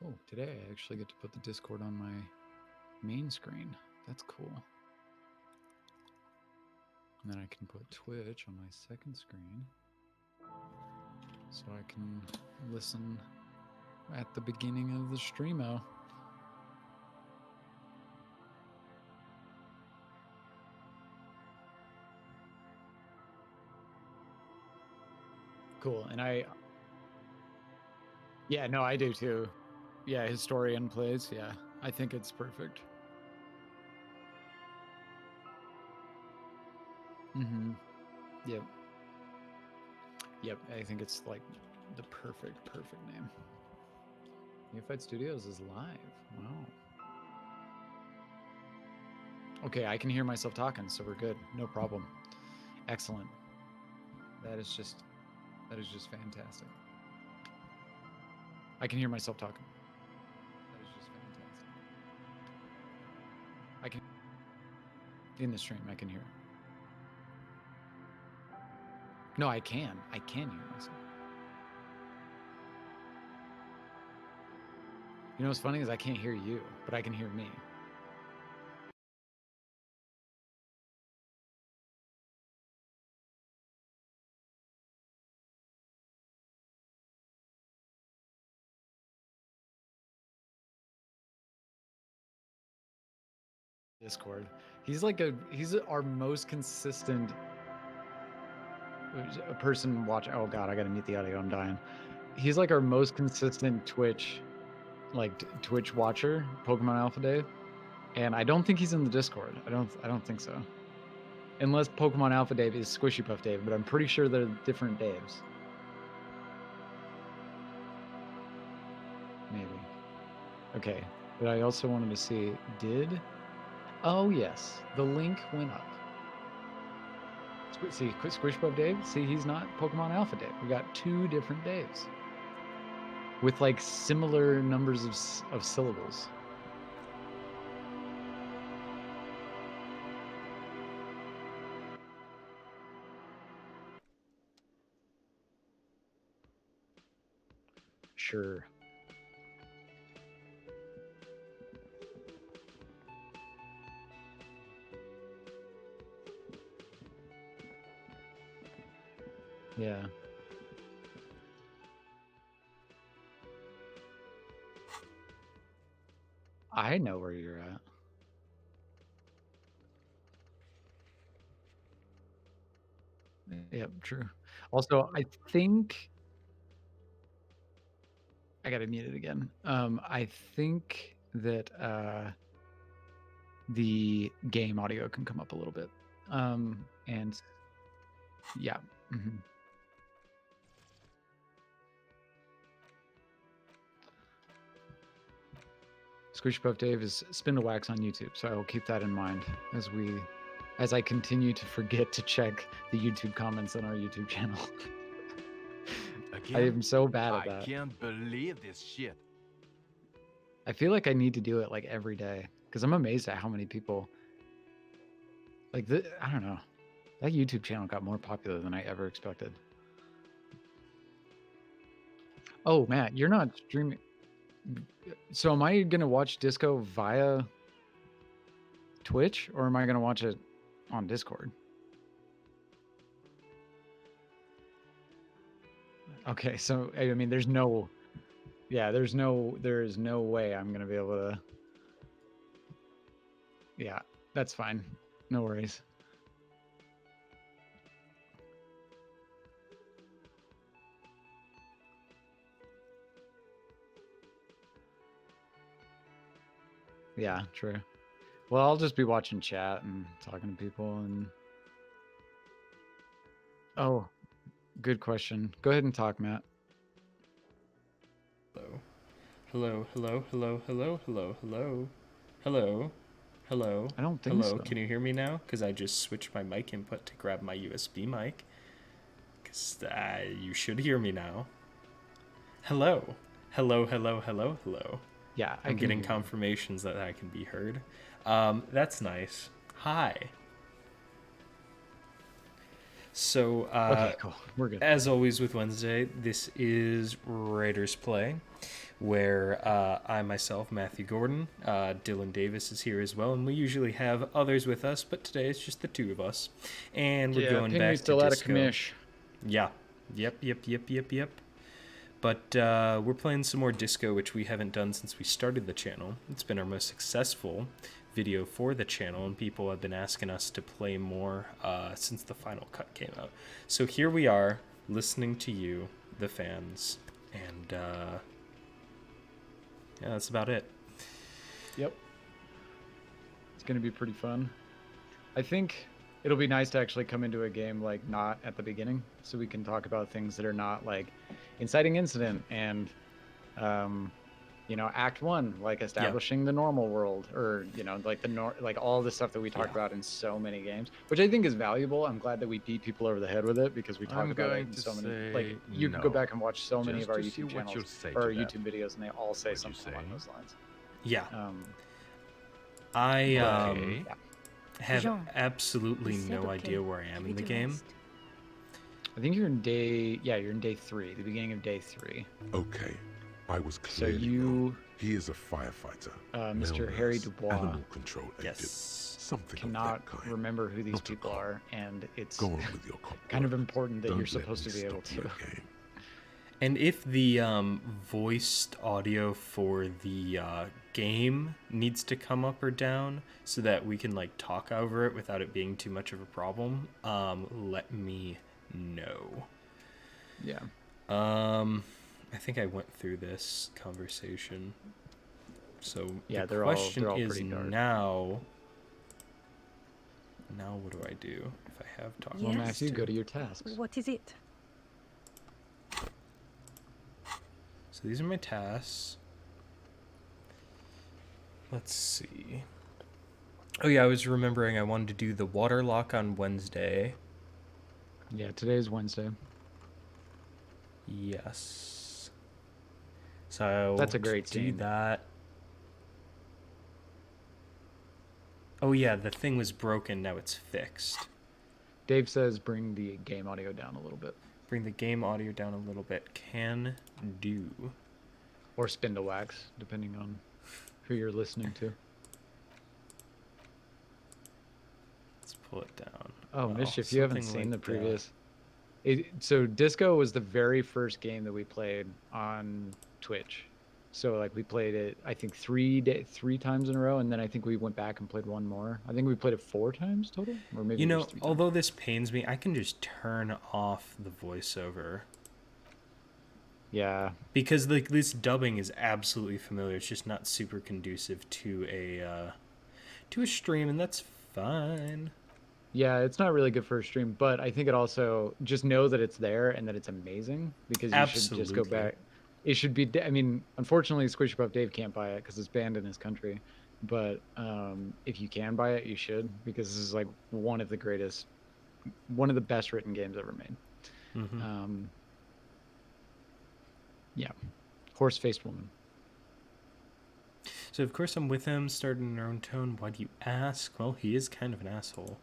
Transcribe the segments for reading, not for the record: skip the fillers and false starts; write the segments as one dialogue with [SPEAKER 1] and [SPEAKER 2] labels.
[SPEAKER 1] Oh, today I actually get to put the Discord on my main screen. That's cool. And then I can put Twitch on my second screen so I can listen at the beginning of the streamo. Cool. And yeah, no, I do too. Yeah, historian plays. Yeah, I think it's perfect. Mm-hmm. Yep. Yep. I think it's like the perfect name. Neophyte Studios is live. Wow. Okay, I can hear myself talking, so we're good. No problem. Excellent. That is just fantastic. I can hear myself talking. That is just fantastic. I can in the stream. I can hear. No, I can. I can hear myself. You know what's funny is I can't hear you, but I can hear me. Discord. He's our most consistent person watch. Oh god, I gotta mute the audio. I'm dying. He's like our most consistent Twitch watcher, Pokemon Alpha Dave. And I don't think he's in the Discord. I don't think so. Unless Pokemon Alpha Dave is Squishy Puff Dave, but I'm pretty sure they're different Daves. Maybe. Okay. But I also wanted to see, oh yes, the link went up. See, Squish Puff Dave, see, he's not Pokemon Alpha Dave. We got two different Daves with like similar numbers of syllables. Sure. Yeah. I know where you're at. Yep, true. Also, I think I gotta mute it again. I think that the game audio can come up a little bit. And yeah. Mm-hmm. Squishy Puff Dave is Spindle Wax on YouTube, so I will keep that in mind as I continue to forget to check the YouTube comments on our YouTube channel. I am so bad at that.
[SPEAKER 2] I can't believe this shit.
[SPEAKER 1] I feel like I need to do it like every day because I'm amazed at how many people like I don't know. That YouTube channel got more popular than I ever expected. Oh, Matt, you're not streaming. So am I going to watch Disco via Twitch or am I going to watch it on Discord? Okay, so I mean there's no way I'm going to be able to. Yeah, that's fine. No worries. Yeah, true. Well, I'll just be watching chat and talking to people and oh, good question. Go ahead and talk, Matt.
[SPEAKER 3] Hello. Hello. Hello. Hello. Hello. Hello. Hello. Hello.
[SPEAKER 1] I don't think
[SPEAKER 3] Hello.
[SPEAKER 1] so.
[SPEAKER 3] Can you hear me now? Because I just switched my mic input to grab my USB mic. Because you should hear me now. Hello. Hello. Hello. Hello. Hello.
[SPEAKER 1] Yeah,
[SPEAKER 3] I'm getting confirmations that I can be heard. That's nice. Hi. So,
[SPEAKER 1] okay, cool. We're good.
[SPEAKER 3] As always with Wednesday, this is Writer's Play, where I myself, Matthew Gordon, Dylan Davis is here as well, and we usually have others with us, but today it's just the two of us, and we're going
[SPEAKER 1] Pinckney's
[SPEAKER 3] back to
[SPEAKER 1] still out of
[SPEAKER 3] Disco.
[SPEAKER 1] commish.
[SPEAKER 3] Yeah. Yep. But we're playing some more Disco, which we haven't done since we started the channel. It's been our most successful video for the channel, and people have been asking us to play more since the final cut came out. So here we are, listening to you, the fans, and yeah, that's about it.
[SPEAKER 1] Yep. It's going to be pretty fun. I think it'll be nice to actually come into a game like not at the beginning, so we can talk about things that are not like inciting incident and act 1, like establishing the normal world, or like like all the stuff that we talk about in so many games, which I think is valuable. I'm glad that we beat people over the head with it, because we talk about it in so many, like you can go back and watch so many of our YouTube channels or YouTube videos, and they all say something along those lines.
[SPEAKER 3] Yeah.
[SPEAKER 2] Okay.
[SPEAKER 3] Have
[SPEAKER 4] Jean,
[SPEAKER 3] absolutely
[SPEAKER 4] you said
[SPEAKER 3] no
[SPEAKER 4] okay.
[SPEAKER 3] idea where I am in
[SPEAKER 4] Give
[SPEAKER 3] the
[SPEAKER 4] it a
[SPEAKER 3] game.
[SPEAKER 4] rest.
[SPEAKER 1] I think you're in day 3, the beginning of day 3.
[SPEAKER 5] Okay, I was
[SPEAKER 1] So
[SPEAKER 5] clearly wrong.
[SPEAKER 1] you,
[SPEAKER 5] He is a firefighter.
[SPEAKER 1] Mr.
[SPEAKER 5] male
[SPEAKER 1] Harry
[SPEAKER 5] nurse,
[SPEAKER 1] Dubois,
[SPEAKER 5] Animal control agent.
[SPEAKER 3] Yes.
[SPEAKER 5] Something of
[SPEAKER 1] cannot
[SPEAKER 5] that kind.
[SPEAKER 1] remember who these
[SPEAKER 5] Not a
[SPEAKER 1] people
[SPEAKER 5] cop.
[SPEAKER 1] are, and it's
[SPEAKER 5] Go on with your cop
[SPEAKER 1] kind of
[SPEAKER 5] work.
[SPEAKER 1] important that
[SPEAKER 5] Don't
[SPEAKER 1] you're
[SPEAKER 5] let
[SPEAKER 1] supposed to
[SPEAKER 5] me
[SPEAKER 1] be able
[SPEAKER 5] stop you
[SPEAKER 1] to.
[SPEAKER 5] again.
[SPEAKER 3] And if the voiced audio for the game needs to come up or down so that we can like talk over it without it being too much of a problem, let me know.
[SPEAKER 1] Yeah.
[SPEAKER 3] I think I went through this conversation. So
[SPEAKER 1] Yeah,
[SPEAKER 3] the
[SPEAKER 1] they're all
[SPEAKER 3] question is
[SPEAKER 1] pretty dark.
[SPEAKER 3] now what do I do if I have talked?
[SPEAKER 1] Well,
[SPEAKER 4] Yes.
[SPEAKER 1] Matthew, go to your tasks.
[SPEAKER 4] What is it?
[SPEAKER 3] So these are my tasks. Let's see. Oh yeah, I was remembering I wanted to do the water lock on Wednesday.
[SPEAKER 1] Yeah, today's Wednesday.
[SPEAKER 3] Yes. So
[SPEAKER 1] That's a great
[SPEAKER 3] to do
[SPEAKER 1] scene.
[SPEAKER 3] that. Oh yeah, the thing was broken, now it's fixed.
[SPEAKER 1] Dave says bring the game audio down a little bit,
[SPEAKER 3] Bring the game audio down a little bit. Can do.
[SPEAKER 1] or spin to wax, depending on who you're listening to.
[SPEAKER 3] Let's pull it down.
[SPEAKER 1] Oh,
[SPEAKER 3] Wow,
[SPEAKER 1] Mischief, you haven't
[SPEAKER 3] something
[SPEAKER 1] seen the
[SPEAKER 3] like
[SPEAKER 1] previous. So Disco was the very first game that we played on Twitch. So like we played it, I think 3 times in a row, and then I think we went back and played one more. I think we played it 4 times total, or maybe
[SPEAKER 3] You
[SPEAKER 1] it
[SPEAKER 3] know,
[SPEAKER 1] was 3 times.
[SPEAKER 3] although this pains me, I can just turn off the voiceover.
[SPEAKER 1] Yeah,
[SPEAKER 3] Because like this dubbing is absolutely familiar. It's just not super conducive to a stream, and that's fine.
[SPEAKER 1] yeah, it's not really good for a stream, but I think it also just know that it's there and that it's amazing, because you should just go
[SPEAKER 3] Absolutely.
[SPEAKER 1] back. It should be. I mean, unfortunately, Squishy Puff Dave can't buy it because it's banned in his country. But if you can buy it, you should, because this is like one of the best written games ever made.
[SPEAKER 3] Mm-hmm.
[SPEAKER 1] Yeah, horse-faced woman.
[SPEAKER 3] So of course I'm with him, starting in our own tone. Why do you ask? Well, he is kind of an asshole.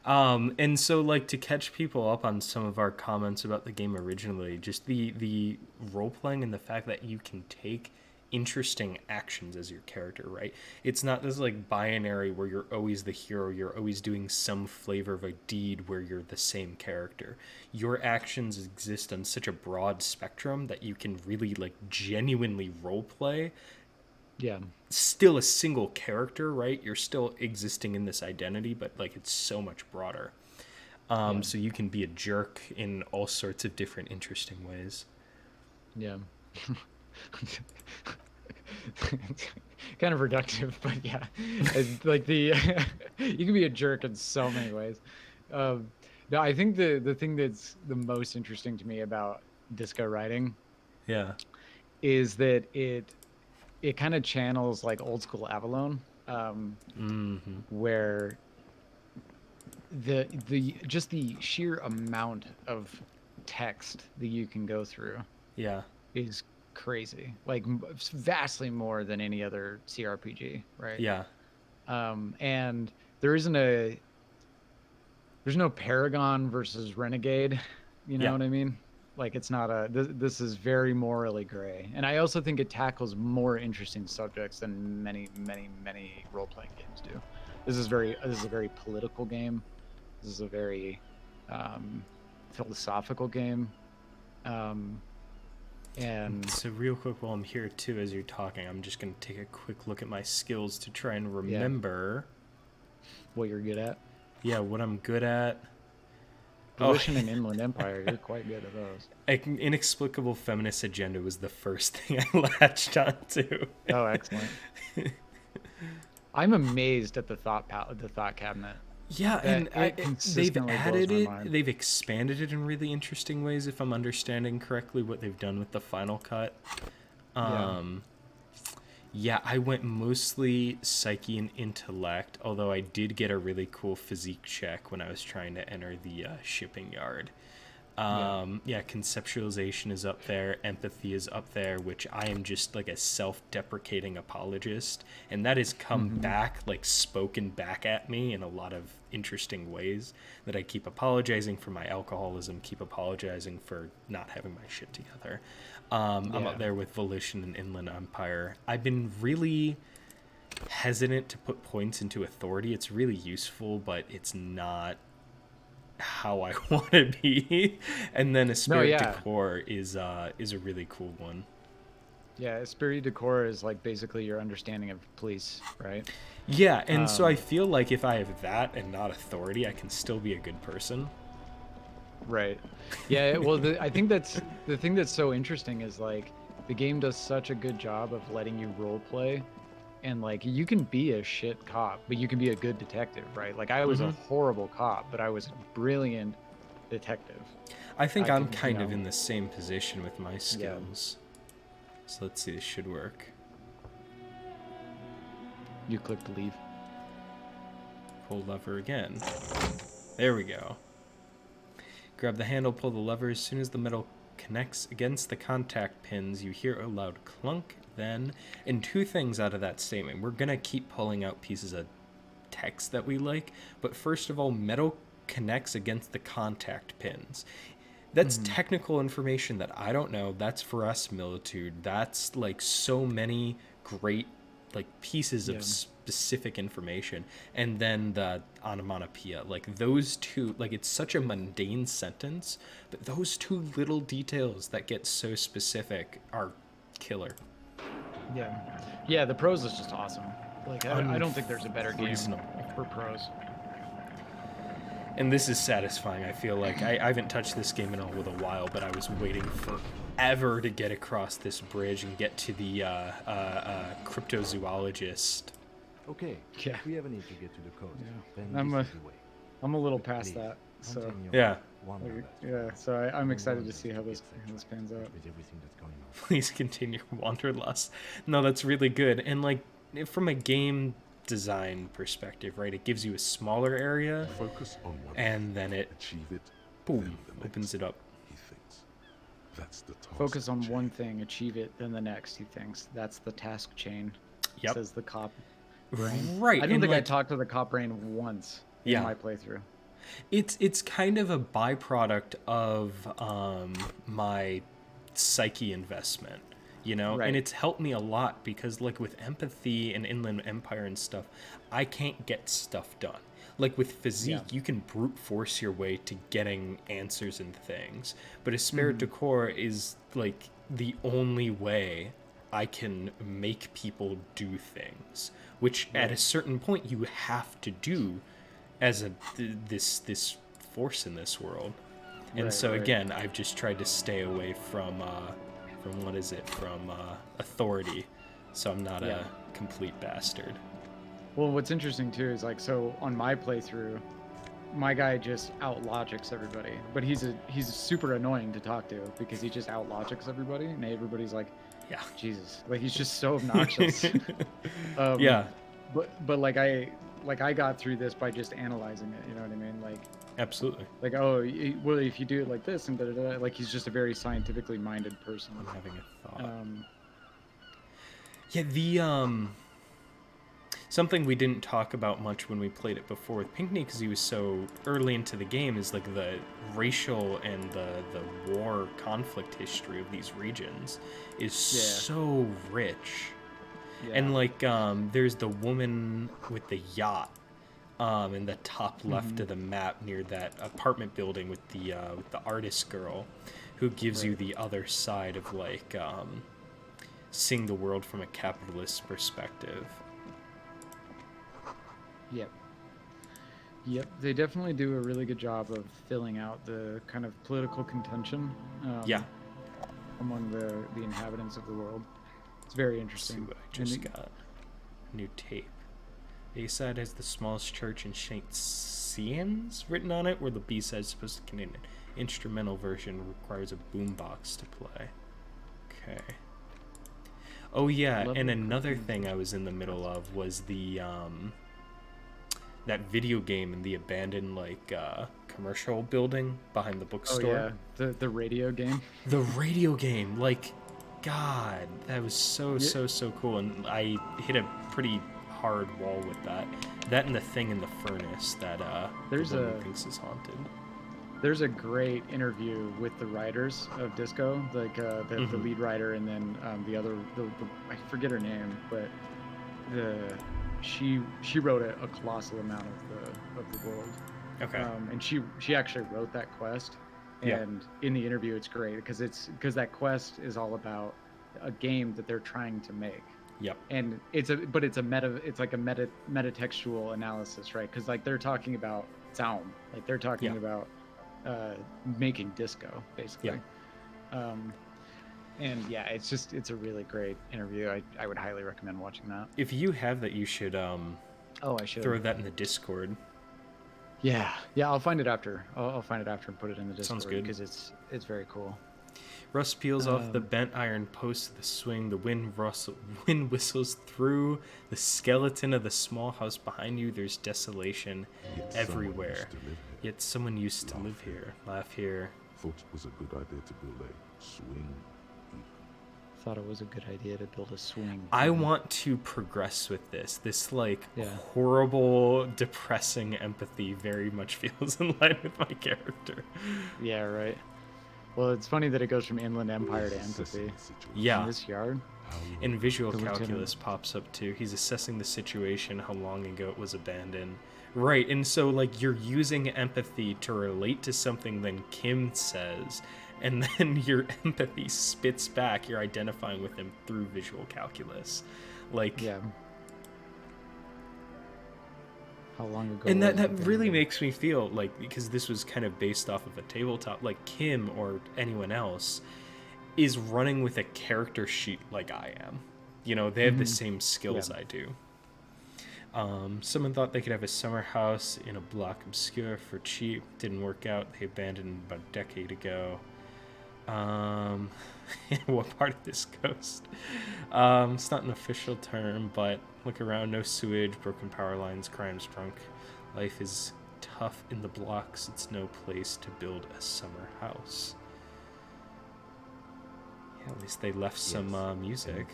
[SPEAKER 3] And so like to catch people up on some of our comments about the game originally, just the role playing and the fact that you can take interesting actions as your character, right? It's not this like binary where you're always the hero, you're always doing some flavor of a deed where you're the same character. Your actions exist on such a broad spectrum that you can really like genuinely role play
[SPEAKER 1] Yeah,
[SPEAKER 3] still a single character, right? You're still existing in this identity, but like it's so much broader.
[SPEAKER 1] Yeah.
[SPEAKER 3] So you can be a jerk in all sorts of different interesting ways.
[SPEAKER 1] yeah. Kind of reductive, but yeah, it's like the you can be a jerk in so many ways. No, I think the thing that's the most interesting to me about Disco writing
[SPEAKER 3] Yeah.
[SPEAKER 1] is that it kind of channels like old school Avalon, where the just the sheer amount of text that you can go through
[SPEAKER 3] Yeah.
[SPEAKER 1] is crazy, like vastly more than any other CRPG, right?
[SPEAKER 3] Yeah.
[SPEAKER 1] And there's no Paragon versus Renegade, you know
[SPEAKER 3] Yeah.
[SPEAKER 1] what I mean? Like it's not a this is very morally gray, and I also think it tackles more interesting subjects than many role-playing games do. This is a very political game. This is a very philosophical game. And
[SPEAKER 3] So real quick, while I'm here too, as you're talking, I'm just gonna take a quick look at my skills to try and
[SPEAKER 1] Yeah.
[SPEAKER 3] remember.
[SPEAKER 1] what you're good at.
[SPEAKER 3] Yeah, what I'm good at.
[SPEAKER 1] Volition and Inland Empire, you're quite good at those.
[SPEAKER 3] Inexplicable feminist agenda was the first thing I latched onto.
[SPEAKER 1] Oh, excellent. I'm amazed at the thought cabinet.
[SPEAKER 3] Yeah, and
[SPEAKER 1] It
[SPEAKER 3] they've
[SPEAKER 1] consistently
[SPEAKER 3] added
[SPEAKER 1] blows
[SPEAKER 3] it,
[SPEAKER 1] my mind.
[SPEAKER 3] they've expanded it in really interesting ways, if I'm understanding correctly what they've done with the final cut. Yeah, I went mostly psyche and intellect, although I did get a really cool physique check when I was trying to enter the shipping yard. Yeah, conceptualization is up there, empathy is up there, which I am just like a self-deprecating apologist, and that has come back, like spoken back at me in a lot of interesting ways, that I keep apologizing for my alcoholism, keep apologizing for not having my shit together. I'm up there with Volition and Inland Empire. I've been really hesitant to put points into authority. It's really useful, but it's not how I want to be. And then Esprit de Corps is a really cool one.
[SPEAKER 1] Yeah, Esprit de Corps is like basically your understanding of police, right?
[SPEAKER 3] Yeah, and so I feel like if I have that and not authority, I can still be a good person.
[SPEAKER 1] Right. Yeah, well, I think that's the thing that's so interesting is like the game does such a good job of letting you role play, and like you can be a shit cop, but you can be a good detective, right? Like I was a horrible cop, but I was a brilliant detective.
[SPEAKER 3] I think I'm kind of in the same position with my skills.
[SPEAKER 1] Yeah.
[SPEAKER 3] So let's see, this should work.
[SPEAKER 1] You clicked leave.
[SPEAKER 3] Pull lever again. There we go. Grab the handle, pull the lever. As soon as the metal connects against the contact pins, you hear a loud clunk then. And two things out of that statement. We're going to keep pulling out pieces of text that we like. But first of all, metal connects against the contact pins. That's technical information that I don't know. That's for us, Militude. That's like so many great like pieces of specific information. And then the onomatopoeia, like those two, like it's such a mundane sentence, but those two little details that get so specific are killer.
[SPEAKER 1] Yeah, the prose is just awesome. Like I don't think there's a better game for prose.
[SPEAKER 3] And this is satisfying. I feel like I haven't touched this game in a little while, but I was waiting forever to get across this bridge and get to the cryptozoologist.
[SPEAKER 4] Okay.
[SPEAKER 1] Yeah.
[SPEAKER 4] If we ever need to get to the coast, then
[SPEAKER 1] I'm
[SPEAKER 4] this is the way.
[SPEAKER 1] I'm a little past that. So
[SPEAKER 4] Continue
[SPEAKER 3] Yeah.
[SPEAKER 4] one by one.
[SPEAKER 1] yeah, so I'm excited to see how this pans out.
[SPEAKER 4] With everything that's going on.
[SPEAKER 3] Please continue Wanderlust. No, that's really good. And like from a game design perspective, right? It gives you a smaller area,
[SPEAKER 5] Focus on one
[SPEAKER 3] and then it
[SPEAKER 5] achieve it.
[SPEAKER 3] boom
[SPEAKER 5] then the
[SPEAKER 3] opens
[SPEAKER 5] next,
[SPEAKER 3] it up.
[SPEAKER 5] He thinks. That's the task.
[SPEAKER 1] Focus on
[SPEAKER 5] chain.
[SPEAKER 1] one thing, achieve it, then the next, he thinks. That's the task chain.
[SPEAKER 3] Yep.
[SPEAKER 1] Says the cop brain.
[SPEAKER 3] Right.
[SPEAKER 1] I don't
[SPEAKER 3] and
[SPEAKER 1] think I
[SPEAKER 3] like,
[SPEAKER 1] talked to the cop brain once in my playthrough.
[SPEAKER 3] It's kind of a byproduct of my psyche investment, you know,
[SPEAKER 1] Right.
[SPEAKER 3] and it's helped me a lot because like with empathy and Inland Empire and stuff, I can't get stuff done. Like with physique, you can brute force your way to getting answers and things, but Esprit de Corps is like the only way I can make people do things, which at a certain point you have to do as this force in this world. And so again, I've just tried to stay away from what is it, from authority, so I'm not a complete bastard.
[SPEAKER 1] Well, what's interesting too is like, so on my playthrough, my guy just out logics everybody, but he's super annoying to talk to because he just out logics everybody, and everybody's like, Jesus, like he's just so obnoxious. But like I got through this by just analyzing it. You know what I mean? Like
[SPEAKER 3] Absolutely.
[SPEAKER 1] Like, well, if you do it like this and da-da-da, like he's just a very scientifically minded person.
[SPEAKER 3] I'm having a thought. something we didn't talk about much when we played it before with Pinckney, because he was so early into the game, is like the racial and the war conflict history of these regions is so rich. And like there's the woman with the yacht in the top left of the map near that apartment building with the artist girl, who gives you the other side of like seeing the world from a capitalist perspective.
[SPEAKER 1] Yep, they definitely do a really good job of filling out the kind of political contention among the inhabitants of the world. It's very interesting.
[SPEAKER 3] See what I just got. New tape. The A-side has the smallest church in St. Cian's written on it, where the B-side is supposed to contain an instrumental version requires a boombox to play. Okay. Oh yeah, and another thing I was in the middle of was the that video game in the abandoned like commercial building behind the bookstore.
[SPEAKER 1] Oh yeah, the radio game.
[SPEAKER 3] The radio game, like, God, that was so cool, and I hit a pretty hard wall with that. That and the thing in the furnace that
[SPEAKER 1] There's
[SPEAKER 3] the woman thinks is haunted.
[SPEAKER 1] There's a great interview with the writers of Disco, like the lead writer, and then the other, I forget her name, but she wrote a colossal amount of the world.
[SPEAKER 3] Okay.
[SPEAKER 1] And she actually wrote that quest, and in the interview it's great because that quest is all about a game that they're trying to make.
[SPEAKER 3] Yep.
[SPEAKER 1] And it's like a metatextual analysis, right? Because like they're talking about sound, like they're talking about making disco, basically. And yeah, it's a really great interview. I would highly recommend watching that.
[SPEAKER 3] If you have that, you should
[SPEAKER 1] I should
[SPEAKER 3] throw that in the Discord.
[SPEAKER 1] Yeah, I'll find it after. I'll find it after and put it in the Discord.
[SPEAKER 3] Sounds good.
[SPEAKER 1] Because it's very cool.
[SPEAKER 3] Rust peels off the bent iron post of the swing. The wind whistles through the skeleton of the small house behind you. There's desolation everywhere. Yet someone used to live here. Laugh here.
[SPEAKER 5] Thought it was a good idea to build a swing.
[SPEAKER 1] Thought it was a good idea to build a swing.
[SPEAKER 3] I want to progress with this. This like horrible, depressing empathy very much feels in line with my character.
[SPEAKER 1] Yeah, right. Well, it's funny that it goes from Inland Empire to empathy.
[SPEAKER 3] Yeah.
[SPEAKER 1] In this yard.
[SPEAKER 3] And visual calculus pops up too. He's assessing the situation, how long ago it was abandoned. Right, and so like you're using empathy to relate to something then Kim says, and then your empathy spits back. You're identifying with him through visual calculus. Like,
[SPEAKER 1] yeah. How long ago?
[SPEAKER 3] And that really makes me feel like, because this was kind of based off of a tabletop, like Kim or anyone else is running with a character sheet like I am. You know, they have the same skills I do. Someone thought they could have a summer house in a block obscure for cheap. Didn't work out. They abandoned about a decade ago. What part of this coast? It's not an official term, but look around. No sewage, broken power lines, crimes, drunk. Life is tough in the blocks. It's no place to build a summer house. Yeah, at least they left some music.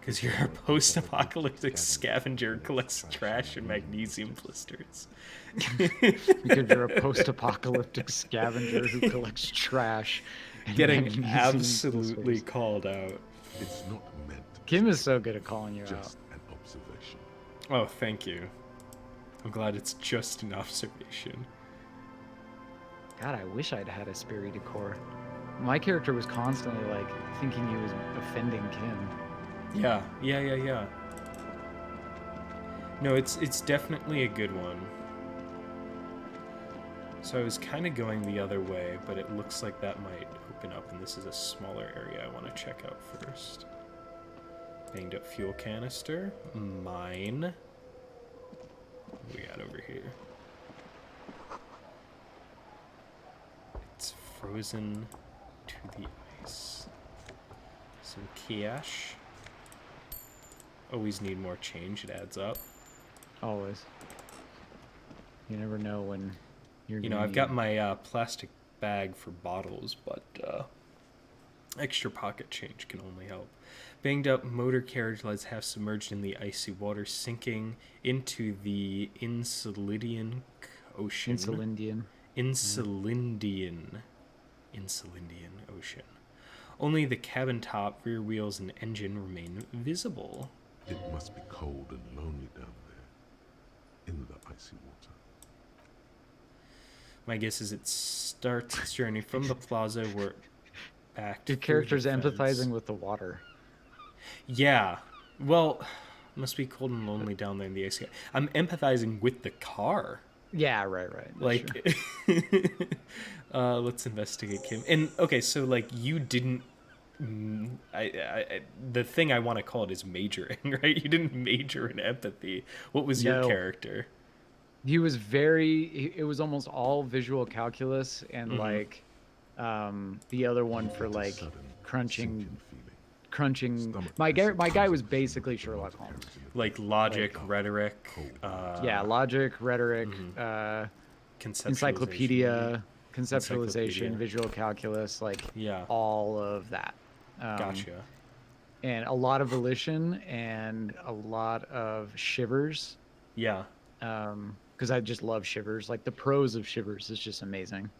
[SPEAKER 3] Because you're a post-apocalyptic scavenger who collects trash and magnesium blisters.
[SPEAKER 1] Because you're a post-apocalyptic scavenger who collects trash.
[SPEAKER 3] Getting absolutely called out.
[SPEAKER 5] It's not meant.
[SPEAKER 1] Kim is so good at calling you out.
[SPEAKER 5] Just an observation.
[SPEAKER 3] Oh, thank you. I'm glad it's just an observation.
[SPEAKER 1] God, I wish I'd had a Spirit Decor. My character was constantly like thinking he was offending Kim.
[SPEAKER 3] Yeah. No, it's definitely a good one. So I was kind of going the other way, but it looks like that might open up, and this is a smaller area I want to check out first. Banged up fuel canister. Mine. What do we got over here? It's frozen to the ice. Some cash. Always need more change, it adds up.
[SPEAKER 1] Always. You never know when you're
[SPEAKER 3] You know, I've got my plastic bag for bottles, but Extra pocket change can only help. Banged up motor carriage lies half submerged in the icy water, sinking into the Insulindian Ocean. Insulindian Ocean. Only the cabin top, rear wheels, and engine remain visible.
[SPEAKER 5] It must be cold and lonely down there, in the icy water.
[SPEAKER 3] My guess is it starts its journey from the plaza where back to
[SPEAKER 1] The character's
[SPEAKER 3] the fence.
[SPEAKER 1] empathizing with the water.
[SPEAKER 3] Yeah. Well, must be cold and lonely down there in the icy. I'm empathizing with the car.
[SPEAKER 1] Yeah, right. That's
[SPEAKER 3] Like, let's investigate Kim. And okay, so like you didn't. The thing I want to call it is majoring, right? You didn't major in empathy. What was your
[SPEAKER 1] No.
[SPEAKER 3] character?
[SPEAKER 1] He was it was almost all visual calculus and like the other one for like
[SPEAKER 5] Sudden
[SPEAKER 1] crunching
[SPEAKER 5] sinking feeling. Stomach
[SPEAKER 1] my guy was
[SPEAKER 5] disappears
[SPEAKER 1] basically
[SPEAKER 5] in the
[SPEAKER 1] Sherlock
[SPEAKER 5] water
[SPEAKER 1] Holmes.
[SPEAKER 5] carriage in the
[SPEAKER 3] Like
[SPEAKER 5] face.
[SPEAKER 3] logic, rhetoric,
[SPEAKER 1] Yeah, logic, rhetoric,
[SPEAKER 3] conceptualization.
[SPEAKER 1] conceptualization, visual calculus, like
[SPEAKER 3] Yeah.
[SPEAKER 1] all of that.
[SPEAKER 3] Gotcha.
[SPEAKER 1] And a lot of volition and a lot of shivers.
[SPEAKER 3] Yeah.
[SPEAKER 1] Because I just love shivers. Like the prose of shivers is just amazing.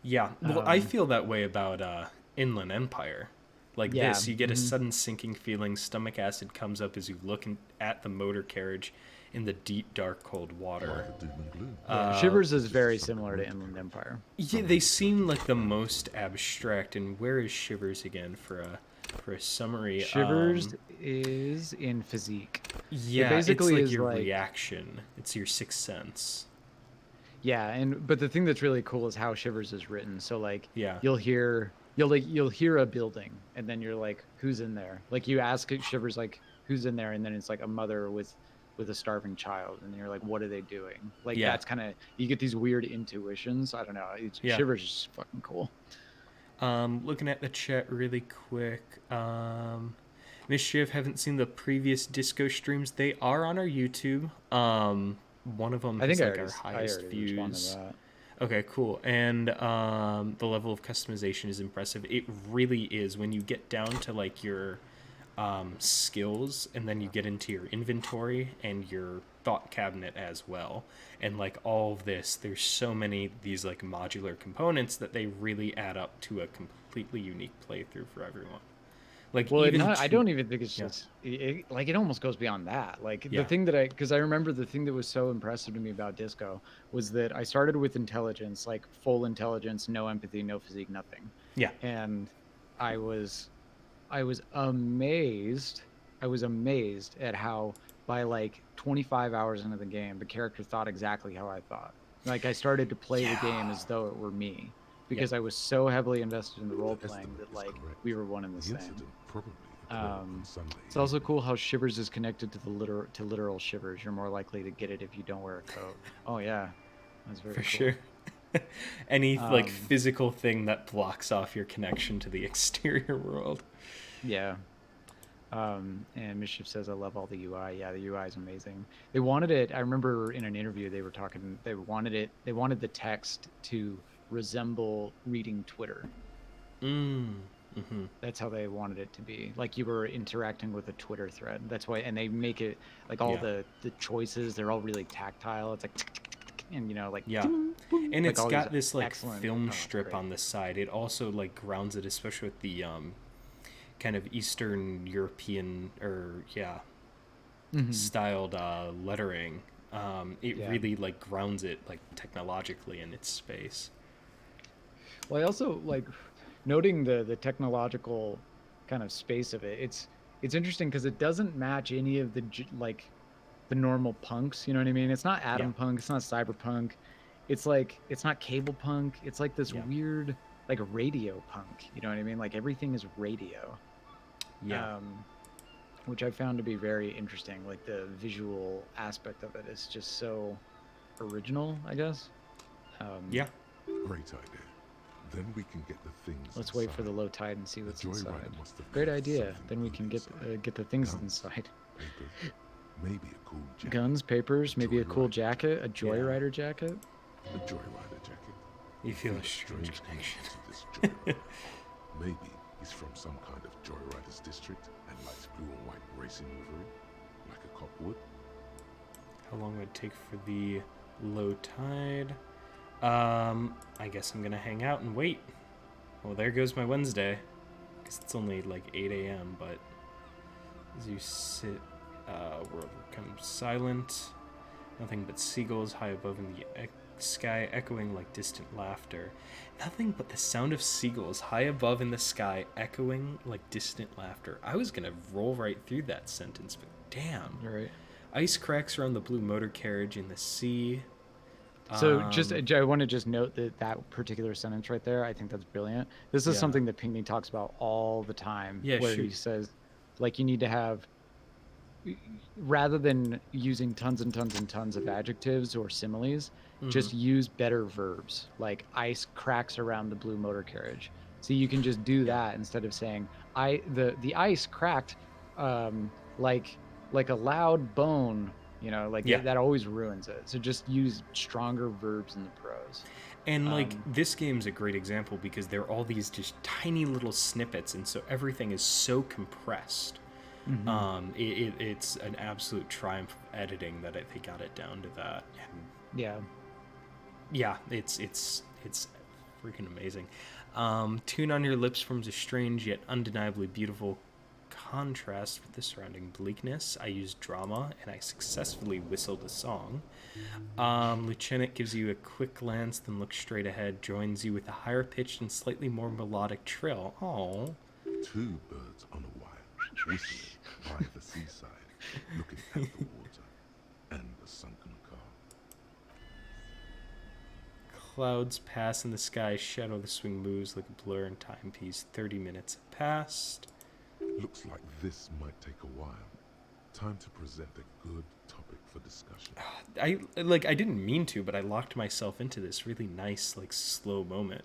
[SPEAKER 3] Yeah. Well, I feel that way about Inland Empire. Like
[SPEAKER 1] Yeah,
[SPEAKER 3] this, you get a sudden sinking feeling. Stomach acid comes up as you look at the motor carriage in the deep, dark, cold water.
[SPEAKER 5] Like the doom and gloom.
[SPEAKER 1] Shivers is very similar to Inland Empire.
[SPEAKER 3] Yeah, they seem like the most abstract. And where is Shivers again for a summary?
[SPEAKER 1] Shivers is in physique.
[SPEAKER 3] Yeah,
[SPEAKER 1] basically
[SPEAKER 3] it's like
[SPEAKER 1] is
[SPEAKER 3] your
[SPEAKER 1] like-
[SPEAKER 3] reaction. It's your sixth sense.
[SPEAKER 1] Yeah, but the thing that's really cool is how Shivers is written. So like
[SPEAKER 3] Yeah.
[SPEAKER 1] you'll hear a building and then you're like, who's in there? Like you ask Shivers like who's in there, and then it's like a mother with a starving child, and you're like, what are they doing? Like
[SPEAKER 3] Yeah.
[SPEAKER 1] that's kind of, you get these weird intuitions. I don't know.
[SPEAKER 3] Yeah.
[SPEAKER 1] Shivers is fucking cool.
[SPEAKER 3] Looking at the chat really quick. Mischief, haven't seen the previous disco streams. They are on our YouTube. One of them
[SPEAKER 1] I think
[SPEAKER 3] has
[SPEAKER 1] I
[SPEAKER 3] like our
[SPEAKER 1] already
[SPEAKER 3] highest
[SPEAKER 1] responded to
[SPEAKER 3] views.
[SPEAKER 1] that.
[SPEAKER 3] Okay, cool. And the level of customization is impressive. It really is. When you get down to like your skills, and then you get into your inventory and your thought cabinet as well, and like all of this, there's so many these like modular components that they really add up to a completely unique playthrough for everyone. Like,
[SPEAKER 1] Well,
[SPEAKER 3] even
[SPEAKER 1] I don't even think it's
[SPEAKER 3] Yeah.
[SPEAKER 1] just like it almost goes beyond that. Like
[SPEAKER 3] Yeah.
[SPEAKER 1] the thing that because I remember the thing that was so impressive to me about Disco was that I started with intelligence, like full intelligence, no empathy, no physique, nothing.
[SPEAKER 3] Yeah.
[SPEAKER 1] And I was amazed. I was amazed at how by like 25 hours into the game, the character thought exactly how I thought. Like I started to play the game as though it were me, because I was so heavily invested in the role playing
[SPEAKER 5] estimate
[SPEAKER 1] that
[SPEAKER 5] is
[SPEAKER 1] like
[SPEAKER 5] correct.
[SPEAKER 1] we were one and the
[SPEAKER 5] The
[SPEAKER 1] same.
[SPEAKER 5] incident probably occurred on Sunday
[SPEAKER 1] It's also
[SPEAKER 5] evening.
[SPEAKER 1] cool how Shivers is connected to the literal shivers. You're more likely to get it if you don't wear a coat. Oh yeah, that's very
[SPEAKER 3] For
[SPEAKER 1] cool.
[SPEAKER 3] sure. Any like
[SPEAKER 1] Um,
[SPEAKER 3] physical thing that blocks off your connection to the exterior world.
[SPEAKER 1] Yeah. And Mischief says, I love all the UI. Yeah, the UI is amazing. They wanted it. I remember in an interview they were talking. They wanted the text to resemble reading Twitter. That's how they wanted it to be. Like you were interacting with a Twitter thread. That's why, and they make it like all
[SPEAKER 3] Yeah.
[SPEAKER 1] the choices. They're all really tactile. It's like, and you know, like
[SPEAKER 3] Yeah.
[SPEAKER 1] ding, boom,
[SPEAKER 3] And
[SPEAKER 1] like
[SPEAKER 3] it's
[SPEAKER 1] all
[SPEAKER 3] got
[SPEAKER 1] these
[SPEAKER 3] this like
[SPEAKER 1] excellent-
[SPEAKER 3] film
[SPEAKER 1] oh, it's
[SPEAKER 3] strip
[SPEAKER 1] great.
[SPEAKER 3] on the side. It also like grounds it, especially with the kind of Eastern European or styled lettering. It
[SPEAKER 1] Yeah.
[SPEAKER 3] really like grounds it like technologically in its space.
[SPEAKER 1] Well, I also like noting the technological kind of space of it. It's interesting because it doesn't match any of the like the normal punks. You know what I mean? It's not atom punk. It's not cyberpunk. It's like it's not cable punk. It's like this weird like radio punk. You know what I mean? Like everything is radio.
[SPEAKER 3] Yeah.
[SPEAKER 1] Which I found to be very interesting. Like the visual aspect of it is just so original, I guess.
[SPEAKER 3] Yeah.
[SPEAKER 5] Great idea. Then we can get the things.
[SPEAKER 1] Let's wait for the
[SPEAKER 5] inside.
[SPEAKER 1] low tide and see what's
[SPEAKER 5] joyrider
[SPEAKER 1] inside.
[SPEAKER 5] must have
[SPEAKER 1] Great
[SPEAKER 5] left
[SPEAKER 1] idea.
[SPEAKER 5] something
[SPEAKER 1] Then we
[SPEAKER 5] good
[SPEAKER 1] can
[SPEAKER 5] inside.
[SPEAKER 1] get the things
[SPEAKER 5] Guns,
[SPEAKER 1] inside.
[SPEAKER 5] papers, maybe a cool jacket.
[SPEAKER 1] Guns, papers, maybe a cool
[SPEAKER 5] Joyride.
[SPEAKER 1] jacket, a joyrider jacket.
[SPEAKER 5] A joyrider jacket.
[SPEAKER 3] You feel a
[SPEAKER 5] Feel
[SPEAKER 3] strange connection.
[SPEAKER 5] to this joyride. Maybe he's from
[SPEAKER 3] take for the low tide? I guess I'm gonna hang out and wait. Well, there goes my Wednesday. Because it's only like 8 a.m., but as you sit, world becomes silent. Nothing but seagulls high above in the sky, echoing like distant laughter. Nothing but the sound of seagulls high above in the sky, echoing like distant laughter. I was gonna roll right through that sentence, but damn.
[SPEAKER 1] All right.
[SPEAKER 3] Ice cracks around the blue motor carriage in the sea.
[SPEAKER 1] So I want to just note that particular sentence right there. I think that's brilliant. This is
[SPEAKER 3] Yeah.
[SPEAKER 1] something that Pinckney talks about all the time.
[SPEAKER 3] Yeah,
[SPEAKER 1] where he
[SPEAKER 3] shoot.
[SPEAKER 1] says, like, you need to have, rather than using tons and tons and tons of adjectives or similes, just use better verbs. Like ice cracks around the blue motor carriage. So you can just do that instead of saying the ice cracked, like a loud bone. You know, like
[SPEAKER 3] Yeah.
[SPEAKER 1] that always ruins it. So just use stronger verbs in the prose.
[SPEAKER 3] And like this game's a great example because there are all these just tiny little snippets, and so everything is so compressed. It's an absolute triumph of editing that they got it down to that. And
[SPEAKER 1] Yeah.
[SPEAKER 3] it's freaking amazing. Tune on your lips forms a strange yet undeniably beautiful contrast with the surrounding bleakness. I used drama and I successfully whistled a song. Lieutenant gives you a quick glance, then looks straight ahead, joins you with a higher pitched and slightly more melodic trill. Oh,
[SPEAKER 5] Two birds on a wire, whistling by the seaside, looking at the water and the sunken car.
[SPEAKER 3] clouds pass in the sky, shadow the swing moves like a blur in timepiece. 30 minutes have passed.
[SPEAKER 5] Looks like this might take a while. Time to present a good topic for discussion.
[SPEAKER 3] I didn't mean to, but I locked myself into this really nice, like, slow moment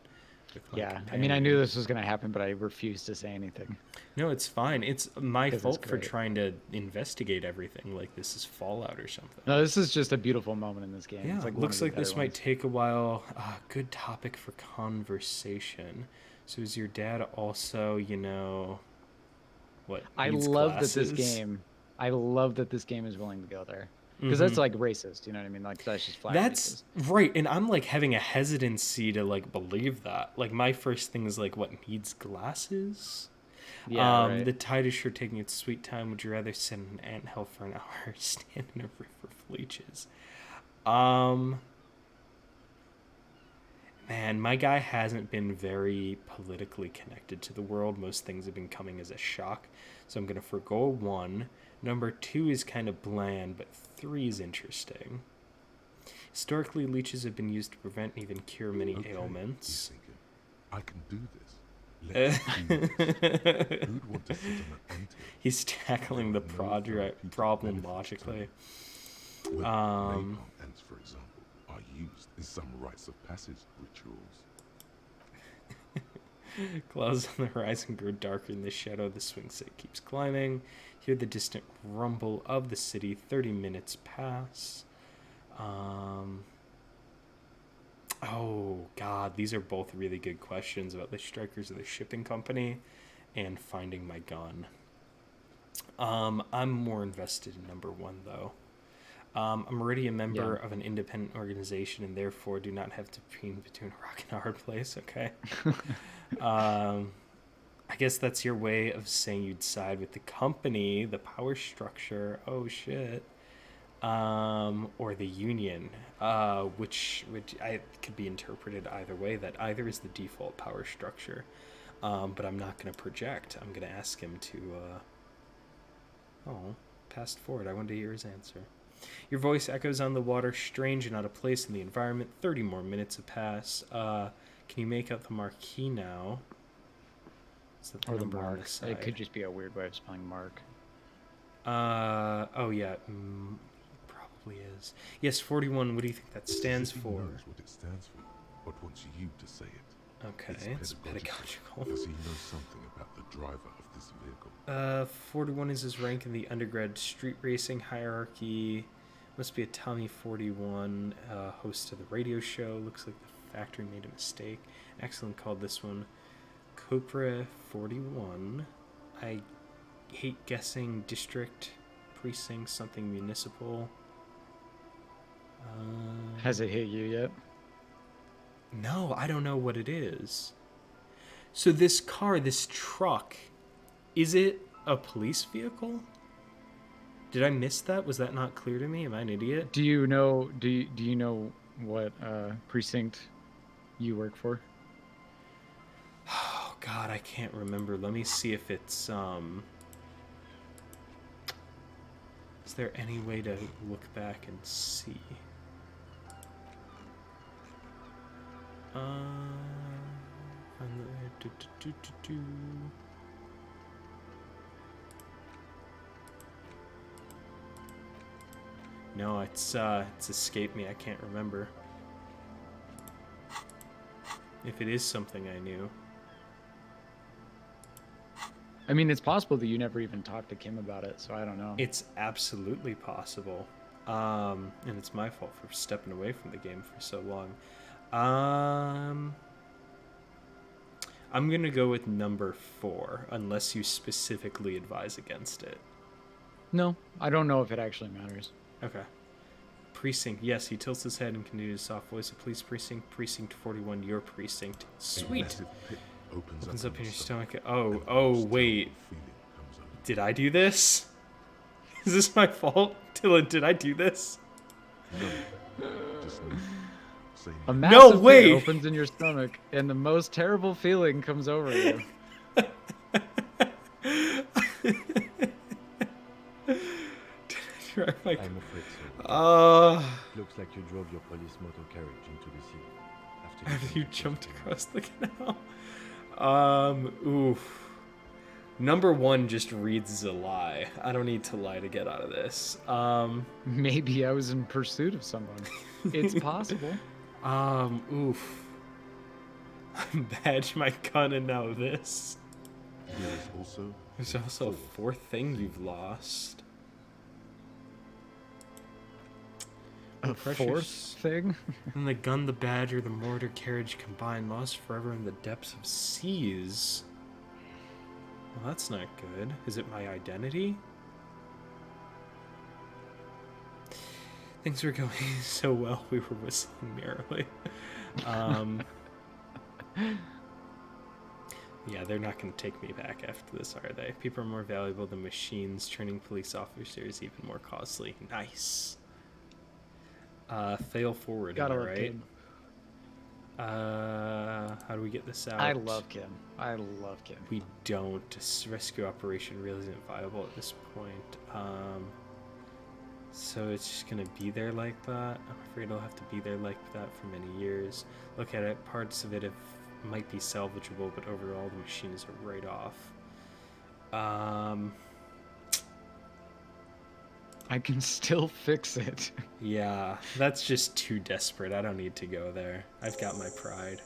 [SPEAKER 3] with my
[SPEAKER 1] Yeah. I mean, I
[SPEAKER 3] companion.
[SPEAKER 1] knew this was going to happen, but I refused to say anything.
[SPEAKER 3] No, it's fine. It's my
[SPEAKER 1] 'Cause it's
[SPEAKER 3] fault for
[SPEAKER 1] great.
[SPEAKER 3] trying to investigate everything like this is Fallout or something.
[SPEAKER 1] No, this is just a beautiful moment in this game.
[SPEAKER 3] Yeah,
[SPEAKER 1] It's like one
[SPEAKER 3] looks
[SPEAKER 1] of the
[SPEAKER 3] like this
[SPEAKER 1] better
[SPEAKER 3] might
[SPEAKER 1] ones.
[SPEAKER 3] take a while. Good topic for conversation. So is your dad also, what?
[SPEAKER 1] I
[SPEAKER 3] needs
[SPEAKER 1] love that
[SPEAKER 3] glasses?
[SPEAKER 1] I love that this game is willing to go there. Because that's like racist, you know what I mean? Like that's just flat
[SPEAKER 3] That's
[SPEAKER 1] racist.
[SPEAKER 3] right, and I'm like having a hesitancy to like believe that. Like my first thing is like, what needs glasses?
[SPEAKER 1] Yeah, right.
[SPEAKER 3] The tide is sure taking its sweet time. Would you rather sit in an anthill for an hour or stand in a river of leeches? Man, my guy hasn't been very politically connected to the world. Most things have been coming as a shock. So I'm going to forgo 1. Number 2 is kind of bland, but 3 is interesting. Historically, leeches have been used to prevent and even cure many
[SPEAKER 5] Okay,
[SPEAKER 3] ailments.
[SPEAKER 5] he's thinking, I can do this. Let's do this. Who'd want to sit on an anthill?
[SPEAKER 3] He's tackling the
[SPEAKER 5] No therapeutic
[SPEAKER 3] problem
[SPEAKER 5] benefits
[SPEAKER 3] logically.
[SPEAKER 5] to it? Well, napalm ants, for example, are used in some rites of passage rituals.
[SPEAKER 3] Clouds on the horizon grow darker in the shadow. The swing set keeps climbing. Hear the distant rumble of the city. 30 minutes pass. Oh, God. These are both really good questions about the strikers of the shipping company and finding my gun. I'm more invested in number 1, though. I'm already a member of an independent organization and therefore do not have to be between a rock and a hard place, okay? I guess that's your way of saying you'd side with the company, the power structure, oh shit, or the union, which I could be interpreted either way, that either is the default power structure, but I'm not going to project. I'm going to ask him to, passed forward. I wanted to hear his answer. Your voice echoes on the water, strange and out of place in the environment. 30 more minutes have passed. Can you make out the marquee now? Is that
[SPEAKER 1] Or the
[SPEAKER 3] number on
[SPEAKER 1] mark.
[SPEAKER 3] the side?
[SPEAKER 1] It could just be a weird way of spelling mark.
[SPEAKER 3] Oh yeah, probably is. Yes, 41. What do you think that stands
[SPEAKER 5] As if he
[SPEAKER 3] for?
[SPEAKER 5] knows what it stands for, but wants you to say it.
[SPEAKER 3] Okay, it's pedagogical.
[SPEAKER 5] Does he know something about the driver of this vehicle?
[SPEAKER 3] 41 is his rank in the undergrad street racing hierarchy. Must be a Tommy 41, host of the radio show. Looks like the factory made a mistake. Excellent called this one. Copra 41. I hate guessing. District, precinct, something municipal.
[SPEAKER 1] Has it hit you yet?
[SPEAKER 3] No, I don't know what it is. So this car, this truck, is it a police vehicle? Did I miss that? Was that not clear to me? Am I an idiot?
[SPEAKER 1] Do you know? Do you know what precinct you work for?
[SPEAKER 3] Oh God, I can't remember. Let me see if it's Is there any way to look back and see? No, it's escaped me. I can't remember. If it is something I knew.
[SPEAKER 1] I mean, it's possible that you never even talked to Kim about it, so I don't know.
[SPEAKER 3] It's absolutely possible. And it's my fault for stepping away from the game for so long. I'm going to go with number 4, unless you specifically advise against it.
[SPEAKER 1] No, I don't know if it actually matters.
[SPEAKER 3] Okay. Precinct. Yes, he tilts his head and continues soft voice. A police precinct. Precinct 41, your precinct.
[SPEAKER 5] A
[SPEAKER 3] Sweet.
[SPEAKER 5] massive pit
[SPEAKER 3] Opens up in your
[SPEAKER 5] stomach,
[SPEAKER 3] stomach.
[SPEAKER 5] and the
[SPEAKER 3] Oh,
[SPEAKER 5] most
[SPEAKER 3] wait.
[SPEAKER 5] terrible feeling comes over.
[SPEAKER 3] Did I do this? Is this my fault? Dylan, did I do this?
[SPEAKER 5] No, just no. Say
[SPEAKER 1] A
[SPEAKER 5] no.
[SPEAKER 1] massive pit
[SPEAKER 3] wait!
[SPEAKER 1] opens in your stomach, and the most terrible feeling comes over you.
[SPEAKER 3] Drive my
[SPEAKER 4] I'm afraid so. Looks like you drove your police motor carriage into the sea.
[SPEAKER 3] After you jumped across the canal. Oof. Number 1 just reads as a lie. I don't need to lie to get out of this.
[SPEAKER 1] Maybe I was in pursuit of someone. It's possible.
[SPEAKER 3] Oof. Badge my gun and now this.
[SPEAKER 5] There is also
[SPEAKER 3] There's also a 4th thing you've lost.
[SPEAKER 1] A
[SPEAKER 3] Precious.
[SPEAKER 1] 4th thing?
[SPEAKER 3] And the gun, the badger, the mortar carriage combined, lost forever in the depths of seas. Well, that's not good. Is it my identity? Things were going so well, we were whistling merrily. Yeah, they're not going to take me back after this, are they? People are more valuable than machines. Turning police officers even more costly. Nice. Fail forward,
[SPEAKER 1] Gotta
[SPEAKER 3] am I
[SPEAKER 1] love
[SPEAKER 3] right?
[SPEAKER 1] Kim.
[SPEAKER 3] How do we get this out?
[SPEAKER 1] I love Kim. I love Kim.
[SPEAKER 3] We don't. This rescue operation really isn't viable at this point. So it's just gonna be there like that. I'm afraid it'll have to be there like that for many years. Look at it. Parts of it might be salvageable, but overall the machine is a write-off.
[SPEAKER 1] I can still fix it.
[SPEAKER 3] Yeah, that's just too desperate. I don't need to go there. I've got my pride.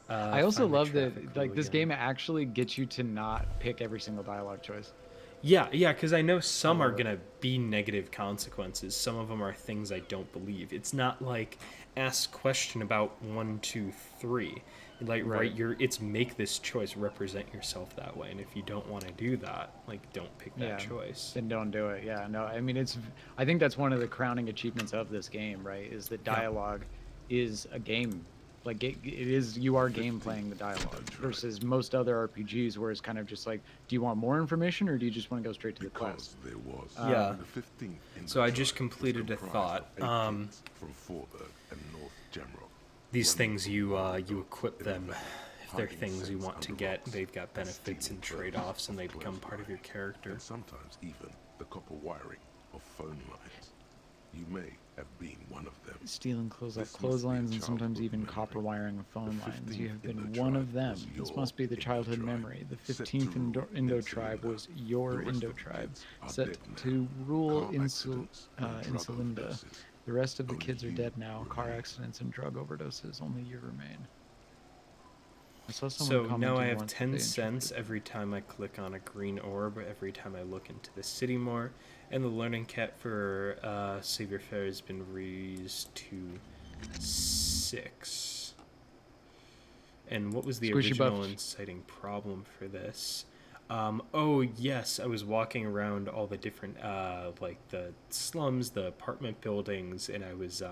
[SPEAKER 1] I also
[SPEAKER 3] Find the
[SPEAKER 1] love
[SPEAKER 3] traffic
[SPEAKER 1] that, like,
[SPEAKER 3] rule
[SPEAKER 1] this
[SPEAKER 3] again.
[SPEAKER 1] game actually gets you to not pick every single dialogue choice.
[SPEAKER 3] Yeah, because I know some are gonna be negative consequences. Some of them are things I don't believe. It's not like ask question about 1, 2, 3. Like
[SPEAKER 1] Right.
[SPEAKER 3] it's make this choice, represent yourself that way, and if you don't want to do that, like don't pick that choice.
[SPEAKER 1] Then don't do it. Yeah, no, I mean, I think that's one of the crowning achievements of this game, right? Is that dialogue is a game. Like, it is, you are game playing the dialogue versus most other RPGs where it's kind of just like, do you want more information or do you just want to go straight to the quest?
[SPEAKER 5] because there was
[SPEAKER 3] Yeah.
[SPEAKER 5] the 15th in
[SPEAKER 3] So
[SPEAKER 5] the
[SPEAKER 3] I just
[SPEAKER 5] tribe was
[SPEAKER 3] completed a
[SPEAKER 5] comprised
[SPEAKER 3] thought.
[SPEAKER 5] of 8 kids from Forberg and North Jamrock.
[SPEAKER 3] These things you equip them. If they're things you want to get, they've got benefits and trade-offs, and they become part of your character.
[SPEAKER 5] And sometimes even the copper wiring of phone lines. You may have been one of them.
[SPEAKER 1] Stealing
[SPEAKER 5] This must be a
[SPEAKER 1] clotheslines and sometimes
[SPEAKER 5] childhood
[SPEAKER 1] even
[SPEAKER 5] memory.
[SPEAKER 1] copper wiring of phone
[SPEAKER 5] The
[SPEAKER 1] lines. You
[SPEAKER 5] 15th
[SPEAKER 1] have been
[SPEAKER 5] Indo
[SPEAKER 1] one
[SPEAKER 5] tribe
[SPEAKER 1] of them.
[SPEAKER 5] was
[SPEAKER 1] This
[SPEAKER 5] your
[SPEAKER 1] must be the
[SPEAKER 5] Indo
[SPEAKER 1] childhood
[SPEAKER 5] tribe,
[SPEAKER 1] memory. The
[SPEAKER 5] set
[SPEAKER 1] 15th
[SPEAKER 5] to rule
[SPEAKER 1] Indo tribe was
[SPEAKER 5] Insulinda.
[SPEAKER 1] your
[SPEAKER 5] The rest
[SPEAKER 1] Indo
[SPEAKER 5] of the
[SPEAKER 1] tribe,
[SPEAKER 5] kids are
[SPEAKER 1] set
[SPEAKER 5] dead now.
[SPEAKER 1] to rule
[SPEAKER 5] Car accidents and drug
[SPEAKER 1] Insulinda.
[SPEAKER 5] overdoses.
[SPEAKER 1] The rest of the
[SPEAKER 5] Only
[SPEAKER 1] kids are
[SPEAKER 5] you
[SPEAKER 1] dead now. Car
[SPEAKER 5] remain.
[SPEAKER 1] accidents and drug overdoses. Only you remain. I saw someone
[SPEAKER 3] So now
[SPEAKER 1] commented
[SPEAKER 3] I have
[SPEAKER 1] once that
[SPEAKER 3] 10
[SPEAKER 1] they
[SPEAKER 3] cents
[SPEAKER 1] interpreted-
[SPEAKER 3] every time I click on a green orb, every time I look into the city more, and the learning cap for Save Your Fare has been raised to 6. And what was the
[SPEAKER 1] Squishy
[SPEAKER 3] original
[SPEAKER 1] buff.
[SPEAKER 3] inciting problem for this? Oh yes, I was walking around all the different like the slums, the apartment buildings, and I was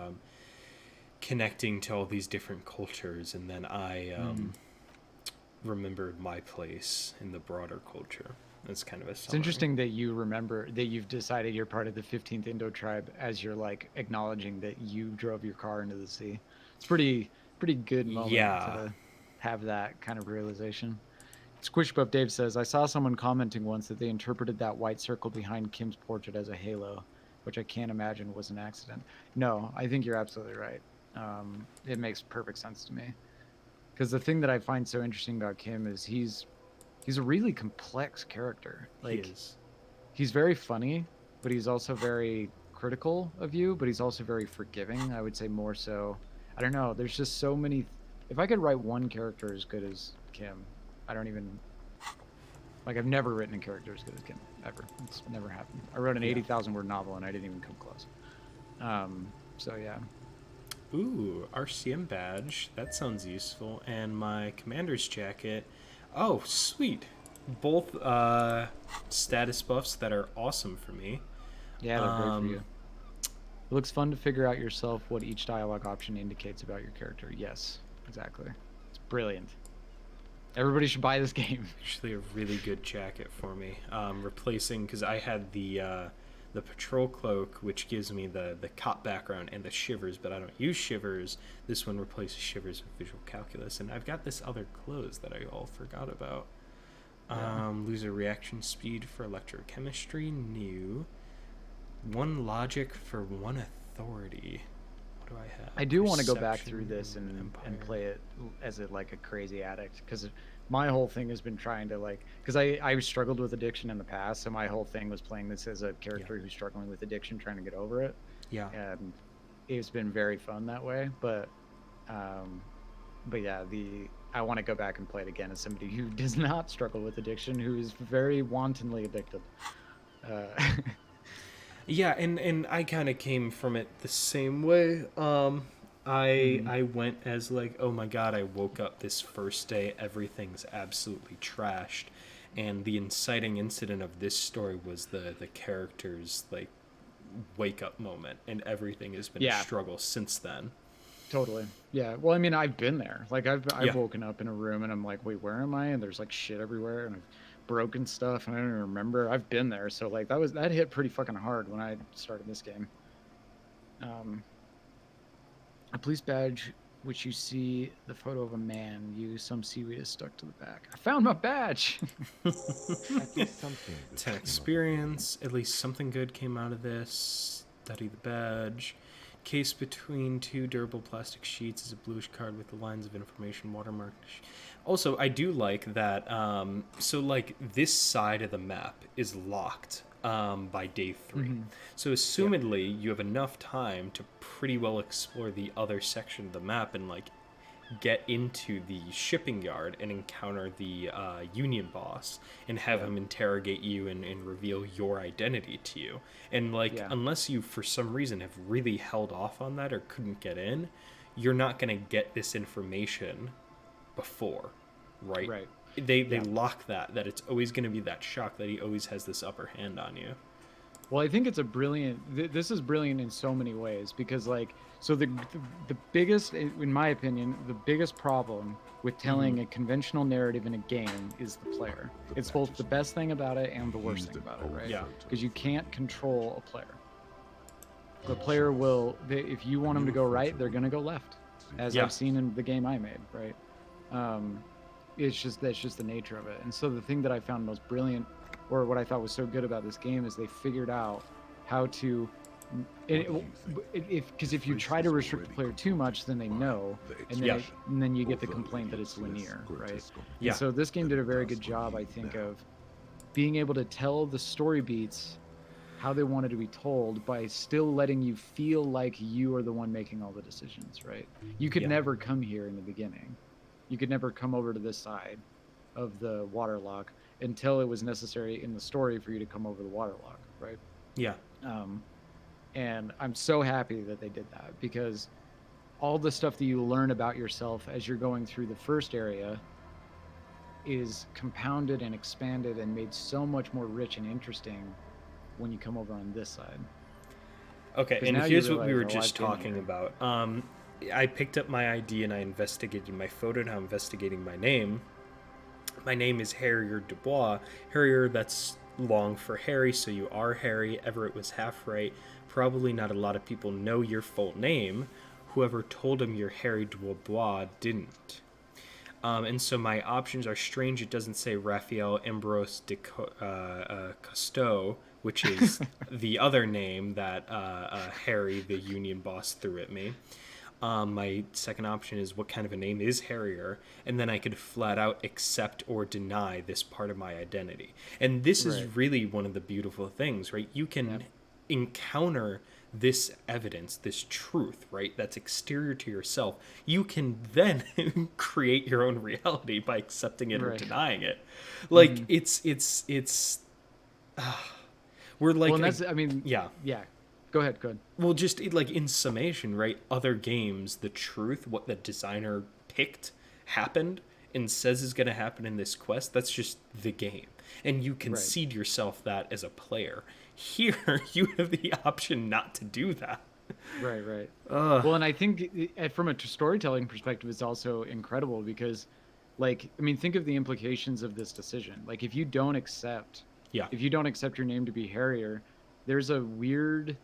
[SPEAKER 3] connecting to all these different cultures, and then I remembered my place in the broader culture. That's kind of a
[SPEAKER 1] It's
[SPEAKER 3] summary.
[SPEAKER 1] interesting that you remember that you've decided you're part of the 15th Indo tribe as you're like acknowledging that you drove your car into the sea. It's pretty good moment
[SPEAKER 3] Yeah.
[SPEAKER 1] to have that kind of realization. Squish Buff Dave says, I saw someone commenting once that they interpreted that white circle behind Kim's portrait as a halo, which I can't imagine was an accident. No, I think you're absolutely right. It makes perfect sense to me. Because the thing that I find so interesting about Kim is he's a really complex character.
[SPEAKER 3] He
[SPEAKER 1] Like
[SPEAKER 3] is.
[SPEAKER 1] he's very funny, but he's also very critical of you, but he's also very forgiving. I would say more so. I don't know. There's just so many. If I could write one character as good as Kim, I don't even like. I've never written a character as good as Kim ever. It's never happened. I wrote an 80,000 word novel and I didn't even come close. So yeah.
[SPEAKER 3] Ooh, RCM badge. That sounds useful. And my commander's jacket. Oh, sweet. Both status buffs that are awesome for me.
[SPEAKER 1] Yeah, they're great for you. It looks fun to figure out yourself what each dialogue option indicates about your character. Yes, exactly. It's brilliant. Everybody should buy this game.
[SPEAKER 3] Actually, a really good jacket for me. Replacing, because I had the patrol cloak, which gives me the cop background and the shivers, but I don't use shivers. This one replaces shivers with visual calculus, and I've got this other clothes that I all forgot about. Lose a reaction speed for electrochemistry, new. One logic for one authority. What do I have?
[SPEAKER 1] I do want to go back
[SPEAKER 3] Perception,
[SPEAKER 1] through this and
[SPEAKER 3] empire.
[SPEAKER 1] play it as like a crazy addict, because my whole thing has been trying to like, because I struggled with addiction in the past, so my whole thing was playing this as a character who's struggling with addiction, trying to get over it.
[SPEAKER 3] Yeah.
[SPEAKER 1] And it's been very fun that way. But yeah, I want to go back and play it again as somebody who does not struggle with addiction, who is very wantonly addicted.
[SPEAKER 3] Yeah, and I kind of came from it the same way. I went as like, oh my god, I woke up this first day, everything's absolutely trashed, and the inciting incident of this story was the character's like wake up moment, and everything has been a struggle since then.
[SPEAKER 1] Totally. Yeah. Well, I mean, I've been there. Like, I've
[SPEAKER 3] Yeah.
[SPEAKER 1] woken up in a room and I'm like, wait, where am I? And there's like shit everywhere, and I've broken stuff, and I don't even remember. I've been there. So like that hit pretty fucking hard when I started this game. A police badge, which you see the photo of a man. Some seaweed is stuck to the back. I found my badge.
[SPEAKER 5] At least something. good
[SPEAKER 3] 10
[SPEAKER 5] came of it.
[SPEAKER 3] experience. At least something good came out of this. Study the badge. Case between two durable plastic sheets is a bluish card with the lines of information watermarked. Also, I do like that. So, like, this side of the map is locked by day 3. So, assumedly, you have enough time to pretty well explore the other section of the map and, like, get into the shipping yard and encounter the union boss and have him interrogate you and reveal your identity to you. And like, unless you for some reason have really held off on that or couldn't get in, you're not going to get this information before, right? They lock that it's always going to be that shock that he always has this upper hand on you.
[SPEAKER 1] Well, I think it's a brilliant. This is brilliant in so many ways, because, like, so the biggest, in my opinion, the biggest problem with telling a conventional narrative in a game is the player. It's both the best thing about it and the worst thing about it, right?
[SPEAKER 3] Yeah.
[SPEAKER 1] Because you can't control a player. The player will, if you want them to go right, they're gonna go left, as I've seen in the game I made, right? That's just the nature of it. And so the thing that I found most brilliant, or what I thought was so good about this game, is they figured out how to, because if you try to restrict the player too much, then they know, and then you get the complaint that it's linear, right?
[SPEAKER 3] Yeah.
[SPEAKER 1] And so this game did a very good job, I think, of being able to tell the story beats how they wanted to be told by still letting you feel like you are the one making all the decisions, right? You could never come here in the beginning. You could never come over to this side of the waterlock until it was necessary in the story for you to come over the waterlock, right?
[SPEAKER 3] Yeah.
[SPEAKER 1] And I'm so happy that they did that, because all the stuff that you learn about yourself as you're going through the first area, is compounded and expanded and made so much more rich and interesting when you come over on this side.
[SPEAKER 3] Okay,
[SPEAKER 1] 'Cause
[SPEAKER 3] and
[SPEAKER 1] now you
[SPEAKER 3] here's what we
[SPEAKER 1] realize,
[SPEAKER 3] were
[SPEAKER 1] oh, I've
[SPEAKER 3] just
[SPEAKER 1] been
[SPEAKER 3] talking
[SPEAKER 1] here.
[SPEAKER 3] about. I picked up my ID and I investigated my photo. Now I'm investigating my name. My name is Harrier Dubois. Harrier, that's long for Harry, so you are Harry. Everett was half right. Probably not a lot of people know your full name. Whoever told him you're Harry Dubois didn't. And so my options are strange. It doesn't say Raphael Ambrose de Cousteau, which is the other name that Harry, the union boss, threw at me. My second option is what kind of a name is Harrier, and then I could flat out accept or deny this part of my identity. And this is
[SPEAKER 1] Right.
[SPEAKER 3] really one of the beautiful things, right? You can encounter this evidence, this truth, right? That's exterior to yourself. You can then create your own reality by accepting it or
[SPEAKER 1] Right.
[SPEAKER 3] denying it. Like it's we're like
[SPEAKER 1] Well, and that's, I mean,
[SPEAKER 3] yeah.
[SPEAKER 1] yeah. Go ahead.
[SPEAKER 3] Well, just like in summation, right? Other games, the truth, what the designer picked, happened and says is going to happen in this quest, that's just the game. And you concede yourself that as a player. Here, you have the option not to do that.
[SPEAKER 1] Right. Well, and I think from a storytelling perspective, it's also incredible because, like, I mean, think of the implications of this decision. Like, if you don't accept your name to be Harrier, there's a weird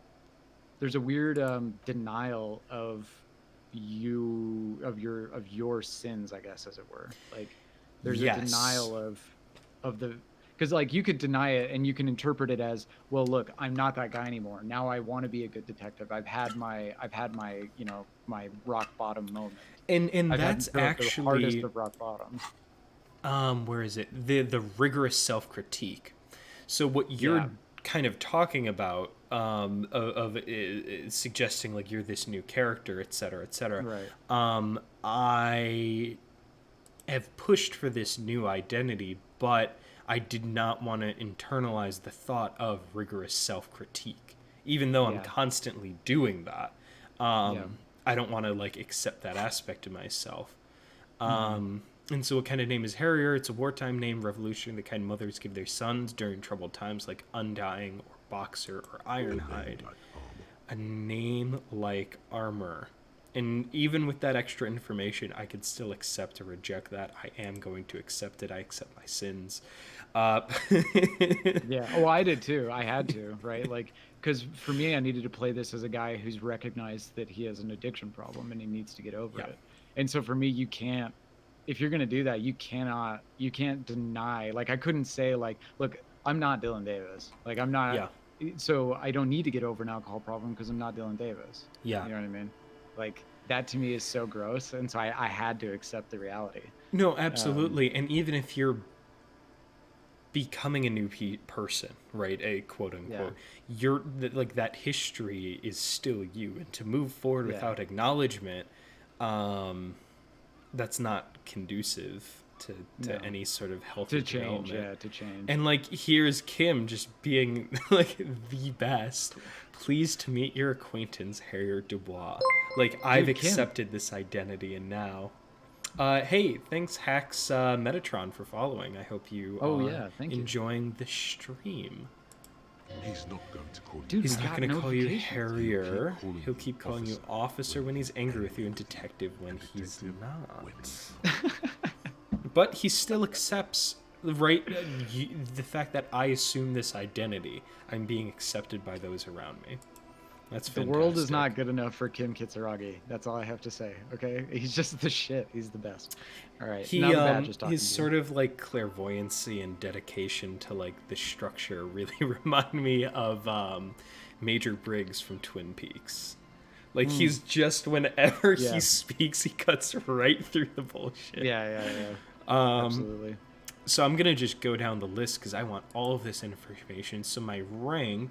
[SPEAKER 1] denial of your sins, I guess, as it were. Like, there's a denial of the, because like you could deny it and you can interpret it as, well, look, I'm not that guy anymore. Now I want to be a good detective. I've had my my rock bottom moment.
[SPEAKER 3] And
[SPEAKER 1] I've
[SPEAKER 3] that's
[SPEAKER 1] had the
[SPEAKER 3] actually
[SPEAKER 1] hardest of rock bottom.
[SPEAKER 3] where is it? The rigorous self-critique. So what you're kind of talking about of suggesting like you're this new character, etc.,
[SPEAKER 1] Right.
[SPEAKER 3] I have pushed for this new identity, but I did not want to internalize the thought of rigorous self-critique, even though I'm constantly doing that. I don't want to like accept that aspect of myself. And so what kind of name is Harrier? It's a wartime name, revolution, the kind mothers give their sons during troubled times, like Undying or Boxer or Ironhide. A name like armor. And even with that extra information, I could still accept or reject that. I am going to accept it. I accept my sins.
[SPEAKER 1] Yeah. Oh, I did too. I had to, right? Like, because for me, I needed to play this as a guy who's recognized that he has an addiction problem and he needs to get over it. And so for me, you can't, if you're going to do that, you can't deny, like, I couldn't say like, look, I'm not Dylan Davis. Like, I'm not, so I don't need to get over an alcohol problem because I'm not Dylan Davis.
[SPEAKER 3] Yeah.
[SPEAKER 1] You know what I mean? Like, that to me is so gross. And so I had to accept the reality.
[SPEAKER 3] No, absolutely. And even if you're becoming a new person, right, a quote unquote, you're like, that history is still you, and to move forward without acknowledgement, that's not conducive to any sort of healthy development.
[SPEAKER 1] To change.
[SPEAKER 3] And like, here's Kim just being like the best. Pleased to meet your acquaintance, Harrier Dubois. Like, I've accepted this identity, and now hey, thanks Hax Metatron for following. I hope you are enjoying the stream.
[SPEAKER 5] He's not going to call you.
[SPEAKER 1] Dude,
[SPEAKER 3] he's not going to call you Harrier. He'll keep calling you officer when he's angry with you, and detective when he's not. But he still accepts, right, the fact that I assume this identity. I'm being accepted by those around me. That's fantastic.
[SPEAKER 1] The world is not good enough for Kim Kitsuragi. That's all I have to say. Okay, he's just the shit. He's the best. All right.
[SPEAKER 3] His sort of like clairvoyancy and dedication to like the structure really remind me of Major Briggs from Twin Peaks. Like, he's just, whenever he speaks, he cuts right through the bullshit.
[SPEAKER 1] Yeah. Absolutely.
[SPEAKER 3] So I'm gonna just go down the list because I want all of this information. So my rank.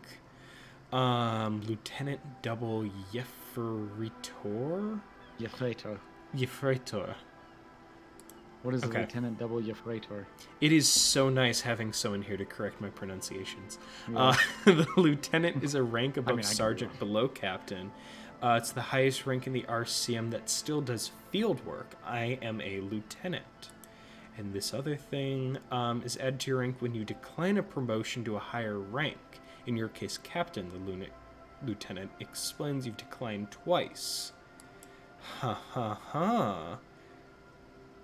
[SPEAKER 3] Lieutenant Double Yefreitor? Yefreitor.
[SPEAKER 1] What is a Lieutenant Double Yefreitor?
[SPEAKER 3] It is so nice having someone here to correct my pronunciations. The lieutenant is a rank above sergeant below captain. It's the highest rank in the RCM that still does field work. I am a lieutenant. And this other thing is add to your rank when you decline a promotion to a higher rank. In your case, captain, the lieutenant explains you've declined twice. Ha ha ha.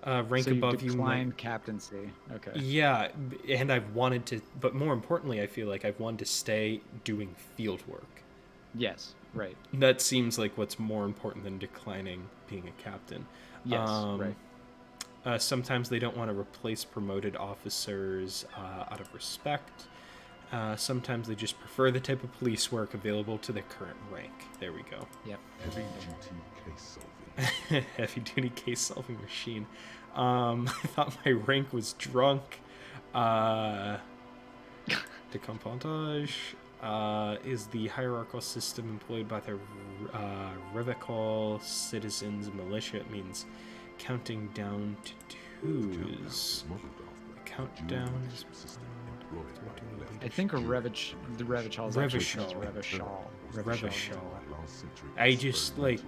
[SPEAKER 3] Rank
[SPEAKER 1] So
[SPEAKER 3] above
[SPEAKER 1] you
[SPEAKER 3] you might...
[SPEAKER 1] declined captaincy. Okay.
[SPEAKER 3] Yeah, and I've wanted to, but more importantly, I feel like I've wanted to stay doing field work.
[SPEAKER 1] Yes. Right.
[SPEAKER 3] That seems like what's more important than declining being a captain.
[SPEAKER 1] Yes. Right.
[SPEAKER 3] Sometimes they don't want to replace promoted officers out of respect. Sometimes they just prefer the type of police work available to their current rank. There we go.
[SPEAKER 1] Yep.
[SPEAKER 5] Heavy duty case solving.
[SPEAKER 3] Heavy duty case solving machine. I thought my rank was drunk. Décompontage is the hierarchical system employed by the Revocol citizens militia. It means counting down to twos. Countdown is...
[SPEAKER 1] I think the Revachol is actually
[SPEAKER 3] Revachol. I just, like,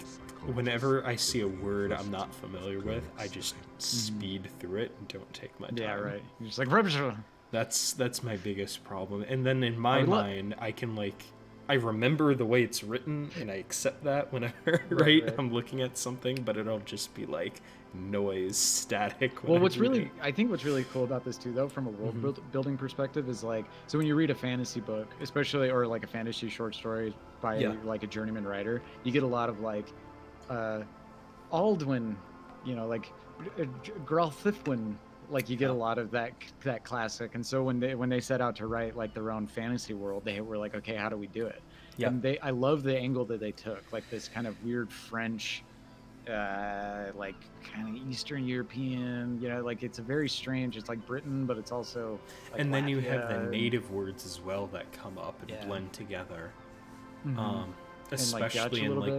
[SPEAKER 3] whenever I see a word I'm not familiar with, I just speed through it and don't take my time.
[SPEAKER 1] Yeah, right. You're just like Revachol.
[SPEAKER 3] That's my biggest problem. And then in my mind, I can, like, I remember the way it's written, and I accept that whenever, right? I'm looking at something, but it'll just be, like, noise, static.
[SPEAKER 1] Well, I think what's really cool about this, too, though, from a world building perspective is, like, so when you read a fantasy book, especially, or, like, a fantasy short story by, like, a journeyman writer, you get a lot of, like, Aldwin, you know, like, Gralthithwin, like you get a lot of that classic. And so when they set out to write like their own fantasy world, they were like, okay, how do we do it? And I love the angle that they took, like this kind of weird French, like kind of Eastern European, you know, like it's a very strange, it's like Britain, but it's also like
[SPEAKER 3] and then
[SPEAKER 1] Latvia.
[SPEAKER 3] You have the native words as well that come up and blend together. Especially in like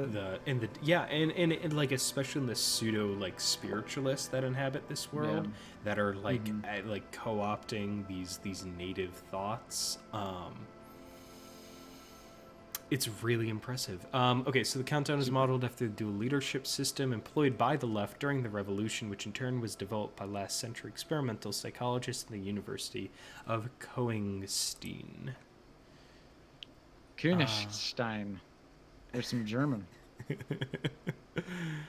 [SPEAKER 3] and like especially in the pseudo like spiritualists that inhabit this world that are like like co-opting these native thoughts. It's really impressive. Okay, so the countdown is modeled after the dual leadership system employed by the left during the revolution, which in turn was developed by last century experimental psychologists in the University of Königstein.
[SPEAKER 1] Königstein. There's some German.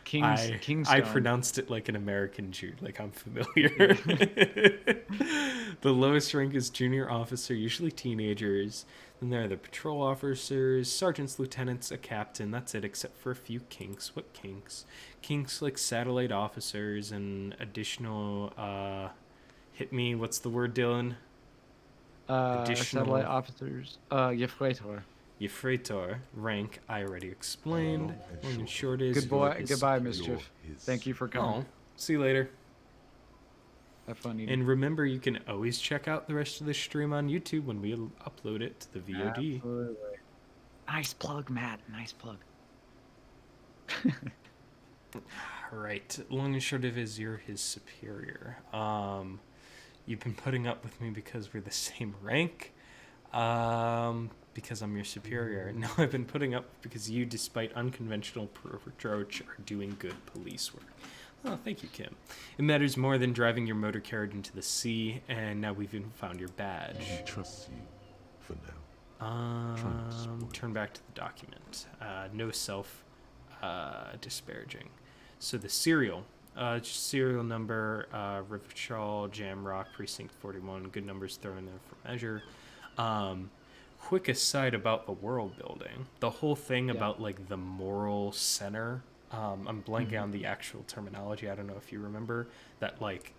[SPEAKER 1] Kingstone.
[SPEAKER 3] I pronounced it like an American Jew, like I'm familiar. The lowest rank is junior officer, usually teenagers. Then there are the patrol officers, sergeants, lieutenants, a captain. That's it, except for a few kinks. What kinks? Kinks like satellite officers and additional. Hit me. What's the word, Dylan?
[SPEAKER 1] Additional satellite officers. Gefreitor.
[SPEAKER 3] Gefreitor rank I already explained. Long and short is
[SPEAKER 1] goodbye, Mischief. Thank you for coming.
[SPEAKER 3] See you later.
[SPEAKER 1] Have fun eating.
[SPEAKER 3] And remember, you can always check out the rest of the stream on YouTube when we upload it to the VOD.
[SPEAKER 1] Absolutely. Nice plug, Matt. Nice plug.
[SPEAKER 3] Right. Long and short of it is you're his superior. You've been putting up with me because we're the same rank. Because I'm your superior. No, I've been putting up because you, despite unconventional approach, are doing good police work. Oh, thank you, Kim. It matters more than driving your motor carriage into the sea, and now we've even found your badge.
[SPEAKER 5] He trusts you for now.
[SPEAKER 3] Turn back to the document. No self disparaging. So the serial. Serial number, Rivachal, Jamrock, Precinct 41. Good numbers thrown in there for measure. Quick aside about the world building. The whole thing about like the moral center. I'm blanking on the actual terminology. I don't know if you remember that like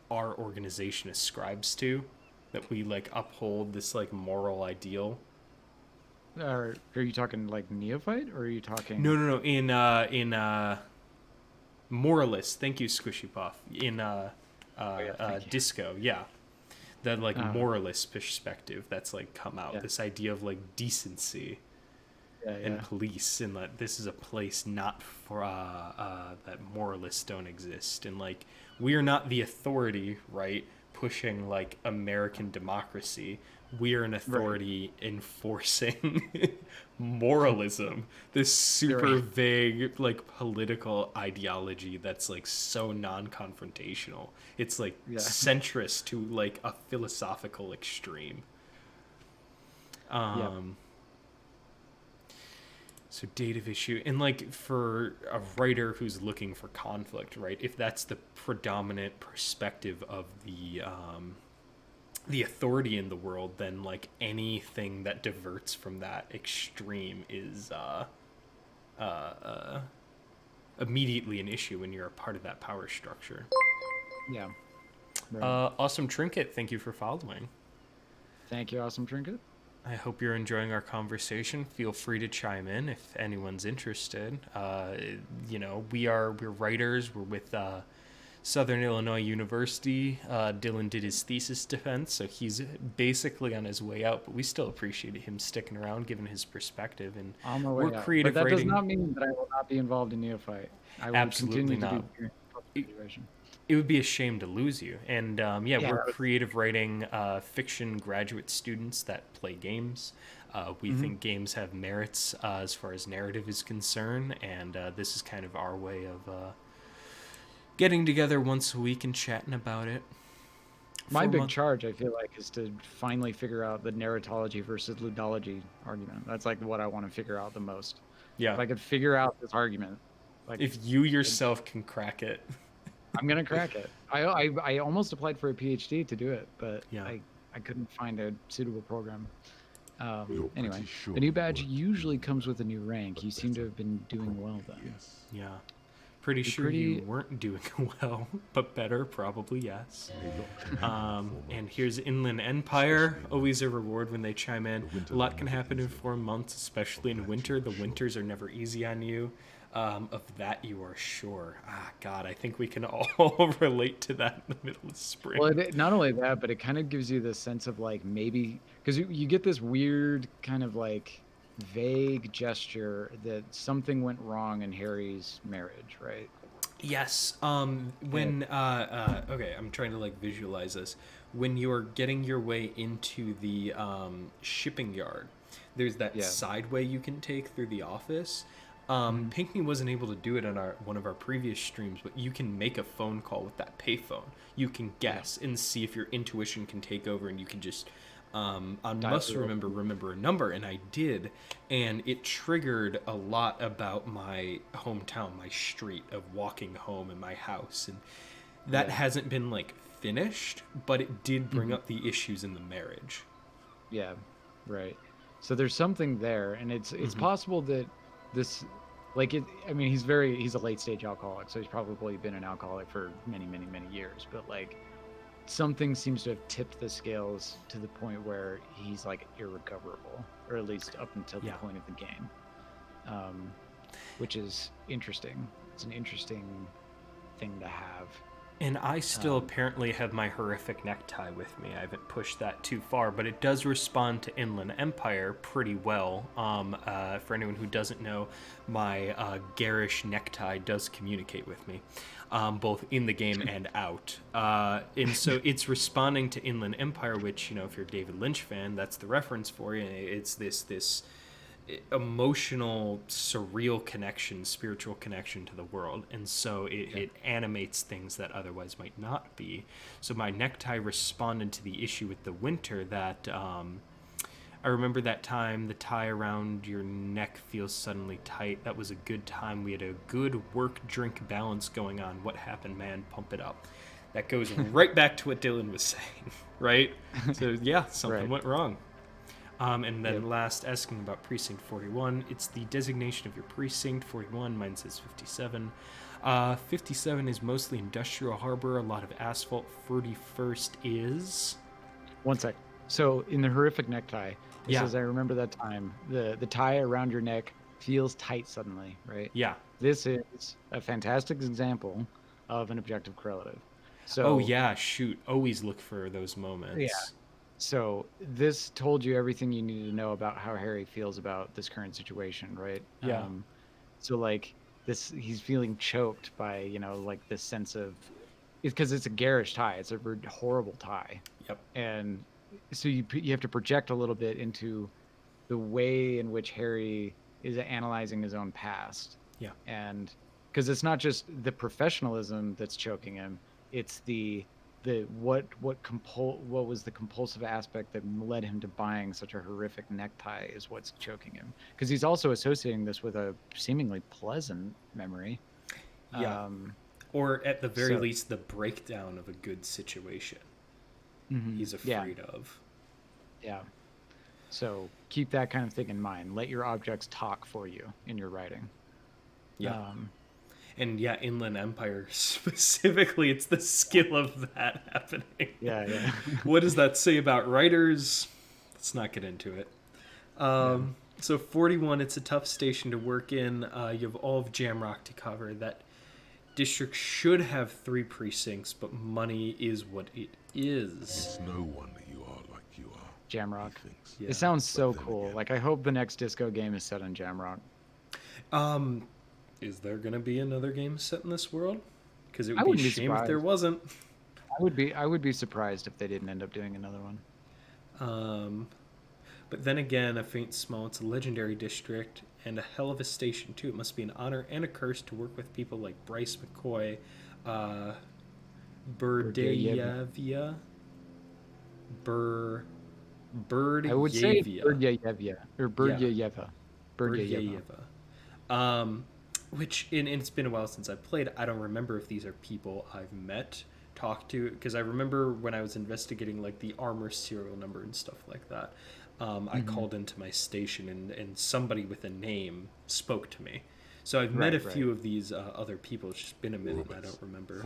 [SPEAKER 3] our organization ascribes to, that we like uphold this like moral ideal.
[SPEAKER 1] Are you talking like Neophyte, or are you talking?
[SPEAKER 3] No. In moralist. Thank you, Squishy Puff. In Disco, the like moralist perspective that's like come out, this idea of like decency and police, and that this is a place not for that moralists don't exist, and like we are not the authority, right, pushing like American democracy. We're an authority enforcing moralism. This super vague like political ideology that's like so non-confrontational. It's like centrist to like a philosophical extreme. So date of issue, and like for a writer who's looking for conflict, right? If that's the predominant perspective of the authority in the world, then like anything that diverts from that extreme is immediately an issue when you're a part of that power structure.
[SPEAKER 1] Yeah. Right.
[SPEAKER 3] Awesome Trinket, thank you for following.
[SPEAKER 1] Thank you, Awesome Trinket.
[SPEAKER 3] I hope you're enjoying our conversation. Feel free to chime in if anyone's interested. We're writers. We're with Southern Illinois University. Dylan did his thesis defense, so he's basically on his way out, but we still appreciated him sticking around, given his perspective. And
[SPEAKER 1] On my way
[SPEAKER 3] we're
[SPEAKER 1] out.
[SPEAKER 3] creative
[SPEAKER 1] But that
[SPEAKER 3] writing.
[SPEAKER 1] does not mean that I will not be involved in Neophyte. I will
[SPEAKER 3] Absolutely
[SPEAKER 1] continue
[SPEAKER 3] not.
[SPEAKER 1] to be situation.
[SPEAKER 3] It would be a shame to lose you. And we're
[SPEAKER 1] but-
[SPEAKER 3] creative writing fiction graduate students that play games. We think games have merits as far as narrative is concerned, and this is kind of our way of getting together once a week and chatting about it.
[SPEAKER 1] My big charge, I feel like, is to finally figure out the narratology versus ludology argument. That's like what I want to figure out the most.
[SPEAKER 3] Yeah.
[SPEAKER 1] If I could figure out this argument, like
[SPEAKER 3] If you yourself can crack it.
[SPEAKER 1] I'm gonna crack it. I almost applied for a PhD to do it, but
[SPEAKER 3] Yeah.
[SPEAKER 1] I couldn't find a suitable program.
[SPEAKER 5] You're
[SPEAKER 1] Anyway,
[SPEAKER 5] pretty sure
[SPEAKER 1] the new
[SPEAKER 5] you
[SPEAKER 1] badge
[SPEAKER 5] would.
[SPEAKER 1] usually comes with a new rank. You seem to have been doing well then.
[SPEAKER 5] Yes.
[SPEAKER 3] Yeah. Pretty
[SPEAKER 1] You're
[SPEAKER 3] sure you
[SPEAKER 1] pretty-
[SPEAKER 3] weren't doing well, but better, probably, yes. And here's Inland Empire. Always a reward when they chime in. A lot can happen in 4 months, especially in winter. The winters are never easy on you. Of that you are sure. God, I think we can all relate to that in the middle of spring.
[SPEAKER 1] Well, not only that, but it kind of gives you this sense of like maybe because you get this weird kind of like vague gesture that something went wrong in Harry's marriage, right?
[SPEAKER 3] Yes. When okay, I'm trying to like visualize this. When you're getting your way into the shipping yard, there's that side way you can take through the office. Pinckney wasn't able to do it on one of our previous streams, but you can make a phone call with that payphone. You can guess and see if your intuition can take over, and you can just remember a number, and I did, and it triggered a lot about my hometown, my street of walking home and my house, and that hasn't been like finished, but it did bring up the issues in the marriage.
[SPEAKER 1] Yeah, right. So there's something there, and it's possible that this, like it. I mean, he's a late stage alcoholic, so he's probably been an alcoholic for many years. But like, something seems to have tipped the scales to the point where he's like irrecoverable, or at least up until the point of the game, which is interesting. It's an interesting thing to have.
[SPEAKER 3] And I still apparently have my horrific necktie with me. I haven't pushed that too far, but it does respond to Inland Empire pretty well. For anyone who doesn't know, my garish necktie does communicate with me, both in the game and out. And so it's responding to Inland Empire, which, you know, if you're a David Lynch fan, that's the reference for you. It's this emotional, surreal connection, spiritual connection to the world, and so it animates things that otherwise might not be. So my necktie responded to the issue with the winter that I remember that time the tie around your neck feels suddenly tight. That was a good time. We had a good work-drink balance going on. What happened, man? Pump it up. That goes right back to what Dylan was saying, right? So yeah, something went wrong. And then last, asking about Precinct 41. It's the designation of your precinct. 41, mine says 57. 57 is mostly industrial harbor, a lot of asphalt. 41st is...
[SPEAKER 1] One sec. So in the horrific necktie, it says, I remember that time. The tie around your neck feels tight suddenly, right?
[SPEAKER 3] Yeah.
[SPEAKER 1] This is a fantastic example of an objective correlative. So,
[SPEAKER 3] oh, yeah, shoot. Always look for those moments.
[SPEAKER 1] Yeah. So this told you everything you needed to know about how Harry feels about this current situation, right?
[SPEAKER 3] Yeah.
[SPEAKER 1] So like this, he's feeling choked by, you know, like this sense of it's because it's a garish tie. It's a horrible tie,
[SPEAKER 3] Yep.
[SPEAKER 1] and so you have to project a little bit into the way in which Harry is analyzing his own past.
[SPEAKER 3] Yeah.
[SPEAKER 1] And because it's not just the professionalism that's choking him, it's what was the compulsive aspect that led him to buying such a horrific necktie is what's choking him. Because he's also associating this with a seemingly pleasant memory.
[SPEAKER 3] Yeah. Or at the very least, the breakdown of a good situation he's afraid of.
[SPEAKER 1] Yeah. So keep that kind of thing in mind. Let your objects talk for you in your writing.
[SPEAKER 3] Yeah. And yeah, Inland Empire specifically, it's the skill of that happening.
[SPEAKER 1] Yeah.
[SPEAKER 3] What does that say about writers? Let's not get into it. So 41, it's a tough station to work in. You have all of Jamrock to cover. That district should have 3 precincts, but money is what it is.
[SPEAKER 5] It's no wonder you are like you are.
[SPEAKER 1] Jamrock.
[SPEAKER 5] He thinks.
[SPEAKER 3] Yeah.
[SPEAKER 1] It sounds so
[SPEAKER 5] then
[SPEAKER 1] cool.
[SPEAKER 5] again-
[SPEAKER 1] Like I hope the next Disco game is set on Jamrock.
[SPEAKER 3] Is there going to be another game set in this world? Because it
[SPEAKER 1] I
[SPEAKER 3] would be
[SPEAKER 1] wouldn't
[SPEAKER 3] a
[SPEAKER 1] be
[SPEAKER 3] shame if there
[SPEAKER 1] surprised.
[SPEAKER 3] wasn't.
[SPEAKER 1] I would be surprised if they didn't end up doing another one.
[SPEAKER 3] But then again, a faint small, it's a legendary district and a hell of a station too. It must be an honor and a curse to work with people like Bryce McCoy, Berdeyevia,
[SPEAKER 1] I would say
[SPEAKER 3] Berdeyevia.
[SPEAKER 1] Berdeyevia or Berdeyeva.
[SPEAKER 3] Berdeyeva. Which, and it's been a while since I've played. I don't remember if these are people I've met, talked to, because I remember when I was investigating like the armor serial number and stuff like that. I called into my station and somebody with a name spoke to me. So I've met a few of these other people. It's just been a minute. I don't remember.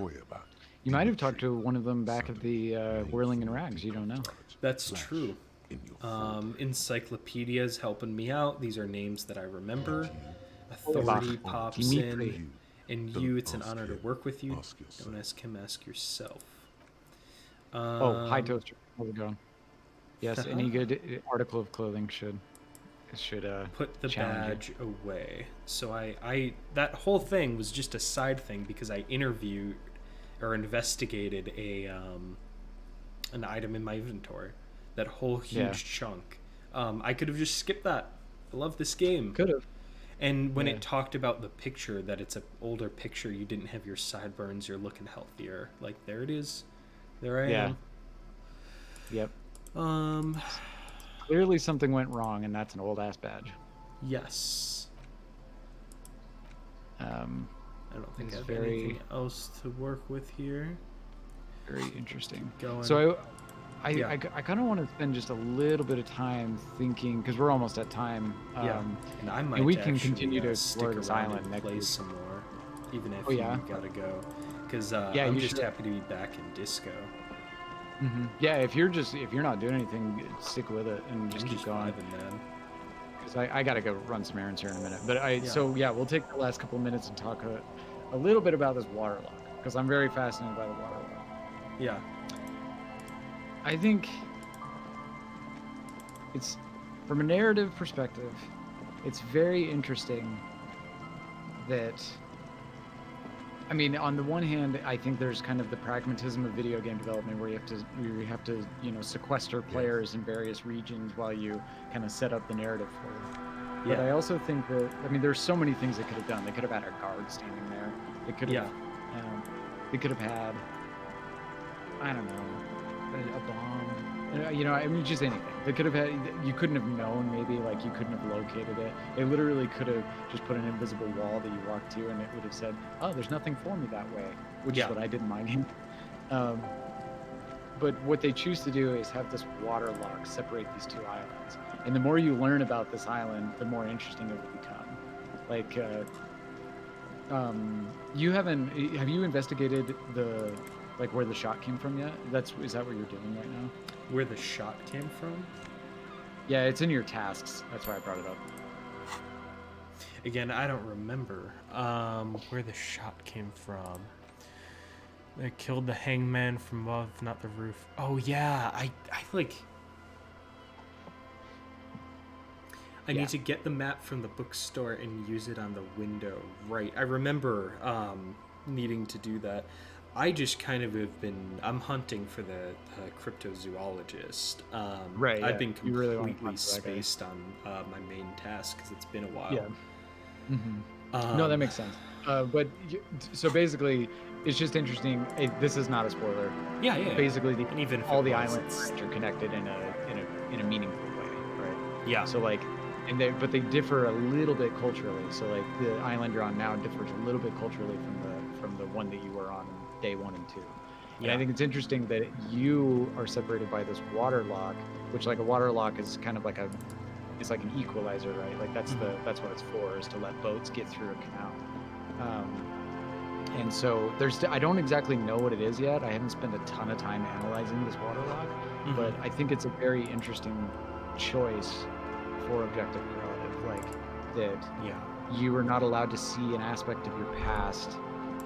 [SPEAKER 1] You might have talked to one of them back at the Whirling in Rags. You don't know.
[SPEAKER 3] That's true. Encyclopedia's helping me out. These are names that I remember. Authority pops in. And you, it's an honor to work with you. Don't ask him, ask yourself.
[SPEAKER 1] Hi Toaster. How's it going? Yes, any good article of clothing should
[SPEAKER 3] put the
[SPEAKER 1] challenge
[SPEAKER 3] badge away. So I that whole thing was just a side thing because I interviewed or investigated an item in my inventory. That whole huge chunk. I could have just skipped that. I love this game.
[SPEAKER 1] Could have.
[SPEAKER 3] And when it talked about the picture, that it's an older picture, you didn't have your sideburns, you're looking healthier. Like, there it is. There I am.
[SPEAKER 1] Yep. Clearly something went wrong, and that's an old ass badge.
[SPEAKER 3] Yes. I don't think I have anything else to work with here.
[SPEAKER 1] Very interesting.
[SPEAKER 3] Going.
[SPEAKER 1] So I kind of want to spend just a little bit of time thinking, because we're almost at time.
[SPEAKER 3] And I might
[SPEAKER 1] and we can
[SPEAKER 3] actually,
[SPEAKER 1] continue to
[SPEAKER 3] stick
[SPEAKER 1] explore this
[SPEAKER 3] around
[SPEAKER 1] island
[SPEAKER 3] and
[SPEAKER 1] next
[SPEAKER 3] play
[SPEAKER 1] week.
[SPEAKER 3] some more, even if
[SPEAKER 1] Oh, yeah?
[SPEAKER 3] you gotta go. Because
[SPEAKER 1] Yeah,
[SPEAKER 3] I'm
[SPEAKER 1] you
[SPEAKER 3] just
[SPEAKER 1] should.
[SPEAKER 3] happy to be back in Disco.
[SPEAKER 1] Yeah, if you're not doing anything, stick with it and just
[SPEAKER 3] I'm
[SPEAKER 1] keep going.
[SPEAKER 3] vibing, man.
[SPEAKER 1] Because I gotta go run some errands here in a minute. But we'll take the last couple of minutes and talk a little bit about this waterlock, because I'm very fascinated by the waterlock.
[SPEAKER 3] Yeah.
[SPEAKER 1] I think it's, from a narrative perspective, it's very interesting that, I mean, on the one hand, I think there's kind of the pragmatism of video game development where you have to sequester players in various regions while you kind of set up the narrative for them. But I also think that, I mean, there's so many things they could have done. They could have had a guard standing there. They could have, they could have had, I don't know, a bomb. I mean, just anything. They could have had, you couldn't have known, maybe, like, you couldn't have located it. They literally could have just put an invisible wall that you walked to, and it would have said, oh, there's nothing for me that way, which is what I did in my game. But what they choose to do is have this water lock separate these two islands. And the more you learn about this island, the more interesting it will become. Like, have you investigated where the shot came from yet? Is that what you're doing right now?
[SPEAKER 3] Where the shot came from?
[SPEAKER 1] Yeah, it's in your tasks. That's why I brought it up.
[SPEAKER 3] Again, I don't remember where the shot came from. They killed the hangman from above, not the roof. Oh yeah, I need to get the map from the bookstore and use it on the window. Right, I remember needing to do that. I just kind of have been. I'm hunting for the cryptozoologist.
[SPEAKER 1] Right,
[SPEAKER 3] I've
[SPEAKER 1] yeah.
[SPEAKER 3] been
[SPEAKER 1] You really wanna
[SPEAKER 3] completely
[SPEAKER 1] talk to that guy.
[SPEAKER 3] spaced on my main task because it's been a while.
[SPEAKER 1] Yeah. No, that
[SPEAKER 3] Um,
[SPEAKER 1] makes sense. But so basically, it's just interesting. This is not a spoiler.
[SPEAKER 3] yeah, yeah.
[SPEAKER 1] Basically,
[SPEAKER 3] And even if
[SPEAKER 1] all
[SPEAKER 3] it
[SPEAKER 1] the
[SPEAKER 3] was,
[SPEAKER 1] islands
[SPEAKER 3] it's-
[SPEAKER 1] are interconnected in a meaningful way, right?
[SPEAKER 3] Yeah.
[SPEAKER 1] So like, but they differ a little bit culturally. So like, the island you're on now differs a little bit culturally from the one that you were on day 1 and 2. And I
[SPEAKER 3] Yeah.
[SPEAKER 1] think it's interesting that you are separated by this water lock, which like a water lock is kind of like it's like an equalizer, right? Like that's what it's for, is to let boats get through a canal. And so I don't exactly know what it is yet. I haven't spent a ton of time analyzing this water lock, but I think it's a very interesting choice for objective correlative, like that
[SPEAKER 3] Yeah.
[SPEAKER 1] you are not allowed to see an aspect of your past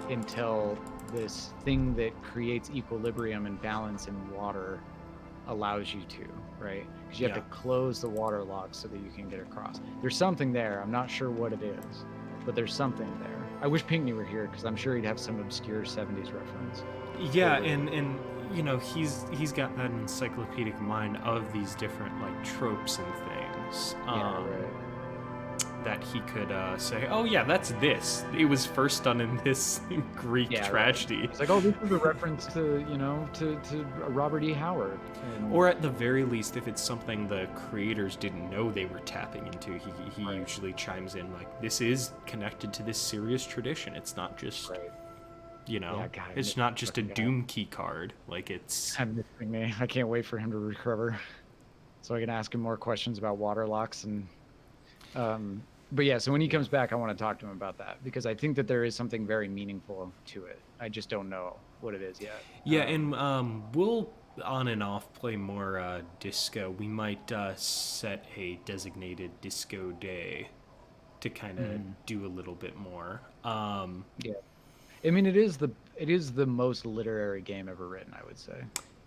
[SPEAKER 1] until this thing that creates equilibrium and balance in water allows you to, right? Because you have to close the water lock so that you can get across. There's something there. I'm not sure what it is, but there's something there. I wish Pinckney were here because I'm sure he'd have some obscure 70s reference.
[SPEAKER 3] Yeah, and you know, he's got that encyclopedic mind of these different like tropes and things.
[SPEAKER 1] Yeah, right.
[SPEAKER 3] That he could say, oh yeah, that's this. It was first done in this Greek tragedy.
[SPEAKER 1] Right. It's like, oh, this is a reference to, to Robert E. Howard.
[SPEAKER 3] Or at the very least, if it's something the creators didn't know they were tapping into, he usually chimes in like, this is connected to this serious tradition. It's not just, it's not just a Doom key card. Like it's...
[SPEAKER 1] I'm missing me. I can't wait for him to recover so I can ask him more questions about water locks and... but yeah, so when he comes back, I want to talk to him about that because I think that there is something very meaningful to it. I just don't know what it is yet.
[SPEAKER 3] Yeah, and we'll on and off play more disco. We might set a designated disco day to kind of do a little bit more.
[SPEAKER 1] Yeah, I mean, it is the most literary game ever written, I would say.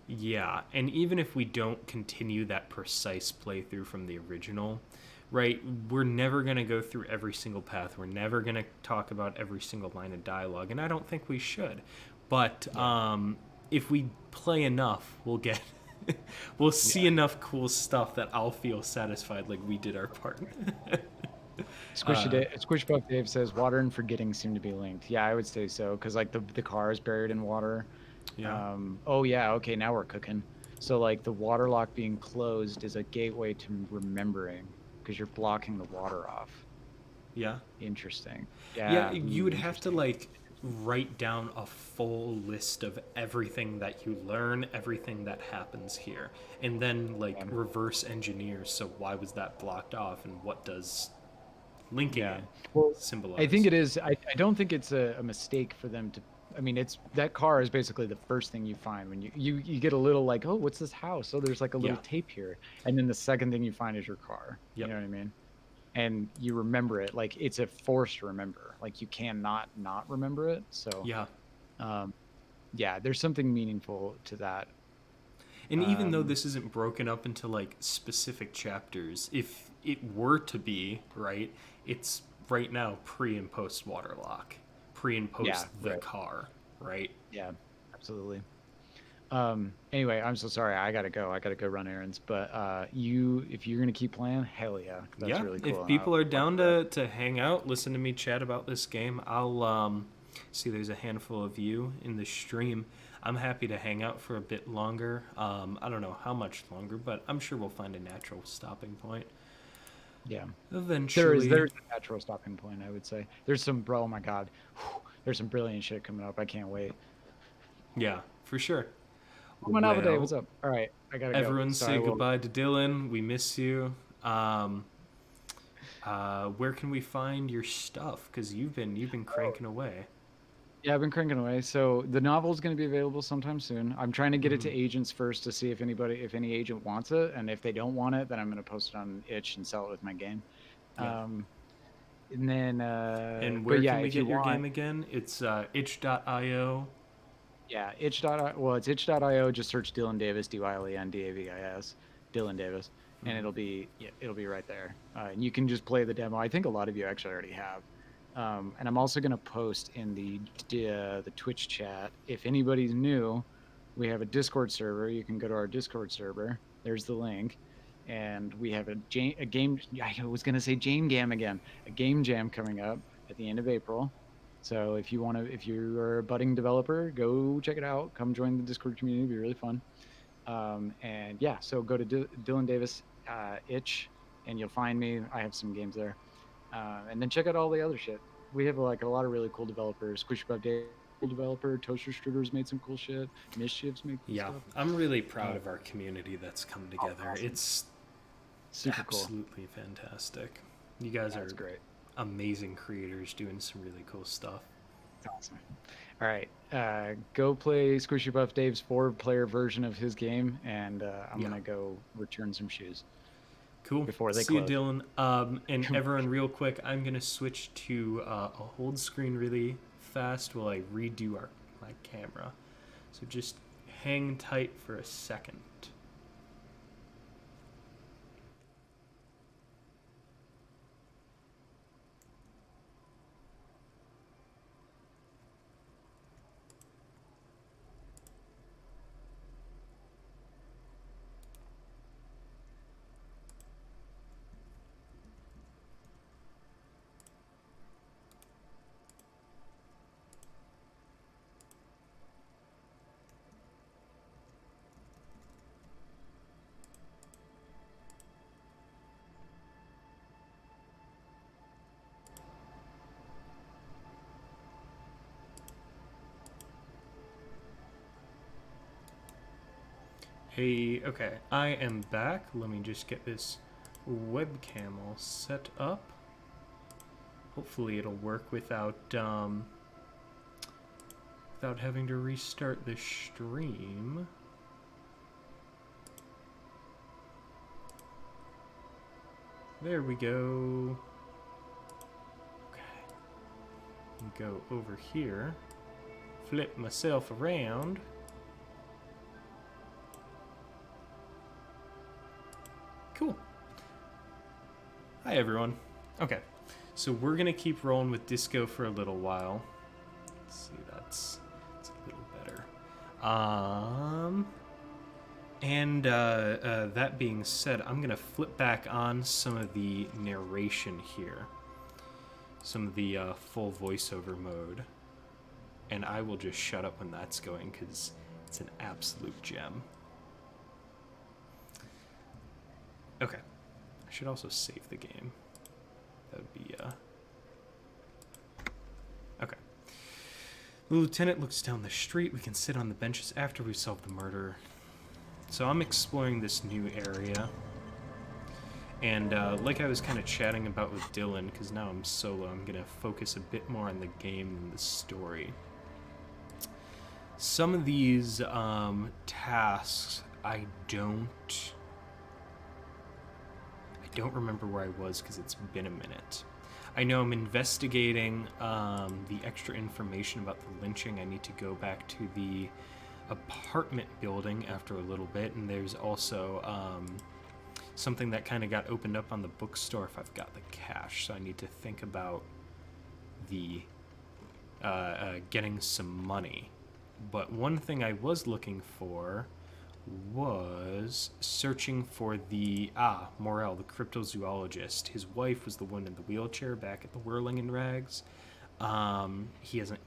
[SPEAKER 3] Yeah, and even if we don't continue that precise playthrough from the original, right, we're never going to go through every single path. We're never going to talk about every single line of dialogue, and I don't think we should. But if we play enough, we'll see enough cool stuff that I'll feel satisfied like we did our part.
[SPEAKER 1] Squishbuck Dave says water and forgetting seem to be linked. Yeah, I would say so because like the car is buried in water.
[SPEAKER 3] Yeah.
[SPEAKER 1] Oh yeah. Okay, now we're cooking. So like the water lock being closed is a gateway to remembering because you're blocking the water off.
[SPEAKER 3] Yeah.
[SPEAKER 1] Interesting.
[SPEAKER 3] Yeah, you would have to like write down a full list of everything that you learn, everything that happens here, and then like reverse engineer. So why was that blocked off, and what does linking it symbolize?
[SPEAKER 1] I think it is. I don't think it's a mistake for them to. I mean, that car is basically the first thing you find when you get a little like, oh, what's this house? Oh, there's like a little tape here, and then the second thing you find is your car. You know what I mean? And you remember it like it's a force to remember. Like you cannot not remember it. So there's something meaningful to that.
[SPEAKER 3] And even though this isn't broken up into like specific chapters, if it were to be, right, it's right now pre and post waterlock, pre and post car, right?
[SPEAKER 1] Yeah, absolutely. Anyway, I'm so sorry. I gotta go run errands. But if you're gonna keep playing, hell yeah, that's really cool.
[SPEAKER 3] If people are down to hang out, listen to me chat about this game, I'll see. There's a handful of you in the stream. I'm happy to hang out for a bit longer. I don't know how much longer, but I'm sure we'll find a natural stopping point.
[SPEAKER 1] Yeah,
[SPEAKER 3] eventually.
[SPEAKER 1] There's a natural stopping point. I would say there's some. Oh my god, there's some brilliant shit coming up. I can't wait.
[SPEAKER 3] Yeah, for sure.
[SPEAKER 1] Well, what's up? All right, I gotta go.
[SPEAKER 3] Everyone say goodbye to Dylan. We miss you. Where can we find your stuff? Because you've been cranking away.
[SPEAKER 1] Yeah, I've been cranking away. So the novel is going to be available sometime soon. I'm trying to get it to agents first to see if any agent wants it, and if they don't want it, then I'm going to post it on itch and sell it with my game.
[SPEAKER 3] Yeah.
[SPEAKER 1] And then
[SPEAKER 3] and where can we get your game again? It's itch.io.
[SPEAKER 1] Yeah, it's itch.io. Just search Dylan Davis, DYLEN, Dylan Davis, and it'll be right there. And you can just play the demo. I think a lot of you actually already have. And I'm also going to post in the Twitch chat. If anybody's new, we have a Discord server. You can go to our Discord server. There's the link. And we have a game. I was going to say Jam Gam again. A game jam coming up at the end of April. So if you're a budding developer, go check it out. Come join the Discord community. It'll be really fun. And yeah, so go to Dylan Davis itch, and you'll find me. I have some games there. And then check out all the other shit. We have like a lot of really cool developers. Squishy Buff Dave, cool developer. Toaster Struders made some cool shit. Mischiefs made cool
[SPEAKER 3] Yeah,
[SPEAKER 1] stuff.
[SPEAKER 3] I'm really proud of our community that's come together.
[SPEAKER 1] Awesome.
[SPEAKER 3] It's
[SPEAKER 1] Super cool.
[SPEAKER 3] absolutely fantastic. You guys
[SPEAKER 1] That's
[SPEAKER 3] are
[SPEAKER 1] great.
[SPEAKER 3] amazing creators doing some really cool stuff.
[SPEAKER 1] That's awesome. All right, go play Squishy Buff Dave's 4-player version of his game, and I'm
[SPEAKER 3] Yeah.
[SPEAKER 1] gonna go return some shoes.
[SPEAKER 3] Cool.
[SPEAKER 1] Before they
[SPEAKER 3] See
[SPEAKER 1] close.
[SPEAKER 3] you, Dylan. And everyone, real quick, I'm gonna switch to a hold screen really fast while I redo my camera. So just hang tight for a second. Hey, okay, I am back. Let me just get this webcam all set up. Hopefully it'll work without having to restart the stream. There we go. Okay. Go over here. Flip myself around. Cool. Hi everyone. Okay, so we're gonna keep rolling with Disco for a little while. Let's see, that's a little better. And that being said, I'm gonna flip back on some of the narration here, some of the full voiceover mode, and I will just shut up when that's going because it's an absolute gem. Okay. I should also save the game. That would be, Okay. The lieutenant looks down the street. We can sit on the benches after we solve the murder. So I'm exploring this new area. And, like I was kind of chatting about with Dylan, because now I'm solo, I'm going to focus a bit more on the game than the story. Some of these, tasks, I don't remember where I was because it's been a minute. I know I'm investigating the extra information about the lynching. I need to go back to the apartment building after a little bit, and there's also something that kind of got opened up on the bookstore if I've got the cash, so I need to think about the getting some money. But one thing I was looking for was searching for the Morel, the cryptozoologist. His wife was the one in the wheelchair back at the Whirling in Rags. He hasn't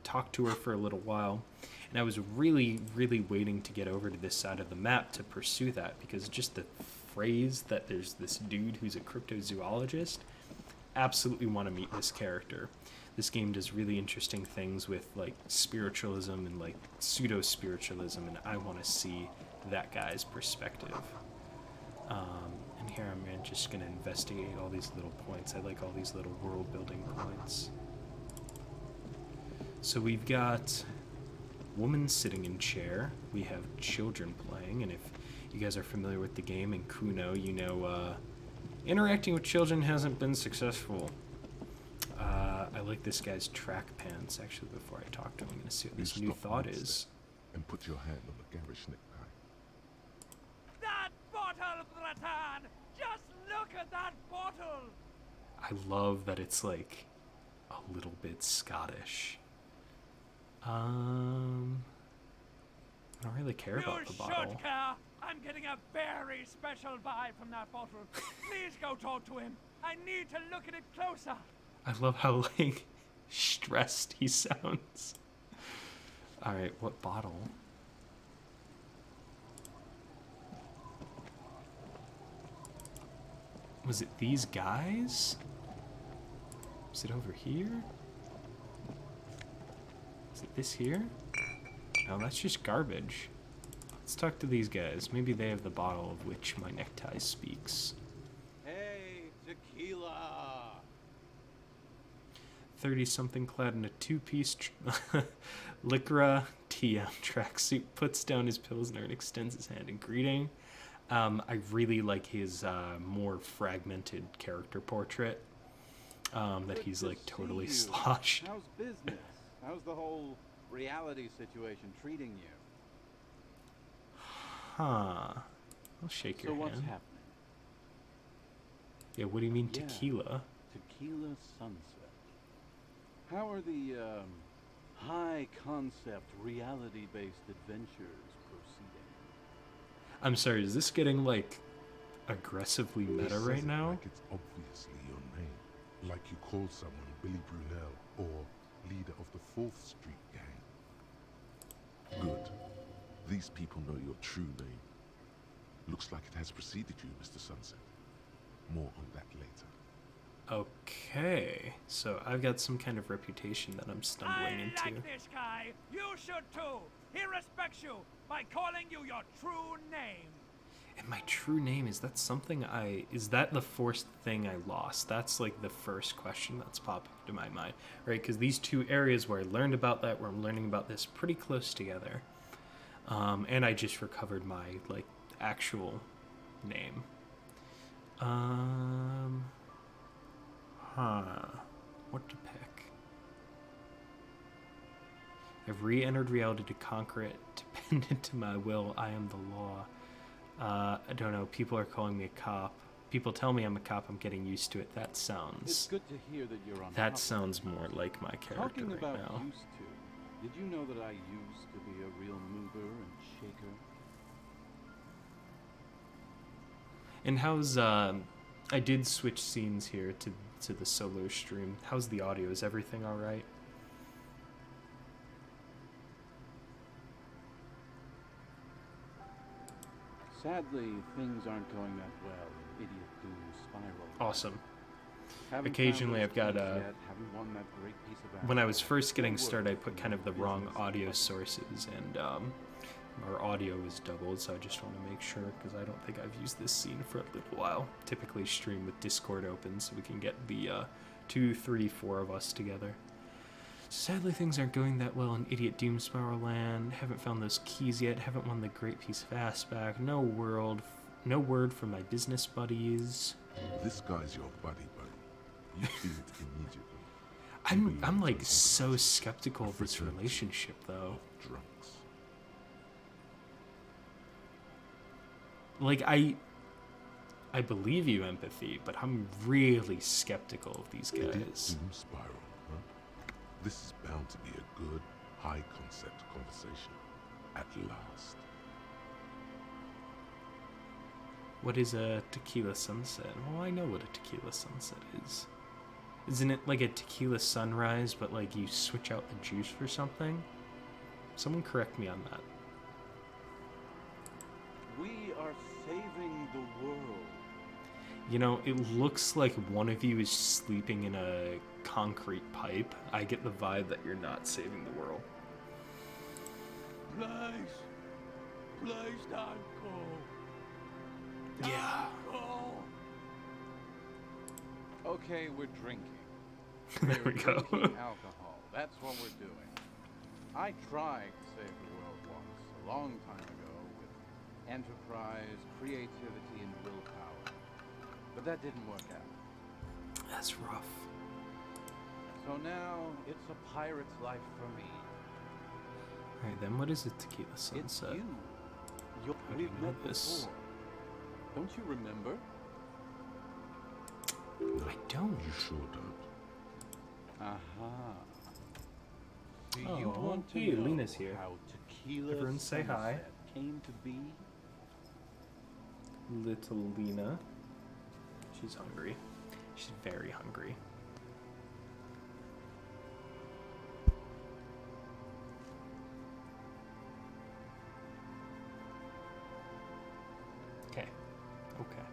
[SPEAKER 3] talked to her for a little while, and I was really waiting to get over to this side of the map to pursue that, because just the phrase that there's this dude who's a cryptozoologist, absolutely want to meet this character. This game does really interesting things with like spiritualism and like pseudo-spiritualism, and I want to see that guy's perspective. And here I'm just going to investigate all these little points. I like all these little world-building points. So we've got woman sitting in chair. We have children playing, and if you guys are familiar with the game and Kuno, you know interacting with children hasn't been successful. I like this guy's track pants. Actually, before I talk to him, I'm going to see what this new thought is.
[SPEAKER 5] And put your hand on the garish necktie.
[SPEAKER 6] That bottle, Bratan! Just look at that bottle!
[SPEAKER 3] I love that it's like a little bit Scottish. I don't really care about the bottle.
[SPEAKER 6] You should care. I'm getting a very special vibe from that bottle. Please go talk to him. I need to look at it closer.
[SPEAKER 3] I love how like stressed he sounds. All right, what bottle? Was it these guys? Is it over here? Is it this here? No, that's just garbage. Let's talk to these guys. Maybe they have the bottle of which my necktie speaks.
[SPEAKER 7] Hey, tequila!
[SPEAKER 3] 30-something clad in a two-piece Lycra TM tracksuit puts down his Pilsner and extends his hand in greeting. I really like his more fragmented character portrait. That he's like totally sloshed.
[SPEAKER 7] How's business? How's the whole reality situation treating you?
[SPEAKER 3] Huh. I'll shake your
[SPEAKER 7] So what's
[SPEAKER 3] hand.
[SPEAKER 7] happening?
[SPEAKER 3] Yeah, what do you mean
[SPEAKER 7] Yeah.
[SPEAKER 3] tequila?
[SPEAKER 7] Tequila sunset. How are the high concept reality-based adventures proceeding?
[SPEAKER 3] I'm sorry, is this getting like aggressively
[SPEAKER 5] He
[SPEAKER 3] meta
[SPEAKER 5] says
[SPEAKER 3] right
[SPEAKER 5] it
[SPEAKER 3] now?
[SPEAKER 5] Like it's obviously your name. Like you call someone Billy Brunel or leader of the 4th Street gang. Good. These people know your true name. Looks like it has preceded you, Mr. Sunset. More on that later.
[SPEAKER 3] Okay, so I've got some kind of reputation that I'm stumbling
[SPEAKER 6] I
[SPEAKER 3] into.
[SPEAKER 6] like this guy. You should too. He respects you by calling you your true name.
[SPEAKER 3] And my true name, is that something is that the first thing I lost? That's like the first question that's popping into my mind, right? Because these two areas where I learned about that, where I'm learning about this, pretty close together. And I just recovered my like actual name. What to pick? I've re-entered reality to conquer it, dependent to my will. I am the law. I don't know. People are calling me a cop. People tell me I'm a cop. I'm getting used to it. That
[SPEAKER 7] It's
[SPEAKER 3] sounds.
[SPEAKER 7] good to hear that you're on
[SPEAKER 3] That
[SPEAKER 7] top.
[SPEAKER 3] sounds more like my character
[SPEAKER 7] Talking
[SPEAKER 3] right
[SPEAKER 7] about
[SPEAKER 3] now.
[SPEAKER 7] used to, did you know that I used to be a real mover and shaker?
[SPEAKER 3] And how's I did switch scenes here to the solo stream. How's the audio? Is everything all right?
[SPEAKER 7] Sadly, things aren't going that well in Idiot Doom Spiral.
[SPEAKER 3] Awesome.
[SPEAKER 7] Haven't
[SPEAKER 3] Occasionally
[SPEAKER 7] found
[SPEAKER 3] I've got
[SPEAKER 7] those keys yet, haven't won that great piece of
[SPEAKER 3] when I
[SPEAKER 7] apple.
[SPEAKER 3] was first getting
[SPEAKER 7] Good work
[SPEAKER 3] started, I put
[SPEAKER 7] in
[SPEAKER 3] kind of the
[SPEAKER 7] your
[SPEAKER 3] wrong
[SPEAKER 7] business
[SPEAKER 3] audio
[SPEAKER 7] life.
[SPEAKER 3] sources, and our audio was doubled, so I just want to make sure, because I don't think I've used this scene for a little while. Typically stream with Discord open, so we can get the 2, 3, 4 of us together. Sadly, things aren't going that well in Idiot Doom Spiral Land. Haven't found those keys yet. Haven't won the great piece of ass back. No word from my business buddies.
[SPEAKER 5] This guy's your buddy. You feel it immediately.
[SPEAKER 3] I'm like so skeptical of this relationship, though.
[SPEAKER 5] Drunks.
[SPEAKER 3] Like I believe you, Empathy, but I'm really skeptical of these
[SPEAKER 5] Idiot
[SPEAKER 3] guys.
[SPEAKER 5] Doom Spiral, huh? This is bound to be a good, high-concept conversation. At last.
[SPEAKER 3] What is a tequila sunset? Well, I know what a tequila sunset is. Isn't it like a tequila sunrise, but like you switch out the juice for something? Someone correct me on that.
[SPEAKER 7] We are saving the world.
[SPEAKER 3] You know, it looks like one of you is sleeping in a concrete pipe. I get the vibe that you're not saving the world.
[SPEAKER 6] Please don't go.
[SPEAKER 3] Yeah.
[SPEAKER 6] Go.
[SPEAKER 7] Okay, we're drinking.
[SPEAKER 3] There we
[SPEAKER 7] We're
[SPEAKER 3] go.
[SPEAKER 7] drinking alcohol. That's what we're doing. I tried to save the world once, a long time ago, with enterprise, creativity, and willpower. But that didn't work out.
[SPEAKER 3] That's rough.
[SPEAKER 7] So now, it's a pirate's life for me.
[SPEAKER 3] Alright, then what is a tequila
[SPEAKER 7] It's
[SPEAKER 3] sunset?
[SPEAKER 7] you.
[SPEAKER 3] How do
[SPEAKER 7] We've
[SPEAKER 3] you know
[SPEAKER 7] met
[SPEAKER 3] this?
[SPEAKER 7] before. Don't you remember?
[SPEAKER 5] No,
[SPEAKER 3] I don't.
[SPEAKER 5] You sure don't.
[SPEAKER 7] Aha. Do
[SPEAKER 3] Oh,
[SPEAKER 7] you want to
[SPEAKER 3] hey,
[SPEAKER 7] know
[SPEAKER 3] Lena's here.
[SPEAKER 7] how Tequila
[SPEAKER 3] Everyone say hi.
[SPEAKER 7] Sunset came to be?
[SPEAKER 3] Little Lena. She's hungry. She's very hungry. Okay. Okay.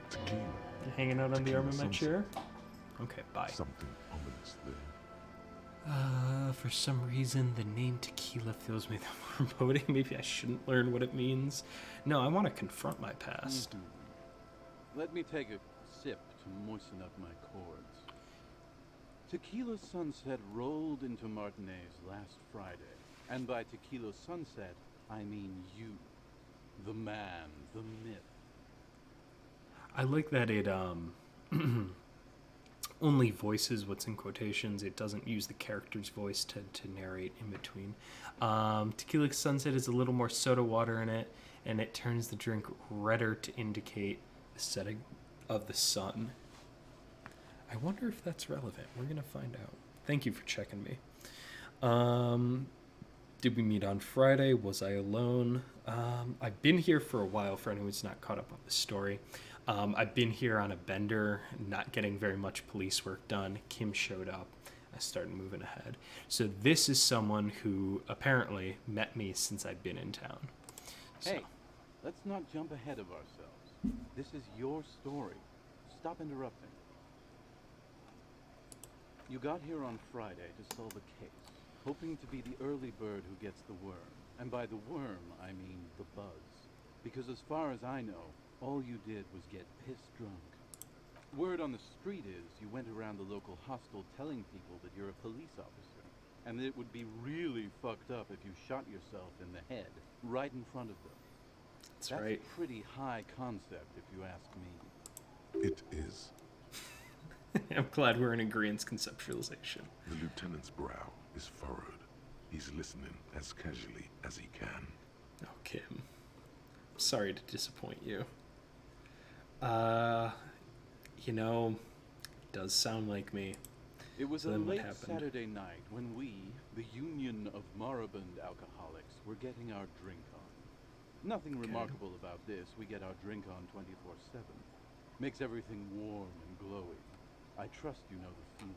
[SPEAKER 5] Tequila.
[SPEAKER 3] You hanging out on the
[SPEAKER 5] Tequila
[SPEAKER 3] arm of my
[SPEAKER 5] sunset.
[SPEAKER 3] chair? Okay, bye.
[SPEAKER 5] Something ominous there.
[SPEAKER 3] For some reason, the name tequila fills me with foreboding. Maybe I shouldn't learn what it means. No, I want to confront my past.
[SPEAKER 7] Let me take a sip to moisten up my cords. Tequila Sunset rolled into Martinez last Friday. And by Tequila Sunset, I mean you. The man, the myth.
[SPEAKER 3] I like that it only voices what's in quotations. It doesn't use the character's voice to narrate in between. Tequila Sunset is a little more soda water in it, and it turns the drink redder to indicate the setting of the sun. I wonder if that's relevant. We're going to find out. Thank you for checking me. Did we meet on Friday? Was I alone? I've been here for a while, for anyone who's not caught up on the story. I've been here on a bender, not getting very much police work done. Kim showed up. I started moving ahead. So this is someone who apparently met me since I've been in town. So,
[SPEAKER 7] Hey, let's not jump ahead of ourselves. This is your story. Stop interrupting. You got here on Friday to solve a case, hoping to be the early bird who gets the worm. And by the worm, I mean the buzz. Because as far as I know, all you did was get pissed drunk. Word on the street is you went around the local hostel telling people that you're a police officer, and that it would be really fucked up if you shot yourself in the head right in front of them.
[SPEAKER 3] that's
[SPEAKER 7] That's
[SPEAKER 3] right.
[SPEAKER 7] a pretty high concept, if you ask me.
[SPEAKER 5] It is.
[SPEAKER 3] I'm glad we're in agreeance conceptualization.
[SPEAKER 5] The lieutenant's brow is furrowed. He's listening as casually as he can.
[SPEAKER 3] Oh, Kim. Sorry to disappoint you. You know, it does sound like me.
[SPEAKER 7] It was
[SPEAKER 3] So
[SPEAKER 7] a
[SPEAKER 3] then what
[SPEAKER 7] late
[SPEAKER 3] happened?
[SPEAKER 7] Saturday night when we, the Union of Moribund Alcoholics, were getting our drink on. Nothing remarkable about this. We get our drink on 24/7. Makes everything warm and glowy. I trust you know the feeling.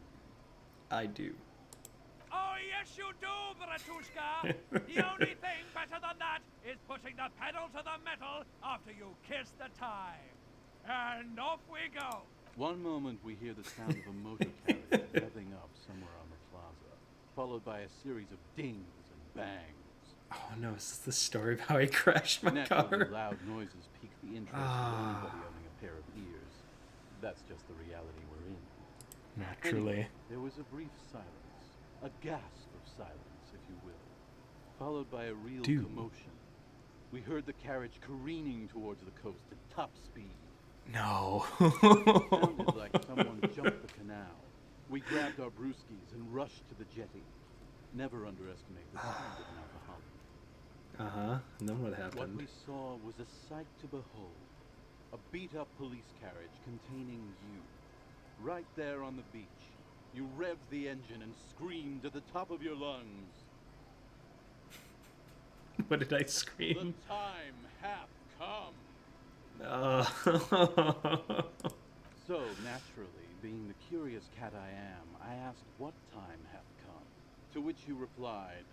[SPEAKER 3] I do.
[SPEAKER 6] Oh, yes, you do, Bratushka. The only thing better than that is putting the pedal to the metal after you kiss the time. And off we go.
[SPEAKER 7] One moment we hear the sound of a motor carriage revving up somewhere on the plaza, followed by a series of dings and bangs.
[SPEAKER 3] Oh no, is this the story of how I crashed my
[SPEAKER 7] Naturally,
[SPEAKER 3] car?
[SPEAKER 7] loud noises pique the interest of anybody owning a pair of ears. That's just the reality we're in.
[SPEAKER 3] Naturally.
[SPEAKER 7] Anyway, there was a brief silence, a gasp of silence, if you will, followed by a real
[SPEAKER 3] Dude.
[SPEAKER 7] commotion. We heard the carriage careening towards the coast at top speed.
[SPEAKER 3] No.
[SPEAKER 7] It sounded like someone jumped the canal. We grabbed our brewskis and rushed to the jetty. Never underestimate the speed of an alcoholic.
[SPEAKER 3] Uh-huh. And then what
[SPEAKER 7] What
[SPEAKER 3] happened?
[SPEAKER 7] we saw was a sight to behold. A beat-up police carriage containing you. Right there on the beach. You revved the engine and screamed at the top of your lungs.
[SPEAKER 3] What did I
[SPEAKER 7] The
[SPEAKER 3] scream?
[SPEAKER 7] time hath come. So, naturally, being the curious cat I am, I asked what time hath come. To which you replied,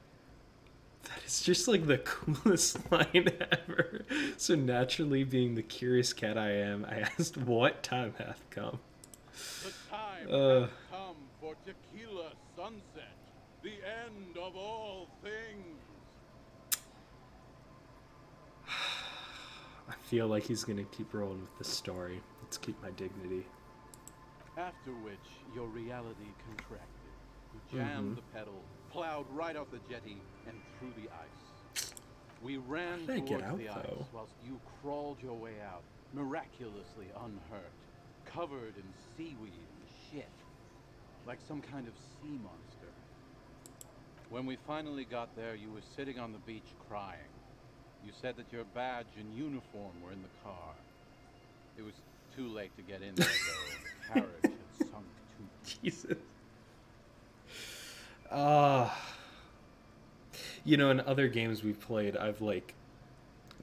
[SPEAKER 3] That is just like the coolest line ever. So naturally, being the curious cat I am, I asked what time hath come.
[SPEAKER 7] the time hath come for Tequila Sunset, the end of all things.
[SPEAKER 3] I feel like he's gonna keep rolling with the story. Let's keep my dignity.
[SPEAKER 7] After which, your reality contracted. You jammed the pedal, plowed right off the jetty, and through the ice. We ran
[SPEAKER 3] did I get
[SPEAKER 7] towards
[SPEAKER 3] out,
[SPEAKER 7] the ice
[SPEAKER 3] though?
[SPEAKER 7] whilst you crawled your way out, miraculously unhurt, covered in seaweed and shit, like some kind of sea monster. When we finally got there, you were sitting on the beach crying. You said that your badge and uniform were in the car. It was Too late to get in there, though. The carriage had sunk too deep.
[SPEAKER 3] Jesus. You know, in other games we've played, I've like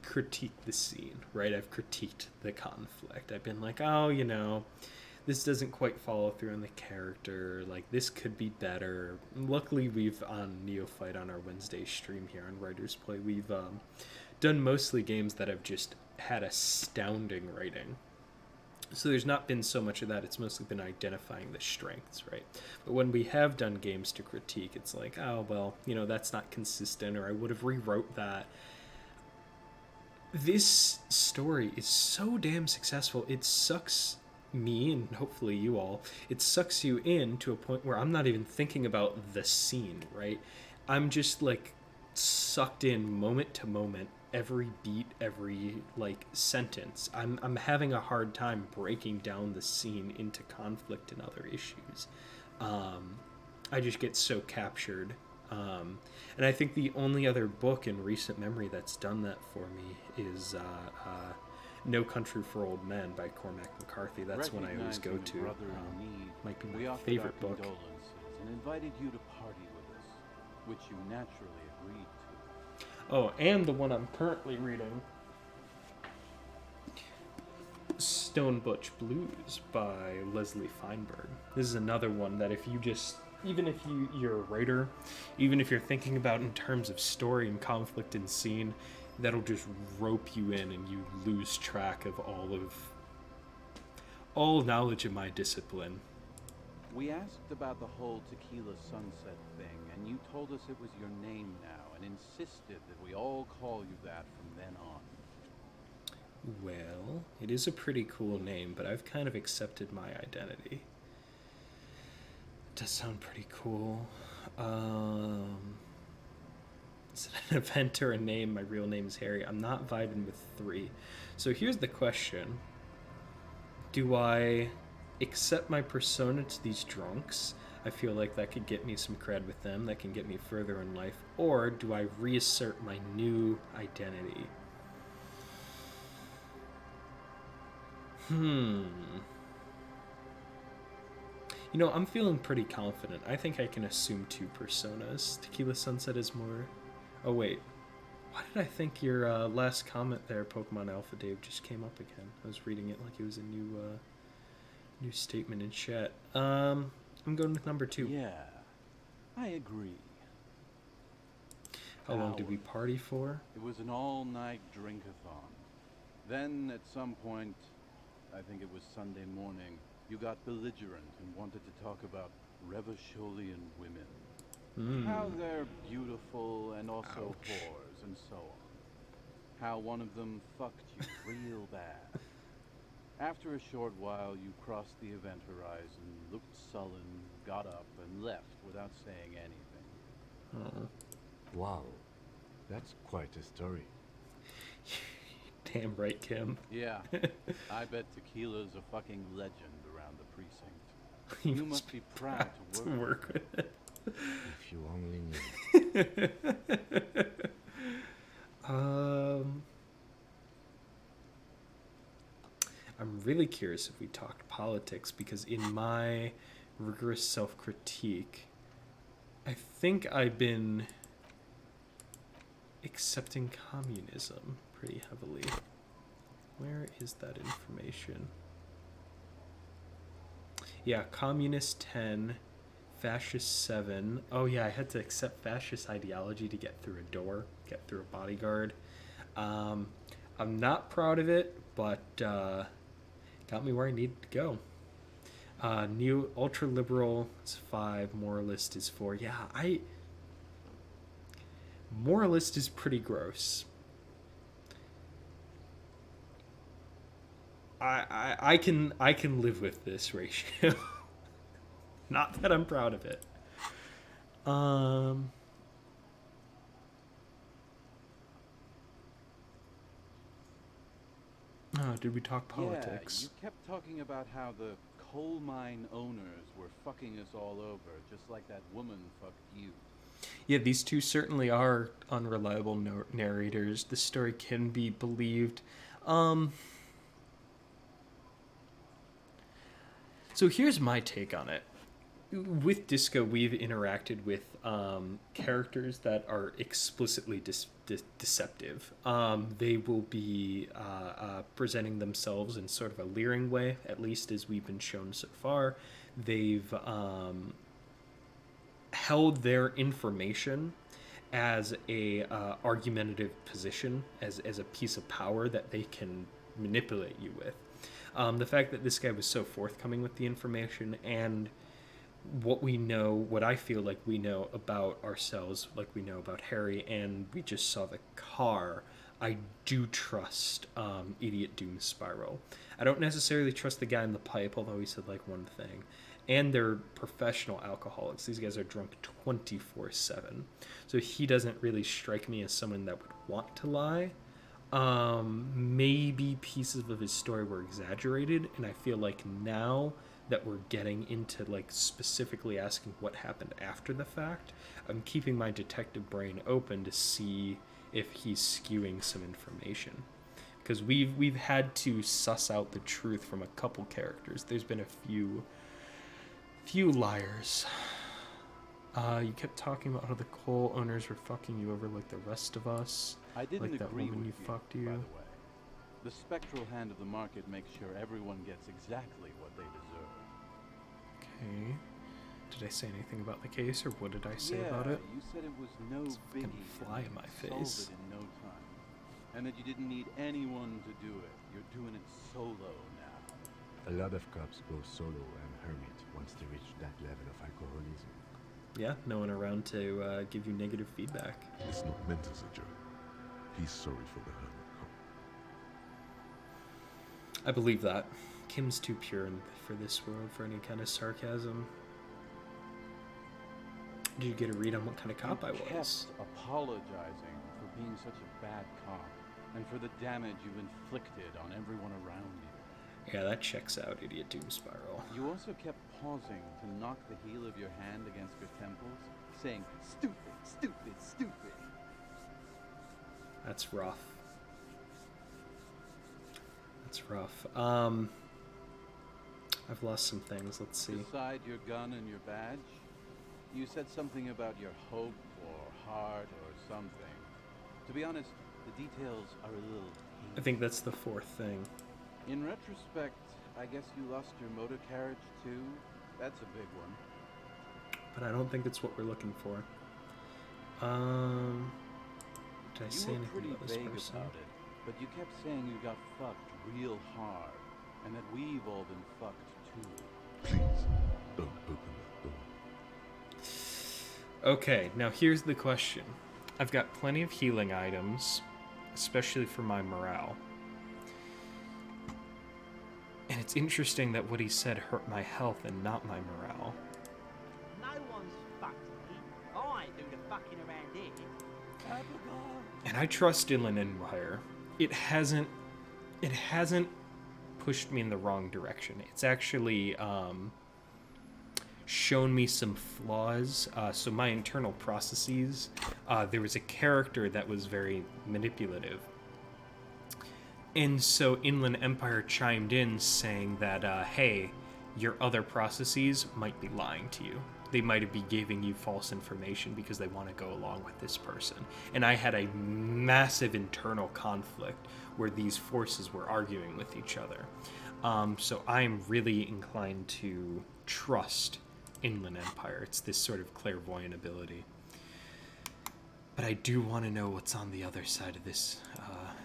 [SPEAKER 3] critiqued the scene, right? I've critiqued the conflict. I've been like, oh, you know, this doesn't quite follow through on the character. Like, this could be better. Luckily, we've on Neophyte on our Wednesday stream here on Writers Play, we've done mostly games that have just had astounding writing. So there's not been so much of that. It's mostly been identifying the strengths, right? But when we have done games to critique, it's like, oh, well, you know, that's not consistent, or I would have rewrote that. This story is so damn successful. It sucks me, and hopefully you all, it sucks you in to a point where I'm not even thinking about the scene, right? I'm just, like, sucked in moment to moment, every beat, every like sentence. I'm having a hard time breaking down the scene into conflict and other issues. I just get so captured. And I think the only other book in recent memory that's done that for me is No Country for Old Men by Cormac McCarthy. That's one I always go to. Might be my favorite book.
[SPEAKER 7] And invited you to party with us, which you naturally agreed to.
[SPEAKER 3] Oh, and the one I'm currently reading, Stone Butch Blues by Leslie Feinberg. This is another one that if you just, even if you're a writer, even if you're thinking about in terms of story and conflict and scene, that'll just rope you in and you lose track of all knowledge of my discipline.
[SPEAKER 7] We asked about the whole Tequila Sunset thing, and you told us it was your name now, and insisted that we all call you that from then on.
[SPEAKER 3] Well, it is a pretty cool name, but I've kind of accepted my identity. It does sound pretty cool. Is it an event or a name? My real name is Harry. I'm not vibing with 3. So here's the question. Do I accept my persona to these drunks? I feel like that could get me some cred with them, that can get me further in life. Or do I reassert my new identity? You know, I'm feeling pretty confident. I think I can assume 2 personas. Tequila Sunset is more... Oh, wait. Why did I think your last comment there, Pokemon Alpha Dave, just came up again? I was reading it like it was a new statement in chat. I'm going with number 2.
[SPEAKER 7] Yeah, I agree.
[SPEAKER 3] How long did we party for?
[SPEAKER 7] It was an all-night drink-a-thon. Then, at some point, I think it was Sunday morning, you got belligerent and wanted to talk about Revacholian women. How they're beautiful and also whores and so on. How one of them fucked you real bad. After a short while, you crossed the event horizon, looked sullen, got up, and left without saying anything.
[SPEAKER 4] Wow, that's quite a story.
[SPEAKER 3] Damn right, Kim.
[SPEAKER 7] Yeah, I bet Tequila's a fucking legend around the precinct. You must be proud to work
[SPEAKER 3] with it.
[SPEAKER 4] If you only knew.
[SPEAKER 3] I'm really curious if we talked politics, because in my rigorous self-critique, I think I've been accepting communism pretty heavily. Where is that information? Yeah, communist 10, fascist 7. Oh yeah, I had to accept fascist ideology to get through a door, get through a bodyguard. I'm not proud of it, but got me where I needed to go. New ultra liberal is 5, moralist is 4. Yeah, moralist is pretty gross. I can live with this ratio. Not that I'm proud of it. Oh, did we talk politics?
[SPEAKER 7] Yeah, you kept talking about how the coal mine owners were fucking us all over, just like that woman fucked you.
[SPEAKER 3] Yeah, these two certainly are unreliable narrators. The story can be believed. So here's my take on it. With Disco, we've interacted with characters that are explicitly deceptive. They will be presenting themselves in sort of a leering way, at least as we've been shown so far. They've held their information as a argumentative position, as a piece of power that they can manipulate you with. The fact that this guy was so forthcoming with the information and what we know, what I feel like we know about ourselves, like we know about Harry, and we just saw the car, I do trust Idiot Doom Spiral. I don't necessarily trust the guy in the pipe, although he said like one thing. And they're professional alcoholics. These guys are drunk 24/7. So he doesn't really strike me as someone that would want to lie. Maybe pieces of his story were exaggerated, and I feel like now that we're getting into like specifically asking what happened after the fact, I'm keeping my detective brain open to see if he's skewing some information, because we've had to suss out the truth from a couple characters. There's been a few liars. You kept talking about how the coal owners were fucking you over like the rest of us.
[SPEAKER 7] I didn't
[SPEAKER 3] like that
[SPEAKER 7] agree
[SPEAKER 3] woman
[SPEAKER 7] with
[SPEAKER 3] you fucked you.
[SPEAKER 7] by the way. The spectral hand of the market makes sure everyone gets exactly what they deserve.
[SPEAKER 3] Okay. Did I say anything about the case, or what did I say
[SPEAKER 7] Yeah,
[SPEAKER 3] about it?
[SPEAKER 7] you said it was no
[SPEAKER 3] It's fucking
[SPEAKER 7] biggie.
[SPEAKER 3] fly
[SPEAKER 7] and
[SPEAKER 3] in my
[SPEAKER 7] you'd
[SPEAKER 3] face.
[SPEAKER 7] solve it in no time. And that you didn't need anyone to do it. You're doing it solo now.
[SPEAKER 4] A lot of cops go solo and hermit once they reach that level of alcoholism.
[SPEAKER 3] Yeah, no one around to give you negative feedback.
[SPEAKER 5] It's not meant as a joke. He's sorry for the hermit cop.
[SPEAKER 3] I believe that. Kim's too pure for this world for any kind of sarcasm. Did you get a read on what kind of cop I
[SPEAKER 7] You
[SPEAKER 3] was?
[SPEAKER 7] kept apologizing for being such a bad cop and for the damage you've inflicted on everyone around you.
[SPEAKER 3] Yeah, that checks out, Idiot Doom Spiral.
[SPEAKER 7] You also kept pausing to knock the heel of your hand against your temples, saying, "Stupid, stupid, stupid."
[SPEAKER 3] That's rough. That's rough. I've lost some things. Let's see.
[SPEAKER 7] Beside your gun and your badge, you said something about your hope or heart or something. To be honest, the details are a little
[SPEAKER 3] I think that's the fourth thing.
[SPEAKER 7] In retrospect, I guess you lost your motor carriage too. That's a big one.
[SPEAKER 3] But I don't think it's what we're looking for. Did I
[SPEAKER 7] You
[SPEAKER 3] say
[SPEAKER 7] were
[SPEAKER 3] anything
[SPEAKER 7] pretty
[SPEAKER 3] about this
[SPEAKER 7] vague
[SPEAKER 3] person?
[SPEAKER 7] about it, but you kept saying you got fucked real hard, and that we've all been fucked too.
[SPEAKER 5] Please, don't open that door.
[SPEAKER 3] Okay, now here's the question. I've got plenty of healing items, especially for my morale. And it's interesting that what he said hurt my health and not my morale.
[SPEAKER 8] No one's fucked me. I do the fucking around here.
[SPEAKER 3] And I trust Inland Empire. It hasn't pushed me in the wrong direction. It's actually shown me some flaws. So my internal processes, there was a character that was very manipulative. And so Inland Empire chimed in saying that, hey, your other processes might be lying to you. They might be giving you false information because they want to go along with this person. And I had a massive internal conflict where these forces were arguing with each other. So I'm really inclined to trust Inland Empire. It's this sort of clairvoyant ability. But I do want to know what's on the other side of this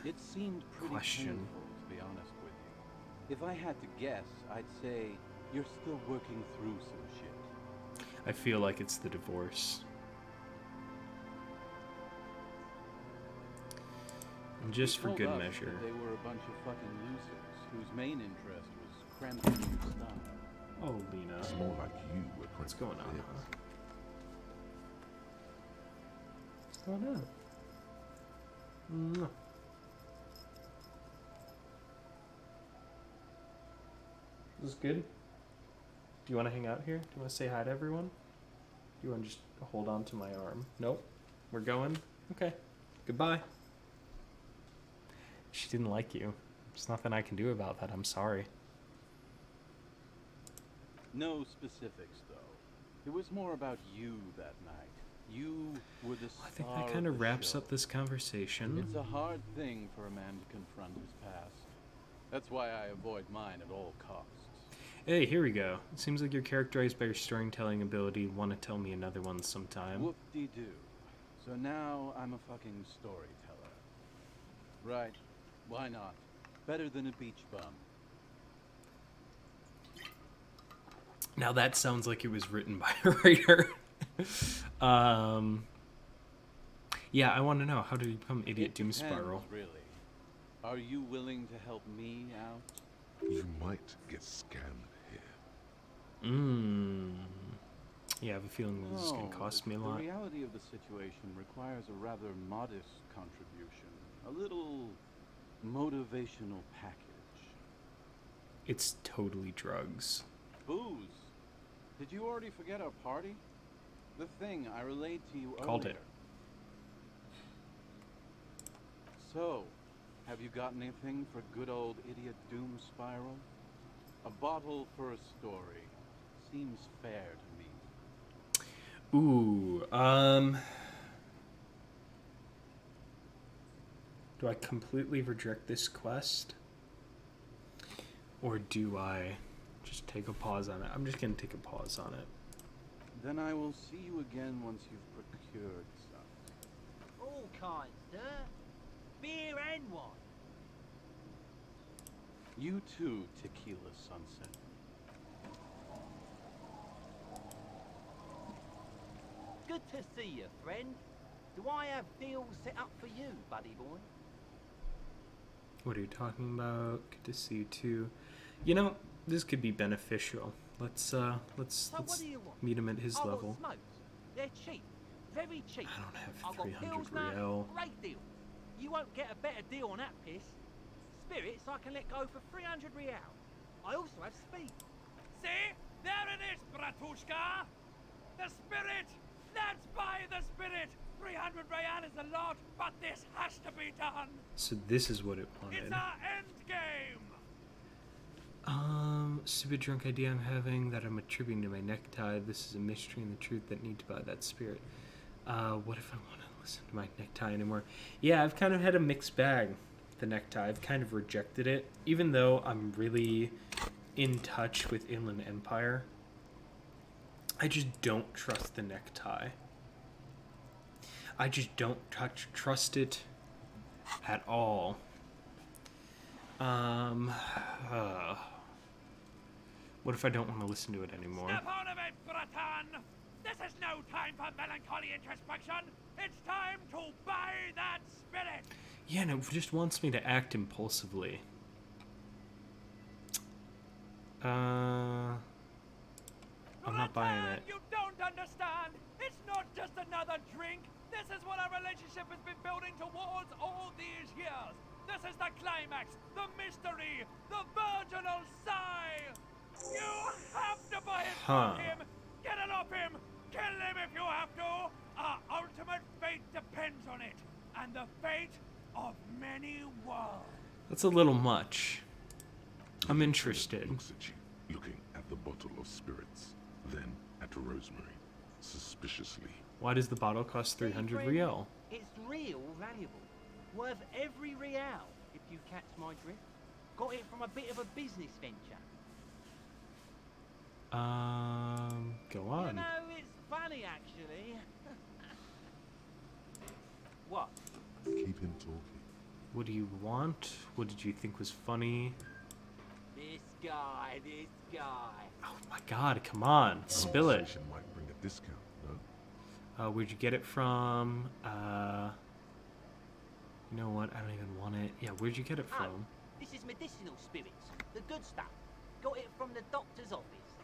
[SPEAKER 7] It seemed pretty
[SPEAKER 3] question.
[SPEAKER 7] painful, to be honest with you. If I had to guess, I'd say you're still working through some shit.
[SPEAKER 3] I feel like it's the divorce. And just
[SPEAKER 7] They
[SPEAKER 3] for
[SPEAKER 7] told
[SPEAKER 3] good
[SPEAKER 7] us
[SPEAKER 3] measure.
[SPEAKER 7] that they were a bunch of fucking losers whose main interest was cramping your style.
[SPEAKER 3] Oh, Lena.
[SPEAKER 5] It's more like you were
[SPEAKER 3] What's
[SPEAKER 5] cramping
[SPEAKER 3] going on,
[SPEAKER 5] theirs.
[SPEAKER 3] huh? What's going on? Mwah. Is this good? Do you want to hang out here? Do you want to say hi to everyone? Do you want to just hold on to my arm? Nope. We're going? Okay. Goodbye. She didn't like you. There's nothing I can do about that. I'm sorry.
[SPEAKER 7] No specifics, though. It was more about you that night. You were the star
[SPEAKER 3] I think that kind of wraps up this conversation.
[SPEAKER 7] It's a hard thing for a man to confront his past. That's why I avoid mine at all costs.
[SPEAKER 3] Hey, here we go. It seems like you're characterized by your storytelling ability. Want to tell me another one sometime?
[SPEAKER 7] Whoop-de-doo. So now I'm a fucking storyteller. Right. Why not? Better than a beach bum.
[SPEAKER 3] Now that sounds like it was written by a writer. Yeah, I want to know, how did you become Idiot Doom Spiral?
[SPEAKER 7] Really. Are you willing to help me out?
[SPEAKER 5] You might get scammed here.
[SPEAKER 3] Yeah, I have a feeling this is going to cost me a lot.
[SPEAKER 7] The reality of the situation requires a rather modest contribution. A little motivational package.
[SPEAKER 3] It's totally drugs.
[SPEAKER 7] Booze. Did you already forget our party? The thing I relayed to you
[SPEAKER 3] Called
[SPEAKER 7] earlier.
[SPEAKER 3] it.
[SPEAKER 7] So, have you got anything for good old Idiot Doom Spiral? A bottle for a story. Seems fair to me.
[SPEAKER 3] Ooh, do I completely reject this quest? Or do I just take a pause on it? I'm just going to take a pause on it.
[SPEAKER 7] Then I will see you again once you've procured some.
[SPEAKER 8] All kinds, sir. Beer and wine.
[SPEAKER 7] You too, Tequila Sunset.
[SPEAKER 8] Good to see you, friend. Do I have deals set up for you, buddy boy?
[SPEAKER 3] What are you talking about? Good to see you too. You know, this could be beneficial. Let's
[SPEAKER 8] what do you want?
[SPEAKER 3] meet him at his
[SPEAKER 8] I've got
[SPEAKER 3] level.
[SPEAKER 8] smokes. They're cheap. Very cheap.
[SPEAKER 3] I don't have
[SPEAKER 8] I've got
[SPEAKER 3] 300
[SPEAKER 8] Pilsner,
[SPEAKER 3] real.
[SPEAKER 8] great deal. You won't get a better deal on that piss. Spirits I can let go for 300 real. I also have speed.
[SPEAKER 6] See? There it is, Bratushka! The spirit! Let's buy the spirit! 300 real is a lot, but this has to be done!
[SPEAKER 3] So this is what it
[SPEAKER 6] It's
[SPEAKER 3] wanted.
[SPEAKER 6] our end game!
[SPEAKER 3] Stupid drunk idea I'm having that I'm attributing to my necktie. This is a mystery and the truth that need to buy that spirit. What if I want to listen to my necktie anymore? Yeah, I've kind of had a mixed bag with the necktie. I've kind of rejected it, even though I'm really in touch with Inland Empire. I just don't trust the necktie. I just don't trust it at all. What if I don't want to listen to it anymore?
[SPEAKER 6] Snap out of it, Bratan! This is no time for melancholy introspection! It's time to buy that spirit!
[SPEAKER 3] Yeah, no, it just wants me to act impulsively. I'm not buying it.
[SPEAKER 6] You don't understand! It's not just another drink! This is what our relationship has been building towards all these years! This is the climax, the mystery, the virginal sigh! You have to buy it from him! Get it off him! Kill him if you have to! Our ultimate fate depends on it! And the fate of many worlds!
[SPEAKER 3] That's a little much. I'm interested.
[SPEAKER 5] Looks at you, looking at the bottle of spirits, then at Rosemary, suspiciously.
[SPEAKER 3] Why does the bottle cost 300 real?
[SPEAKER 8] It's real valuable. Worth every real, if you catch my drift. Got it from a bit of a business venture.
[SPEAKER 3] Go
[SPEAKER 8] You
[SPEAKER 3] on.
[SPEAKER 8] know, it's funny actually. What?
[SPEAKER 5] Keep him talking.
[SPEAKER 3] What do you want? What did you think was funny?
[SPEAKER 8] This guy.
[SPEAKER 3] Oh my god, come on. Spill it.
[SPEAKER 5] Conversation might bring a discount, no?
[SPEAKER 3] Where'd you get it from? You know what? I don't even want it. Yeah, where'd you get it
[SPEAKER 8] Oh,
[SPEAKER 3] from?
[SPEAKER 8] this is medicinal spirits. The good stuff. Got it from the doctor's office.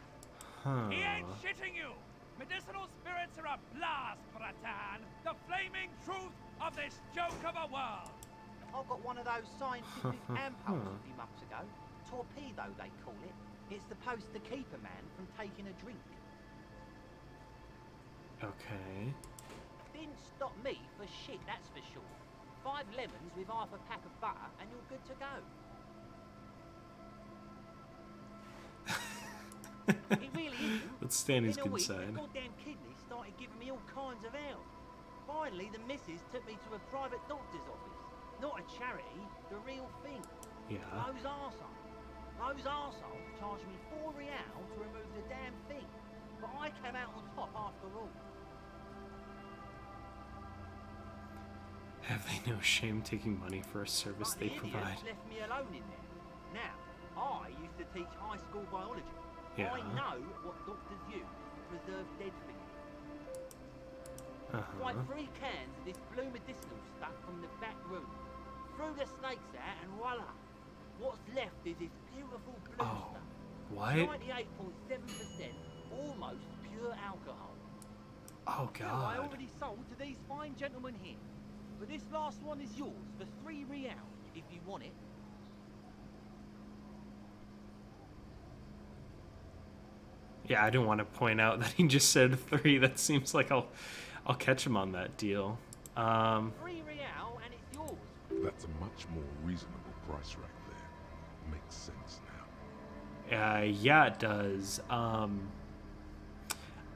[SPEAKER 3] Huh.
[SPEAKER 6] He ain't shitting you! Medicinal spirits are a blast, Bratan! The flaming truth of this joke of a world!
[SPEAKER 8] I got one of those scientific ampules a few months ago. Torpedo, they call it. It's supposed to keep a man from taking a drink.
[SPEAKER 3] Okay.
[SPEAKER 8] Didn't stop me for shit, that's for sure. 5 lemons with half a pack of butter and you're good to go. It really isn't.
[SPEAKER 3] Let's stay on his
[SPEAKER 8] In a
[SPEAKER 3] good
[SPEAKER 8] week,
[SPEAKER 3] side.
[SPEAKER 8] the goddamn kidney started giving me all kinds of help. Finally, the missus took me to a private doctor's office. Not a charity, the real thing.
[SPEAKER 3] Yeah.
[SPEAKER 8] Those arseholes charged me £4 to remove the damn thing. But I came out on top after all.
[SPEAKER 3] Have they no shame taking money for a service
[SPEAKER 8] But
[SPEAKER 3] they
[SPEAKER 8] the idiots
[SPEAKER 3] provide?
[SPEAKER 8] left me alone in there. Now, I used to teach high school biology.
[SPEAKER 3] Yeah.
[SPEAKER 8] I know what doctors use to preserve dead things.
[SPEAKER 3] Uh-huh.
[SPEAKER 8] Like 3 cans of this blue medicinal stuff from the back room. Threw the snakes out and voila. What's left is this beautiful blue
[SPEAKER 3] Oh,
[SPEAKER 8] stuff.
[SPEAKER 3] what?
[SPEAKER 8] 98.7% almost pure alcohol.
[SPEAKER 3] Oh,
[SPEAKER 8] Now, I
[SPEAKER 3] God.
[SPEAKER 8] already sold to these fine gentlemen here. But this last one is yours for £3 if you want it.
[SPEAKER 3] Yeah, I didn't want to point out that he just said 3. That seems like I'll catch him on that deal.
[SPEAKER 8] £3 and it's yours.
[SPEAKER 5] That's a much more reasonable price right there. Makes sense now.
[SPEAKER 3] Yeah, it does.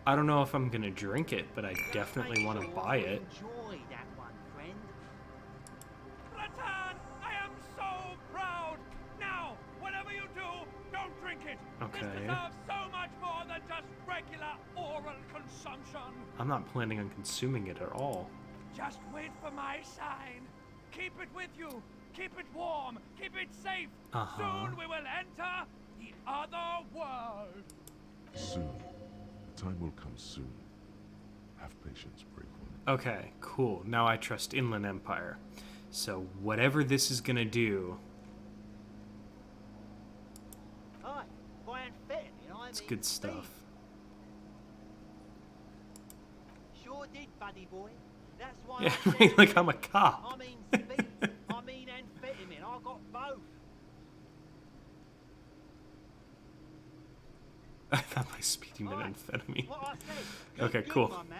[SPEAKER 3] I don't know if I'm gonna drink it, but I definitely
[SPEAKER 8] Make
[SPEAKER 3] want to
[SPEAKER 8] sure
[SPEAKER 3] buy
[SPEAKER 8] you
[SPEAKER 3] it.
[SPEAKER 8] Enjoy that one, friend.
[SPEAKER 6] Ratan, I am so proud. Now, whatever you do, don't drink it.
[SPEAKER 3] Okay.
[SPEAKER 6] This deserves so much more than just regular oral consumption.
[SPEAKER 3] I'm not planning on consuming it at all.
[SPEAKER 6] Just wait for my sign. Keep it with you. Keep it warm. Keep it safe.
[SPEAKER 3] Uh-huh.
[SPEAKER 6] Soon we will enter the other world.
[SPEAKER 5] Soon. The time will come soon. Have patience, brave one.
[SPEAKER 3] Okay, cool. Now I trust Inland Empire. So whatever this is gonna do,
[SPEAKER 8] Hi, by amphetamine, I
[SPEAKER 3] it's
[SPEAKER 8] mean
[SPEAKER 3] good
[SPEAKER 8] speed.
[SPEAKER 3] stuff.
[SPEAKER 8] Sure did, buddy boy. That's why
[SPEAKER 3] Yeah,
[SPEAKER 8] I said
[SPEAKER 3] like I'm a cop.
[SPEAKER 8] I mean speed. I mean amphetamine. I got both.
[SPEAKER 3] I thought by speeding meant
[SPEAKER 8] Alright,
[SPEAKER 3] amphetamine.
[SPEAKER 8] What I said. Good
[SPEAKER 3] Okay,
[SPEAKER 8] gig,
[SPEAKER 3] cool.
[SPEAKER 8] my man.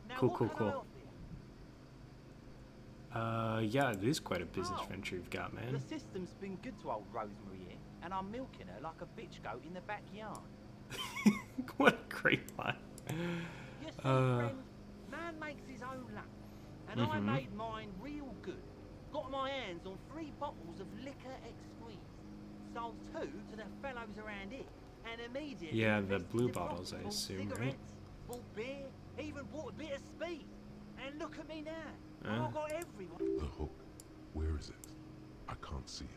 [SPEAKER 8] Now,
[SPEAKER 3] Cool,
[SPEAKER 8] what
[SPEAKER 3] cool,
[SPEAKER 8] can I
[SPEAKER 3] cool.
[SPEAKER 8] offer you?
[SPEAKER 3] Yeah, it is quite a business
[SPEAKER 8] Oh,
[SPEAKER 3] venture you've got,
[SPEAKER 8] The
[SPEAKER 3] man.
[SPEAKER 8] system's been good to old Rosemary here, and I'm milking her like a bitch goat in the backyard.
[SPEAKER 3] What a great line.
[SPEAKER 8] You see,
[SPEAKER 3] Uh,
[SPEAKER 8] friend, man makes his own luck, and I
[SPEAKER 3] Mhm.
[SPEAKER 8] made mine real good. Got my hands on 3 bottles of liquor exquise. Sold 2 to the fellows around here, and immediately
[SPEAKER 3] Yeah, the
[SPEAKER 8] invested
[SPEAKER 3] blue
[SPEAKER 8] in
[SPEAKER 3] bottles, I
[SPEAKER 8] bought
[SPEAKER 3] assume, right?
[SPEAKER 8] cigarettes, bought beer, even bought a bit of speed. And look at me now.
[SPEAKER 3] Uh.
[SPEAKER 8] I've got everyone.
[SPEAKER 5] The hook. Where is it? I can't see it.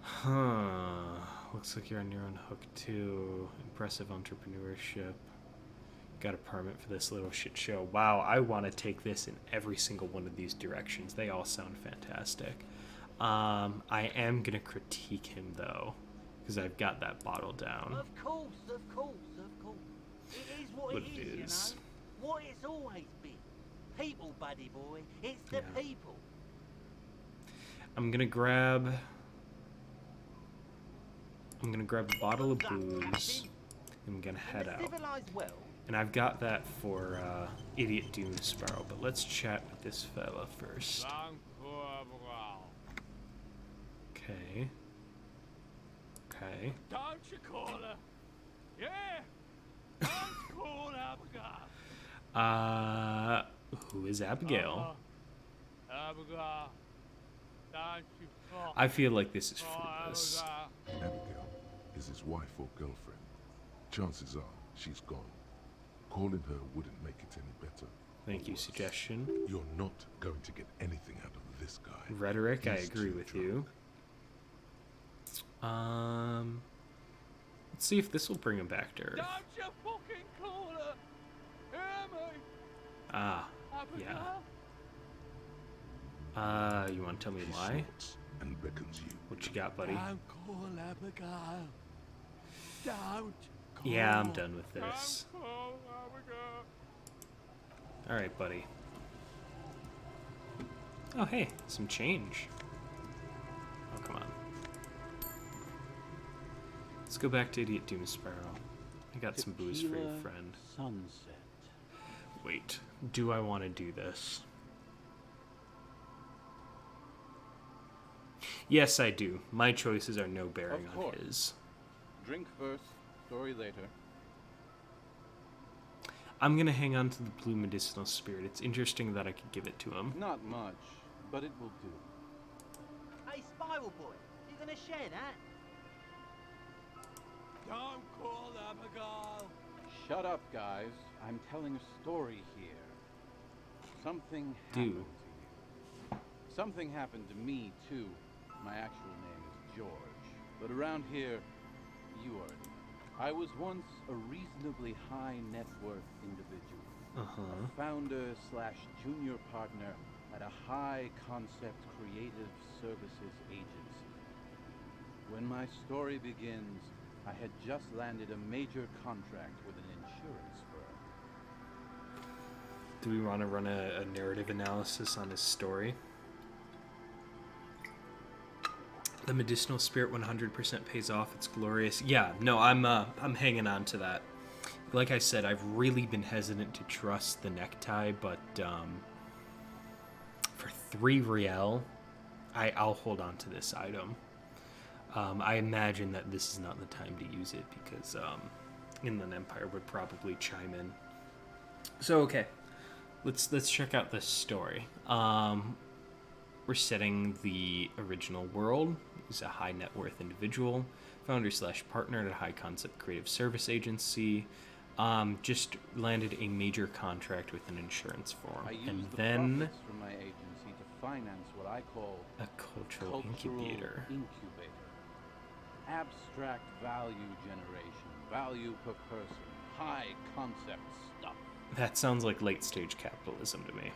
[SPEAKER 3] Huh. Looks like you're on your own hook too. Impressive entrepreneurship. Got a permit for this little shit show. Wow, I want to take this in every single one of these directions. They all sound fantastic. I am gonna critique him though, because I've got that bottle down.
[SPEAKER 8] Of course, of course, of course. It is what
[SPEAKER 3] What
[SPEAKER 8] it
[SPEAKER 3] it
[SPEAKER 8] is,
[SPEAKER 3] is.
[SPEAKER 8] you know. What it's always been. People, buddy boy. It's the
[SPEAKER 3] Yeah.
[SPEAKER 8] people.
[SPEAKER 3] I'm gonna grab a bottle of booze. I'm gonna head
[SPEAKER 8] In the
[SPEAKER 3] out.
[SPEAKER 8] civilized world,
[SPEAKER 3] And I've got that for Idiot Doom Sparrow, but let's chat with this fella first. Okay. Okay.
[SPEAKER 6] Don't you call her? Yeah. Don't call Abigail.
[SPEAKER 3] Who is Abigail?
[SPEAKER 6] Abigail. Don't you fuck.
[SPEAKER 3] I feel like this is fruitless.
[SPEAKER 5] Abigail is his wife or girlfriend. Chances are she's gone. Calling her wouldn't make it any better.
[SPEAKER 3] Thank you, suggestion.
[SPEAKER 5] You're not going to get anything out of this guy.
[SPEAKER 3] Rhetoric, I
[SPEAKER 5] He's
[SPEAKER 3] agree
[SPEAKER 5] too
[SPEAKER 3] with
[SPEAKER 5] drunk.
[SPEAKER 3] you. Let's see if this will bring him back to Earth.
[SPEAKER 6] Don't you fucking call her. Hear me?
[SPEAKER 3] Ah,
[SPEAKER 6] Abigail.
[SPEAKER 3] yeah. You want to tell me
[SPEAKER 5] He
[SPEAKER 3] why?
[SPEAKER 5] snorts and beckons you.
[SPEAKER 3] What you got, buddy?
[SPEAKER 6] Don't call Abigail. Don't call.
[SPEAKER 3] Yeah, I'm done with this.
[SPEAKER 6] Don't call Abigail.
[SPEAKER 3] All right, buddy. Oh, hey, some change. Oh, come on. Let's go back to Idiot Doom Sparrow. I got some booze for your friend.
[SPEAKER 9] Sunset.
[SPEAKER 3] Wait, do I want to do this? Yes, I do. My choices are no bearing
[SPEAKER 7] Of
[SPEAKER 3] on
[SPEAKER 7] course.
[SPEAKER 3] his.
[SPEAKER 7] Drink first, story later.
[SPEAKER 3] I'm gonna hang on to the blue medicinal spirit. It's interesting that I could give it to him.
[SPEAKER 7] Not much, but it will do.
[SPEAKER 8] Hey, Spiral Boy, you gonna share that?
[SPEAKER 6] Don't call Abigail.
[SPEAKER 7] Shut up, guys. I'm telling a story here. Something
[SPEAKER 3] Do.
[SPEAKER 7] happened to you. Something happened to me, too. My actual name is George. But around here, you already know. I was once a reasonably high net worth individual.
[SPEAKER 3] Uh-huh.
[SPEAKER 7] A founder slash junior partner at a high concept creative services agency. When my story begins, I had just landed a major contract with an insurance firm.
[SPEAKER 3] Do we want to run a narrative analysis on his story? The medicinal spirit 100% pays off. It's glorious. Yeah, no, I'm hanging on to that. Like I said, I've really been hesitant to trust the necktie, but for 3 riel, I'll hold on to this item. I imagine that this is not the time to use it because Inland Empire would probably chime in. So okay, let's check out this story. We're setting the original world. He's a high net worth individual, founder slash partner at a high concept creative service agency. Just landed a major contract with an insurance firm,
[SPEAKER 7] I used
[SPEAKER 3] and
[SPEAKER 7] the
[SPEAKER 3] then
[SPEAKER 7] profits from my agency to finance what I call
[SPEAKER 3] a cultural incubator.
[SPEAKER 7] Abstract value generation, value per person, high concept stuff.
[SPEAKER 3] That sounds like late stage capitalism to me.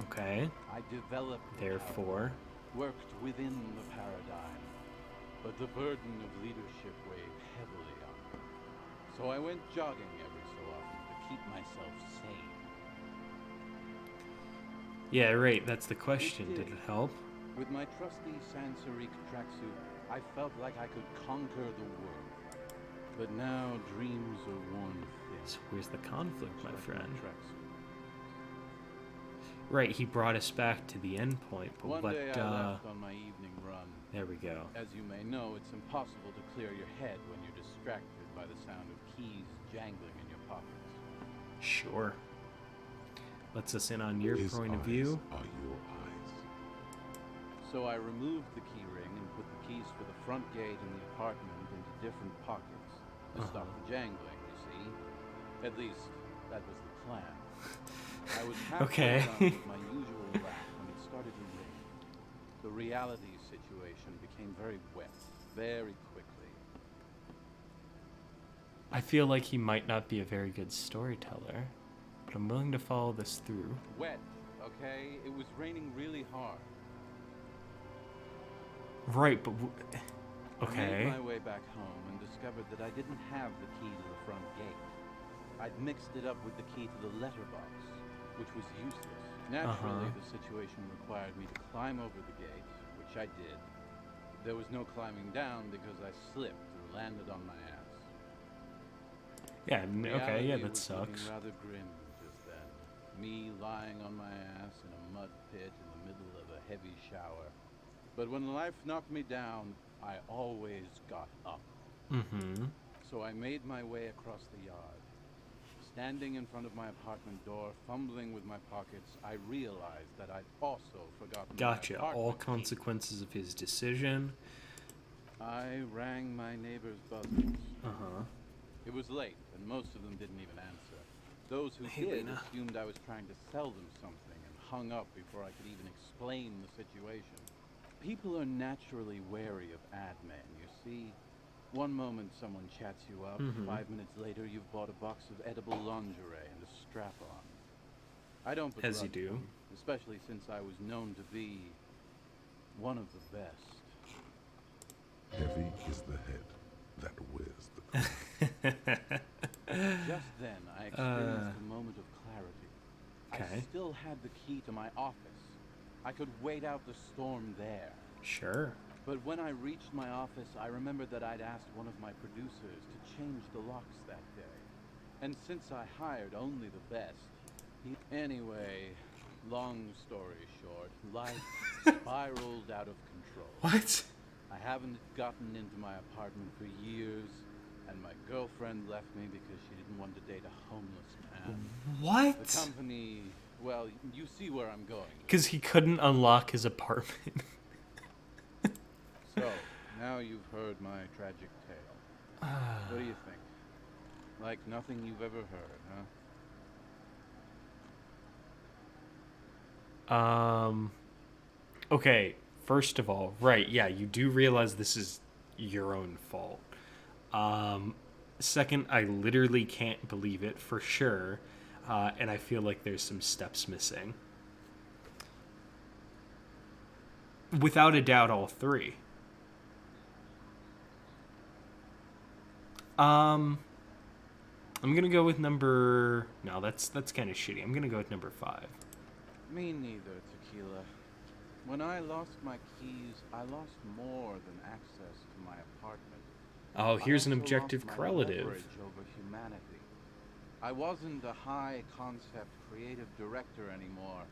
[SPEAKER 3] Okay,
[SPEAKER 7] I developed the
[SPEAKER 3] therefore,
[SPEAKER 7] power, worked within the paradigm, but the burden of leadership weighed heavily on me. So I went jogging every so often to keep myself sane.
[SPEAKER 3] yeah, right, that's the question.
[SPEAKER 7] It
[SPEAKER 3] Did
[SPEAKER 7] did.
[SPEAKER 3] it help?
[SPEAKER 7] With my trusty Sansarique tracksuit, I felt like I could conquer the world. But now dreams are worn thin.
[SPEAKER 3] So where's the conflict, my
[SPEAKER 7] Just like
[SPEAKER 3] friend?
[SPEAKER 7] tracksuit.
[SPEAKER 3] Right, he brought us back to the end point, but
[SPEAKER 7] One
[SPEAKER 3] what,
[SPEAKER 7] day I left on my evening run.
[SPEAKER 3] there we go.
[SPEAKER 7] As you may know, it's impossible to clear your head when you're distracted by the sound of keys jangling in your pockets.
[SPEAKER 3] Sure. Lets us in on your
[SPEAKER 5] His
[SPEAKER 3] point of
[SPEAKER 5] eyes
[SPEAKER 3] view.
[SPEAKER 5] are your eyes.
[SPEAKER 7] So I removed the key ring and put the keys for the front gate and the apartment into different pockets. To stop the jangling, you see. At least, that was the plan. I was halfway
[SPEAKER 3] Okay.
[SPEAKER 7] done with my usual lap when it started to rain. The reality situation became very wet, very quickly.
[SPEAKER 3] I feel like he might not be a very good storyteller, but I'm willing to follow this through.
[SPEAKER 7] Wet, okay? It was raining really hard.
[SPEAKER 3] Right, but
[SPEAKER 7] I
[SPEAKER 3] okay.
[SPEAKER 7] made my way back home and discovered that I didn't have the key to the front gate. I'd mixed it up with the key to the letterbox, which was useless. Naturally, the situation required me to climb over the gate, which I did. There was no climbing down because I slipped or landed on my ass.
[SPEAKER 3] Yeah, okay, yeah,
[SPEAKER 7] Reality
[SPEAKER 3] that
[SPEAKER 7] was looking
[SPEAKER 3] sucks.
[SPEAKER 7] rather grim just then. Me lying on my ass in a mud pit in the middle of a heavy shower. But when life knocked me down, I always got up.
[SPEAKER 3] Mm-hmm.
[SPEAKER 7] So I made my way across the yard. Standing in front of my apartment door, fumbling with my pockets, I realized that I'd also forgotten
[SPEAKER 3] Gotcha.
[SPEAKER 7] my
[SPEAKER 3] All
[SPEAKER 7] apartment key.
[SPEAKER 3] consequences of his decision.
[SPEAKER 7] I rang my neighbor's buzzers.
[SPEAKER 3] Uh-huh.
[SPEAKER 7] It was late, and most of them didn't even answer. Those who
[SPEAKER 3] Hey,
[SPEAKER 7] did
[SPEAKER 3] Lena.
[SPEAKER 7] assumed I was trying to sell them something and hung up before I could even explain the situation. People are naturally wary of ad men, you see. One moment someone chats you up, 5 minutes later you've bought a box of edible lingerie and a strap-on. I don't begrudge
[SPEAKER 3] As you do.
[SPEAKER 7] them, especially since I was known to be one of the best.
[SPEAKER 5] Heavy is the head that wears the crown.
[SPEAKER 7] Just then, I experienced a moment of clarity. I
[SPEAKER 3] Okay.
[SPEAKER 7] still had the key to my office. I could wait out the storm there.
[SPEAKER 3] Sure.
[SPEAKER 7] But when I reached my office, I remembered that I'd asked one of my producers to change the locks that day. And since I hired only the best, Anyway, long story short, life spiraled out of control.
[SPEAKER 3] What?
[SPEAKER 7] I haven't gotten into my apartment for years, and my girlfriend left me because she didn't want to date a homeless man. The
[SPEAKER 3] What?
[SPEAKER 7] company, well, you see where I'm going.
[SPEAKER 3] Because he couldn't unlock his apartment.
[SPEAKER 7] So, now you've heard my tragic tale. What do you think? Like nothing you've ever heard, huh?
[SPEAKER 3] Okay, first of all, right, yeah, you do realize this is your own fault. Second, I literally can't believe it for sure, and I feel like there's some steps missing. Without a doubt, all three. I'm gonna go with number... No, that's kind of shitty. I'm gonna go with number 5.
[SPEAKER 7] Me neither, Tequila. When I lost my keys, I lost more than access to my apartment.
[SPEAKER 3] Oh, here's an
[SPEAKER 7] I also
[SPEAKER 3] objective
[SPEAKER 7] lost my
[SPEAKER 3] correlative.
[SPEAKER 7] leverage over humanity. I wasn't a high-concept creative director anymore.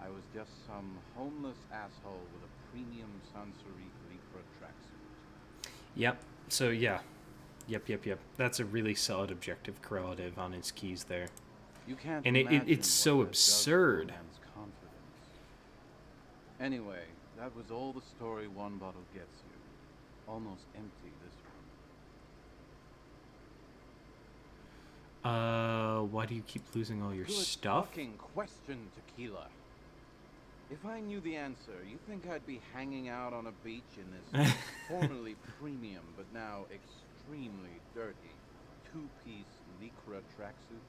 [SPEAKER 7] I was just some homeless asshole with a premium Sansory Lycra tracksuit.
[SPEAKER 3] Yep. So, yeah. Yep. That's a really solid objective correlative on his keys there.
[SPEAKER 7] You can't
[SPEAKER 3] And
[SPEAKER 7] imagine
[SPEAKER 3] it's so
[SPEAKER 7] what that does to a
[SPEAKER 3] absurd.
[SPEAKER 7] man's confidence. Anyway, that was all the story one bottle gets you. Almost empty this room.
[SPEAKER 3] Why do you keep losing all your
[SPEAKER 7] Good
[SPEAKER 3] stuff?
[SPEAKER 7] fucking question, Tequila. If I knew the answer, you think I'd be hanging out on a beach in this formerly premium but now extremely dirty two-piece Lycra tracksuit?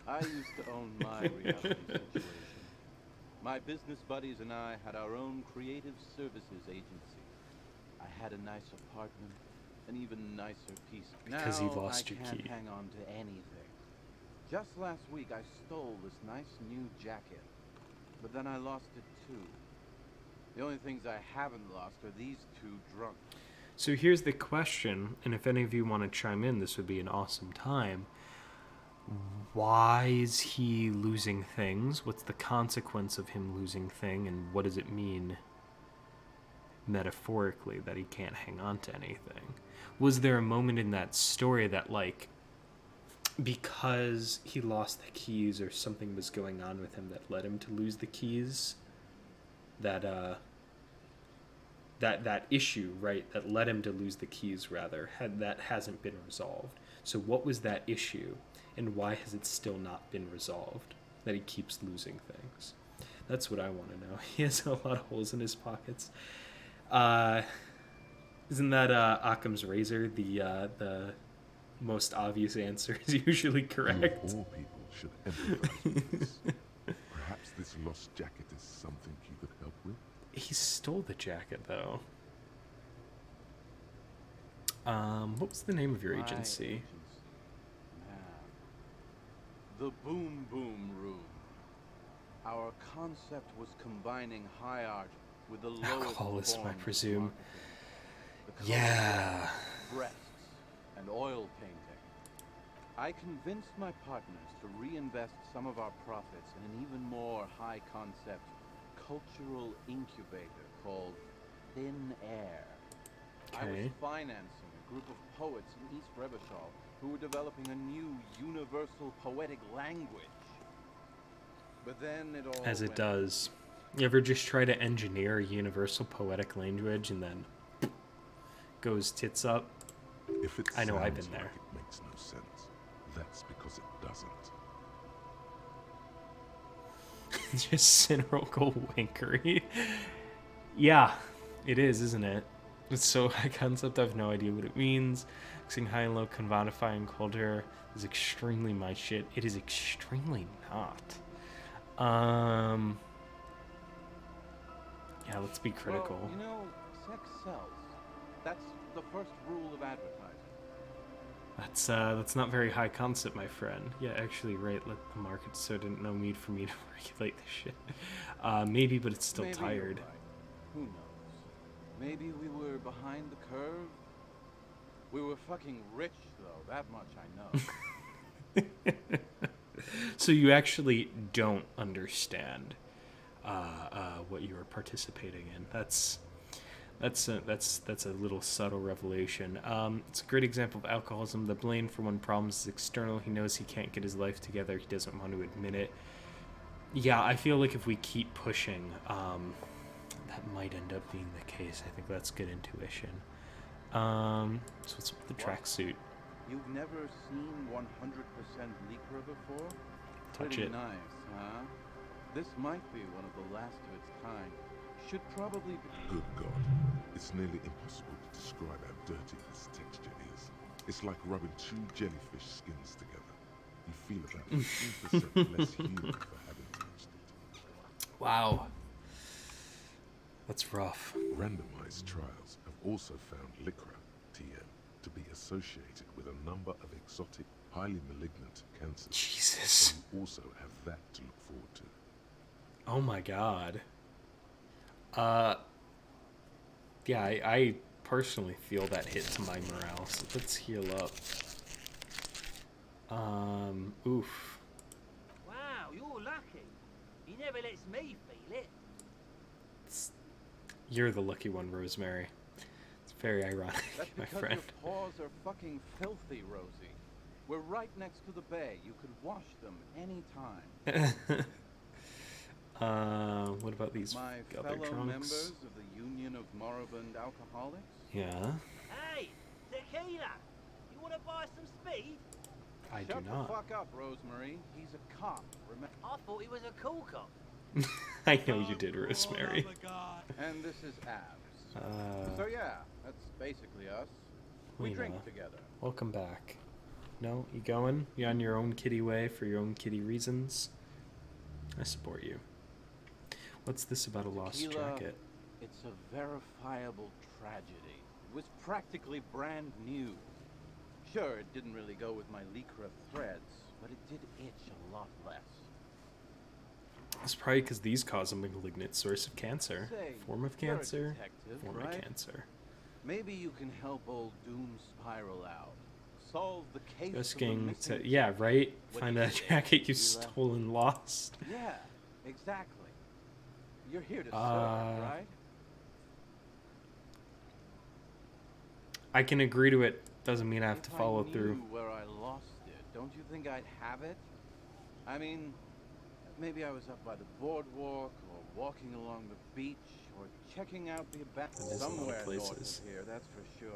[SPEAKER 7] I used to own my reality situation. My business buddies and I had our own creative services agency. I had a nice apartment, an even nicer piece.
[SPEAKER 3] Because
[SPEAKER 7] now
[SPEAKER 3] you lost
[SPEAKER 7] I
[SPEAKER 3] your
[SPEAKER 7] can't
[SPEAKER 3] key.
[SPEAKER 7] hang on to anything. Just last week I stole this nice new jacket, but then I lost it too. The only things I haven't lost are these two drunks.
[SPEAKER 3] So here's the question, and if any of you want to chime in, this would be an awesome time. Why is he losing things? What's the consequence of him losing thing, and what does it mean metaphorically that he can't hang on to anything? Was there a moment in that story that, like, because he lost the keys or something was going on with him that led him to lose the keys, that issue, right, that led him to lose the keys, rather, that hasn't been resolved. So what was that issue, and why has it still not been resolved, that he keeps losing things? That's what I want to know. He has a lot of holes in his pockets. Isn't that Occam's razor? The most obvious answer is usually correct.
[SPEAKER 5] All people should empathize with this. Perhaps this lost jacket is something you could help with?
[SPEAKER 3] He stole the jacket, though. What was the name of your
[SPEAKER 7] My
[SPEAKER 3] agency?
[SPEAKER 7] Man. The Boom Boom Room. Our concept was combining high art with the lowest
[SPEAKER 3] Alcoholism, I
[SPEAKER 7] forms of
[SPEAKER 3] presume.
[SPEAKER 7] marketing. The
[SPEAKER 3] Yeah.
[SPEAKER 7] color, breasts, and oil painting. I convinced my partners to reinvest some of our profits in an even more high-concept cultural incubator called Thin Air. I was
[SPEAKER 3] Okay.
[SPEAKER 7] financing a group of poets in East Rebishal who were developing a new universal poetic language. But then it all
[SPEAKER 3] As it
[SPEAKER 7] went
[SPEAKER 3] does. You ever just try to engineer a universal poetic language and then goes tits up?
[SPEAKER 5] If it
[SPEAKER 3] I know, I've
[SPEAKER 5] sounds
[SPEAKER 3] been there.
[SPEAKER 5] like it makes no sense, that's because it doesn't.
[SPEAKER 3] Just cynical winkery. Yeah, it is, isn't it? It's so high concept, I have no idea what it means. Mixing high and low, convanifying culture is extremely my shit. It is extremely not. Yeah, let's be critical.
[SPEAKER 7] Well, you know, sex sells. That's the first rule of advertising.
[SPEAKER 3] That's not very high concept, my friend. Yeah, actually, right. Let the market so didn't no need for me to regulate this shit. Maybe, but it's still
[SPEAKER 7] Maybe
[SPEAKER 3] tired.
[SPEAKER 7] you're right. Who knows? Maybe we were behind the curve. We were fucking rich, though. That much I know.
[SPEAKER 3] So you actually don't understand what you were participating in. That's That's a little subtle revelation. It's a great example of alcoholism. The blame for when problems is external. He knows he can't get his life together. He doesn't want to admit it. Yeah, I feel like if we keep pushing, that might end up being the case. I think that's good intuition. So what's up with the tracksuit?
[SPEAKER 7] You've never seen 100% Lycra before?
[SPEAKER 3] Touch
[SPEAKER 7] Pretty
[SPEAKER 3] it.
[SPEAKER 7] nice, huh? This might be one of the last of its kind. Should probably be...
[SPEAKER 5] Good God. It's nearly impossible to describe how dirty this texture is. It's like rubbing two jellyfish skins together. You feel about 15% less human for having touched it.
[SPEAKER 3] Wow. That's rough.
[SPEAKER 5] Randomized trials have also found Lycra, TM, to be associated with a number of exotic, highly malignant cancers.
[SPEAKER 3] Jesus.
[SPEAKER 5] And you also have that to look forward to.
[SPEAKER 3] Oh my god. Yeah, I personally feel that hit to my morale, so let's heal up. Oof.
[SPEAKER 8] Wow, you're lucky. He never lets me feel it.
[SPEAKER 3] You're the lucky one, Rosemary. It's very ironic,
[SPEAKER 7] That's
[SPEAKER 3] my
[SPEAKER 7] because
[SPEAKER 3] friend.
[SPEAKER 7] your paws are fucking filthy, Rosie. We're right next to the bay. You could wash them anytime.
[SPEAKER 3] What about these
[SPEAKER 7] My
[SPEAKER 3] other
[SPEAKER 7] fellow
[SPEAKER 3] trunks?
[SPEAKER 7] members of the Union of Moribund Alcoholics?
[SPEAKER 3] Yeah,
[SPEAKER 8] Hey, tequila! You want to buy some speed?
[SPEAKER 3] I do
[SPEAKER 7] Shut the
[SPEAKER 3] not.
[SPEAKER 7] fuck up, Rosemary. He's a cop, remember?
[SPEAKER 8] I thought he was a cool cop.
[SPEAKER 3] I know you did, Rosemary.
[SPEAKER 7] And this is Abs. So yeah, that's basically us. We
[SPEAKER 3] Lena,
[SPEAKER 7] drink together.
[SPEAKER 3] welcome back. No, you going? You on your own kiddie way for your own kiddie reasons? I support you. What's this about a lost
[SPEAKER 7] Tequila,
[SPEAKER 3] jacket?
[SPEAKER 7] it's a verifiable tragedy. It was practically brand new. Sure, it didn't really go with my Lycra threads, but it did itch a lot less.
[SPEAKER 3] It's probably because these cause a malignant source of cancer.
[SPEAKER 7] Say,
[SPEAKER 3] Form of
[SPEAKER 7] you're a
[SPEAKER 3] cancer,
[SPEAKER 7] detective,
[SPEAKER 3] form
[SPEAKER 7] right?
[SPEAKER 3] of cancer.
[SPEAKER 7] Maybe you can help old Doom spiral out. Solve the case of the
[SPEAKER 3] Risking
[SPEAKER 7] missing...
[SPEAKER 3] to, yeah, right?
[SPEAKER 7] What
[SPEAKER 3] Find
[SPEAKER 7] do you
[SPEAKER 3] a
[SPEAKER 7] think,
[SPEAKER 3] jacket you
[SPEAKER 7] Tequila?
[SPEAKER 3] stole and lost.
[SPEAKER 7] Yeah, exactly. You're here to serve, right?
[SPEAKER 3] I can agree to it. Doesn't mean I have to
[SPEAKER 7] If
[SPEAKER 3] follow
[SPEAKER 7] I
[SPEAKER 3] through.
[SPEAKER 7] knew where I lost it, don't you think I'd have it? I mean, maybe I was up by the boardwalk, or walking along the beach, or checking out the abandoned
[SPEAKER 3] There's a lot of
[SPEAKER 7] somewhere north
[SPEAKER 3] places.
[SPEAKER 7] of here, that's for sure.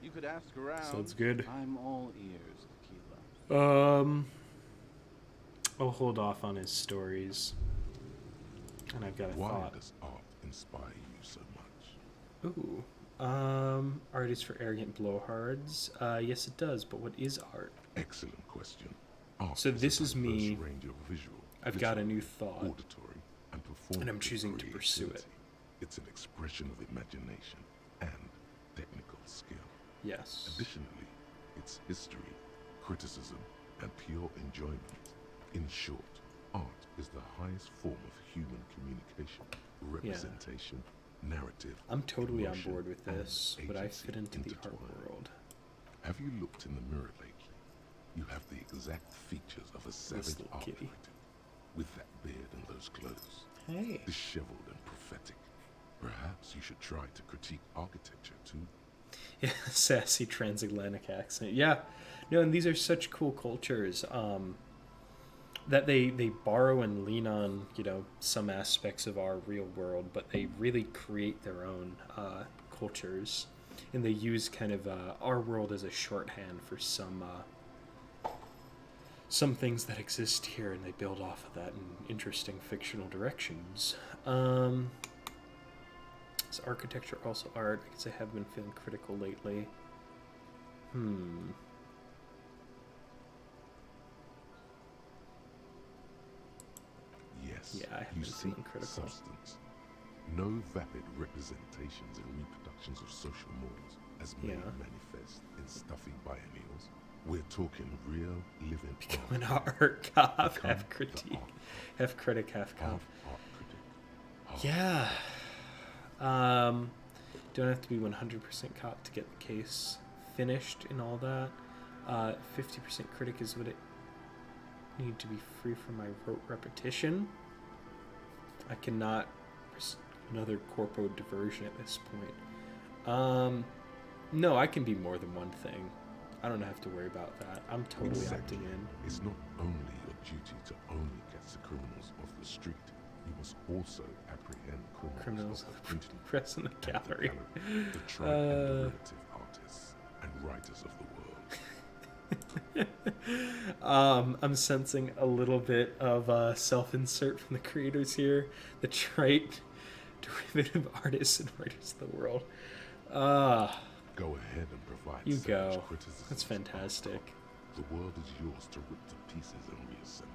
[SPEAKER 7] You could ask around.
[SPEAKER 3] Sounds good.
[SPEAKER 7] I'm all ears, Tequila.
[SPEAKER 3] I'll hold off on his stories. And I've got a
[SPEAKER 5] Why
[SPEAKER 3] thought.
[SPEAKER 5] does art inspire you so much?
[SPEAKER 3] Ooh. Art is for arrogant blowhards. Yes, it does. But what is art?
[SPEAKER 5] Excellent question. Art
[SPEAKER 3] So this
[SPEAKER 5] a
[SPEAKER 3] is me.
[SPEAKER 5] diverse range of visual,
[SPEAKER 3] I've got a
[SPEAKER 5] literary,
[SPEAKER 3] new thought.
[SPEAKER 5] auditory, and performative
[SPEAKER 3] And I'm choosing to pursue it.
[SPEAKER 5] creativity. It's an expression of imagination and technical skill.
[SPEAKER 3] Yes.
[SPEAKER 5] Additionally, it's history, criticism, and pure enjoyment. In short, art is the highest form of human communication, representation, narrative.
[SPEAKER 3] I'm totally on
[SPEAKER 5] emotion,
[SPEAKER 3] board with
[SPEAKER 5] and
[SPEAKER 3] this. Would I
[SPEAKER 5] agency
[SPEAKER 3] fit into the art
[SPEAKER 5] intertwined.
[SPEAKER 3] world?
[SPEAKER 5] Have you looked in the mirror lately? You have the exact features of a savage
[SPEAKER 3] little
[SPEAKER 5] art
[SPEAKER 3] kitty.
[SPEAKER 5] critic, with that beard and those clothes,
[SPEAKER 3] Hey.
[SPEAKER 5] disheveled and prophetic. Perhaps you should try to critique architecture too.
[SPEAKER 3] Yeah, sassy transatlantic accent. Yeah. No, and these are such cool cultures that they borrow and lean on, you know, some aspects of our real world, but they really create their own cultures. And they use kind of our world as a shorthand for some things that exist here, and they build off of that in interesting fictional directions. Is architecture also art? I guess I have been feeling critical lately.
[SPEAKER 5] Yes,
[SPEAKER 3] Yeah, I have
[SPEAKER 5] you
[SPEAKER 3] been
[SPEAKER 5] seek
[SPEAKER 3] feeling critical.
[SPEAKER 5] substance. No vapid representations and reproductions of social norms as made
[SPEAKER 3] Yeah.
[SPEAKER 5] manifest in stuffy biennials. We're talking real, living
[SPEAKER 3] Becoming
[SPEAKER 5] art.
[SPEAKER 3] an art cop,
[SPEAKER 5] Become
[SPEAKER 3] half
[SPEAKER 5] the
[SPEAKER 3] critique,
[SPEAKER 5] art.
[SPEAKER 3] half critic, half cop.
[SPEAKER 5] Half art critic. Half
[SPEAKER 3] Yeah. Don't have to be 100% cop to get the case finished and all that. 50% critic is what it need to be free from my rote repetition. I cannot another corpo diversion at this point. No, I can be more than one thing. I don't have to worry about that. I'm totally
[SPEAKER 5] Exactly.
[SPEAKER 3] opting in.
[SPEAKER 5] It's not only your duty to only catch the criminals off the street, you must also apprehend criminals of the printing
[SPEAKER 3] Press in the
[SPEAKER 5] and the
[SPEAKER 3] gallery.
[SPEAKER 5] the tried and derivative artists and writers of the world.
[SPEAKER 3] I'm sensing a little bit of self-insert from the creators here. The trite, derivative artists and writers of the world.
[SPEAKER 5] Go ahead and provide
[SPEAKER 3] You
[SPEAKER 5] savage
[SPEAKER 3] go.
[SPEAKER 5] criticisms
[SPEAKER 3] That's
[SPEAKER 5] of
[SPEAKER 3] fantastic.
[SPEAKER 5] art. The world is yours to rip to pieces and reassemble.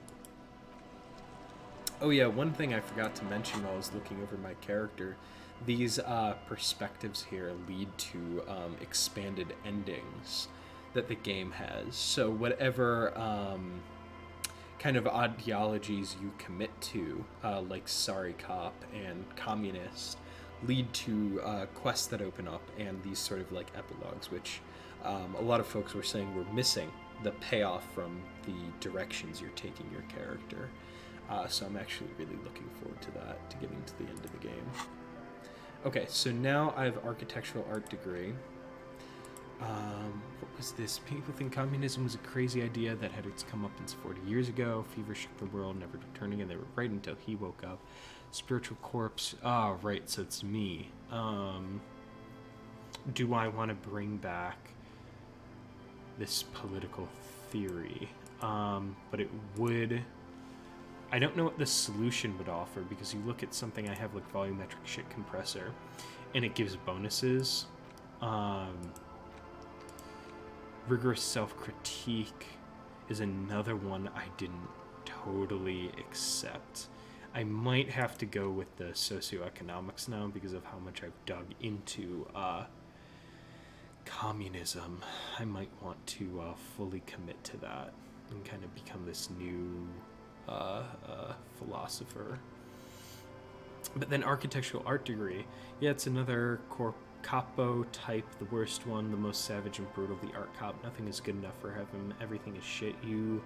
[SPEAKER 3] Oh yeah, one thing I forgot to mention while I was looking over my character, these perspectives here lead to expanded endings that the game has. So whatever kind of ideologies you commit to, like Sorry Cop and Communist, lead to quests that open up and these sort of like epilogues, which a lot of folks were saying were missing the payoff from the directions you're taking your character. So I'm actually really looking forward to that, to getting to the end of the game. Okay, so now I have architectural art degree. What was this? People think communism was a crazy idea that had its comeuppance 40 years ago. Fever shook the world, never returning, and they were right until he woke up. Spiritual corpse. Ah, right, so it's me. Do I want to bring back this political theory? But it would... I don't know what the solution would offer, because you look at something I have like volumetric shit compressor, and it gives bonuses. Rigorous self-critique is another one I didn't totally accept. I might have to go with the socioeconomics now because of how much I've dug into communism. I might want to fully commit to that and kind of become this new philosopher. But then architectural art degree, yeah, it's another capo type, the worst one, the most savage and brutal, the art cop. Nothing is good enough for him. Everything is shit. You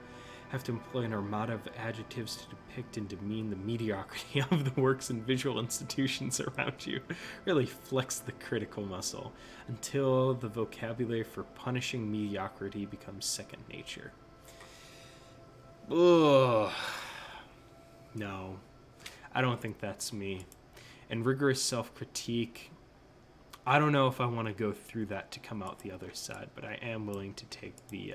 [SPEAKER 3] have to employ an armada of adjectives to depict and demean the mediocrity of the works and visual institutions around you. Really flex the critical muscle until the vocabulary for punishing mediocrity becomes second nature. Ugh. No, I don't think that's me. And rigorous self-critique, I don't know if I want to go through that to come out the other side, but I am willing to take the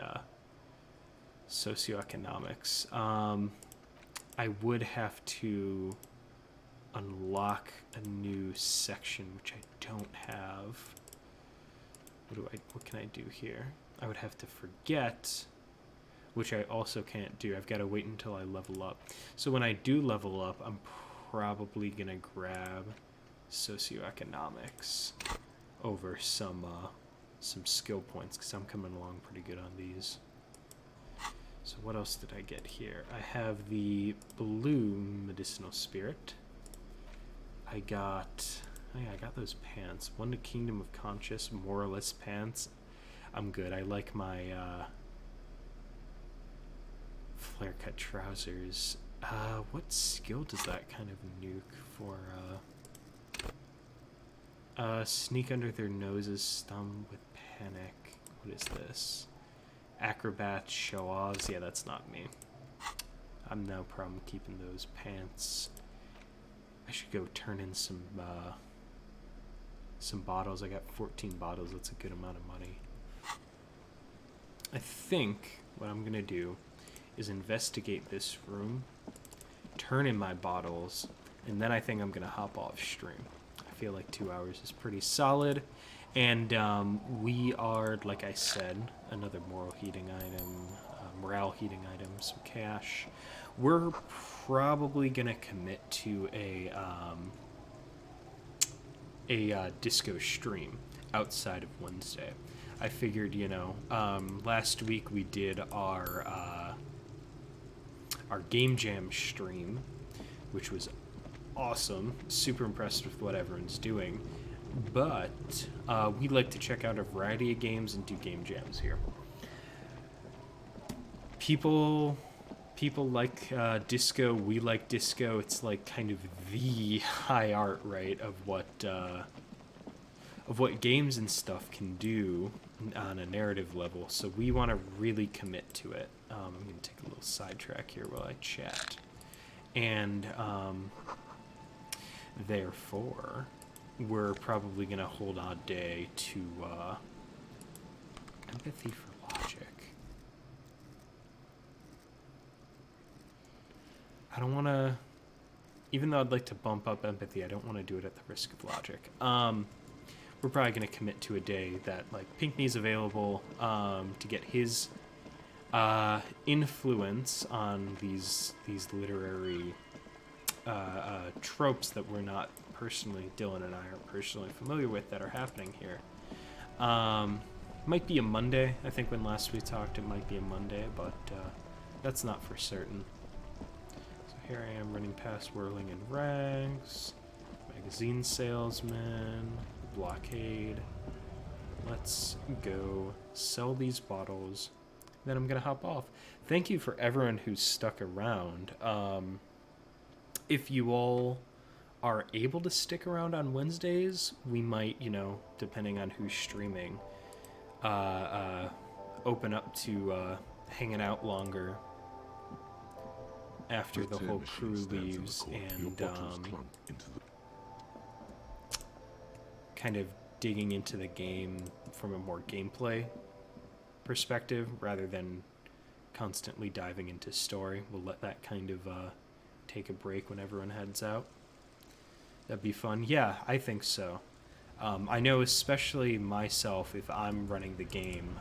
[SPEAKER 3] socioeconomics. I would have to unlock a new section, which I don't have. What can I do here? I would have to forget, which I also can't do. I've got to wait until I level up. So when I do level up, I'm probably going to grab socioeconomics over some skill points, because I'm coming along pretty good on these. So what else did I get here? I have the blue medicinal spirit. I got those pants. One to Kingdom of Conscious, Moralist pants. I'm good. I like my flare cut trousers. What skill does that kind of nuke for? Sneak under their noses, stun with panic. What is this? Acrobats, show-offs. Yeah, that's not me. I'm no problem keeping those pants. I should go turn in some bottles. I got 14 bottles. That's a good amount of money. I think what I'm gonna do is investigate this room, turn in my bottles, and then I think I'm gonna hop off stream. I feel like 2 hours is pretty solid, and we are, like I said, another morale heating item, some cash. We're probably gonna commit to a disco stream outside of Wednesday. I figured, last week we did our game jam stream, which was awesome. Super impressed with what everyone's doing. But we like to check out a variety of games and do game jams here. People like disco. We like disco. It's like kind of the high art, right, of of what games and stuff can do on a narrative level. So we want to really commit to it. I'm going to take a little sidetrack here while I chat. And therefore, we're probably going to hold on day to empathy for logic. I don't want to, even though I'd like to bump up empathy, I don't want to do it at the risk of logic. We're probably going to commit to a day that, like, Pinckney's available to get his influence on these literary tropes that we're not personally, Dylan and I aren't personally familiar with, that are happening here. Might be a Monday. I think when last we talked, it might be a Monday, but that's not for certain. Here I am running past Whirling in Rags, Magazine Salesman, Blockade. Let's go sell these bottles, then I'm going to hop off. Thank you for everyone who's stuck around. If you all are able to stick around on Wednesdays, we might, you know, depending on who's streaming, open up to hanging out longer after the whole crew leaves, and kind of digging into the game from a more gameplay perspective rather than constantly diving into story. We'll let that kind of take a break when everyone heads out. That'd be fun. Yeah, I think so. I know, especially myself, if I'm running the game,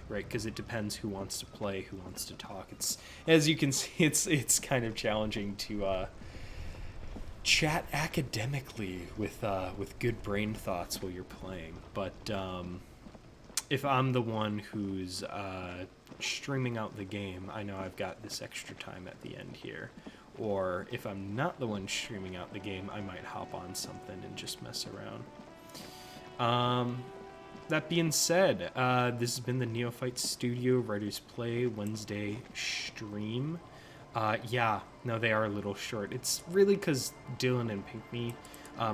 [SPEAKER 3] right? Because it depends who wants to play, who wants to talk. It's, as you can see, it's kind of challenging to chat academically with good brain thoughts while you're playing. But if I'm the one who's streaming out the game, I know I've got this extra time at the end here. Or if I'm not the one streaming out the game, I might hop on something and just mess around. That being said, this has been the Neophyte Studio Writers Play Wednesday stream. Yeah, no, they are a little short. It's really because Dylan and Pinckney,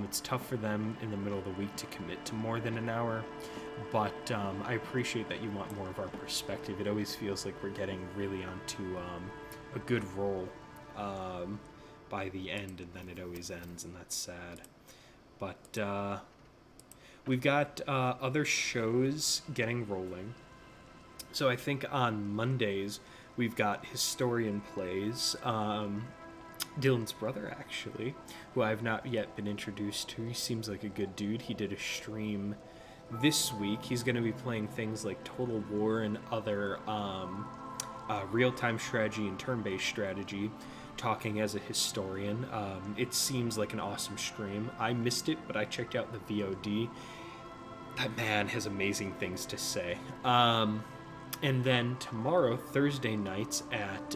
[SPEAKER 3] it's tough for them in the middle of the week to commit to more than an hour. But I appreciate that you want more of our perspective. It always feels like we're getting really onto a good roll by the end, and then it always ends, and that's sad. But we've got other shows getting rolling. So I think on Mondays we've got Historian Plays. Dylan's brother, actually, who I've not yet been introduced to. He seems like a good dude. He did a stream this week. He's going to be playing things like Total War and other real-time strategy and turn-based strategy, talking as a historian. It seems like an awesome stream. I missed it, but I checked out the VOD. That man has amazing things to say. And then tomorrow, Thursday nights at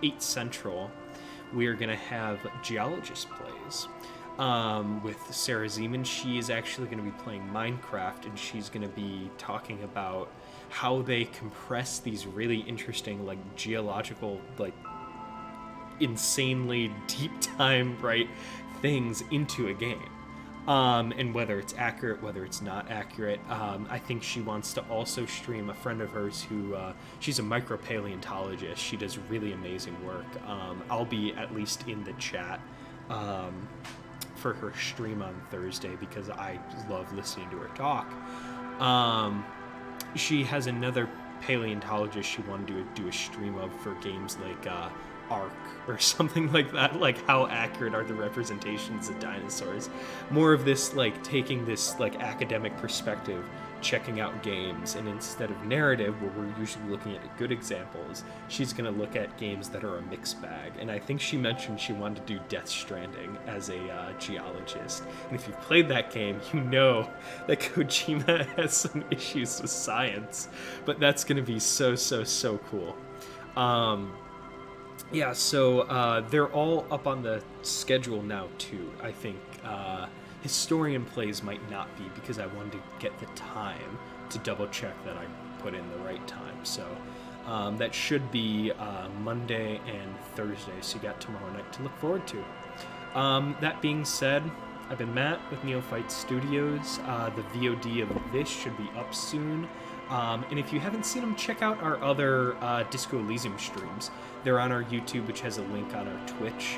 [SPEAKER 3] 8 Central, we are going to have Geologist Plays with Sarah Zeman. She is actually going to be playing Minecraft, and she's going to be talking about how they compress these really interesting, like, geological, like, insanely deep time, right, things into a game. And whether it's accurate, whether it's not accurate. I think she wants to also stream a friend of hers who, she's a micropaleontologist. She does really amazing work. I'll be at least in the chat for her stream on Thursday because I love listening to her talk. She has another paleontologist she wanted to do a stream of for games like Ark or something like that. Like, how accurate are the representations of dinosaurs? More of this, like, taking this, like, academic perspective, checking out games, and instead of narrative, where we're usually looking at good examples, she's going to look at games that are a mixed bag. And I think she mentioned she wanted to do Death Stranding as a geologist. And if you've played that game, you know that Kojima has some issues with science. But that's going to be so cool. Yeah, so they're all up on the schedule now, too. I think Historian Plays might not be, because I wanted to get the time to double-check that I put in the right time. So that should be Monday and Thursday, so you got tomorrow night to look forward to. That being said, I've been Matt with Neophyte Studios. The VOD of this should be up soon. And if you haven't seen them, check out our other Disco Elysium streams. They're on our YouTube, which has a link on our Twitch.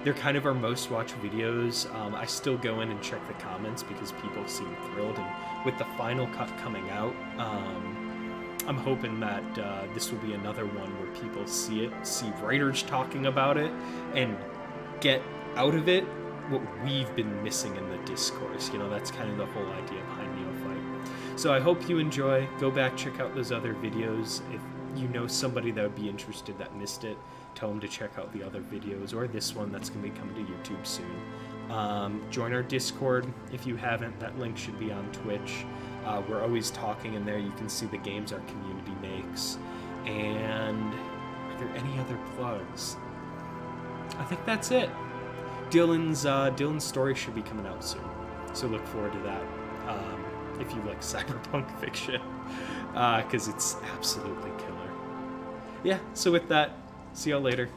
[SPEAKER 3] They're kind of our most watched videos. I still go in and check the comments because people seem thrilled. And with the final cut coming out, I'm hoping that this will be another one where people see it, see writers talking about it, and get out of it what we've been missing in the discourse. You know, that's kind of the whole idea behind Neophyte. So I hope you enjoy. Go back, check out those other videos. If you know somebody that would be interested that missed it, tell them to check out the other videos, or this one that's going to be coming to YouTube soon. Join our Discord if you haven't. That link should be on Twitch. We're always talking in there. You can see the games our community makes. And are there any other plugs? I think that's it. Dylan's story should be coming out soon, so look forward to that. If you like cyberpunk fiction, because it's absolutely killer. Yeah, so with that, see y'all later.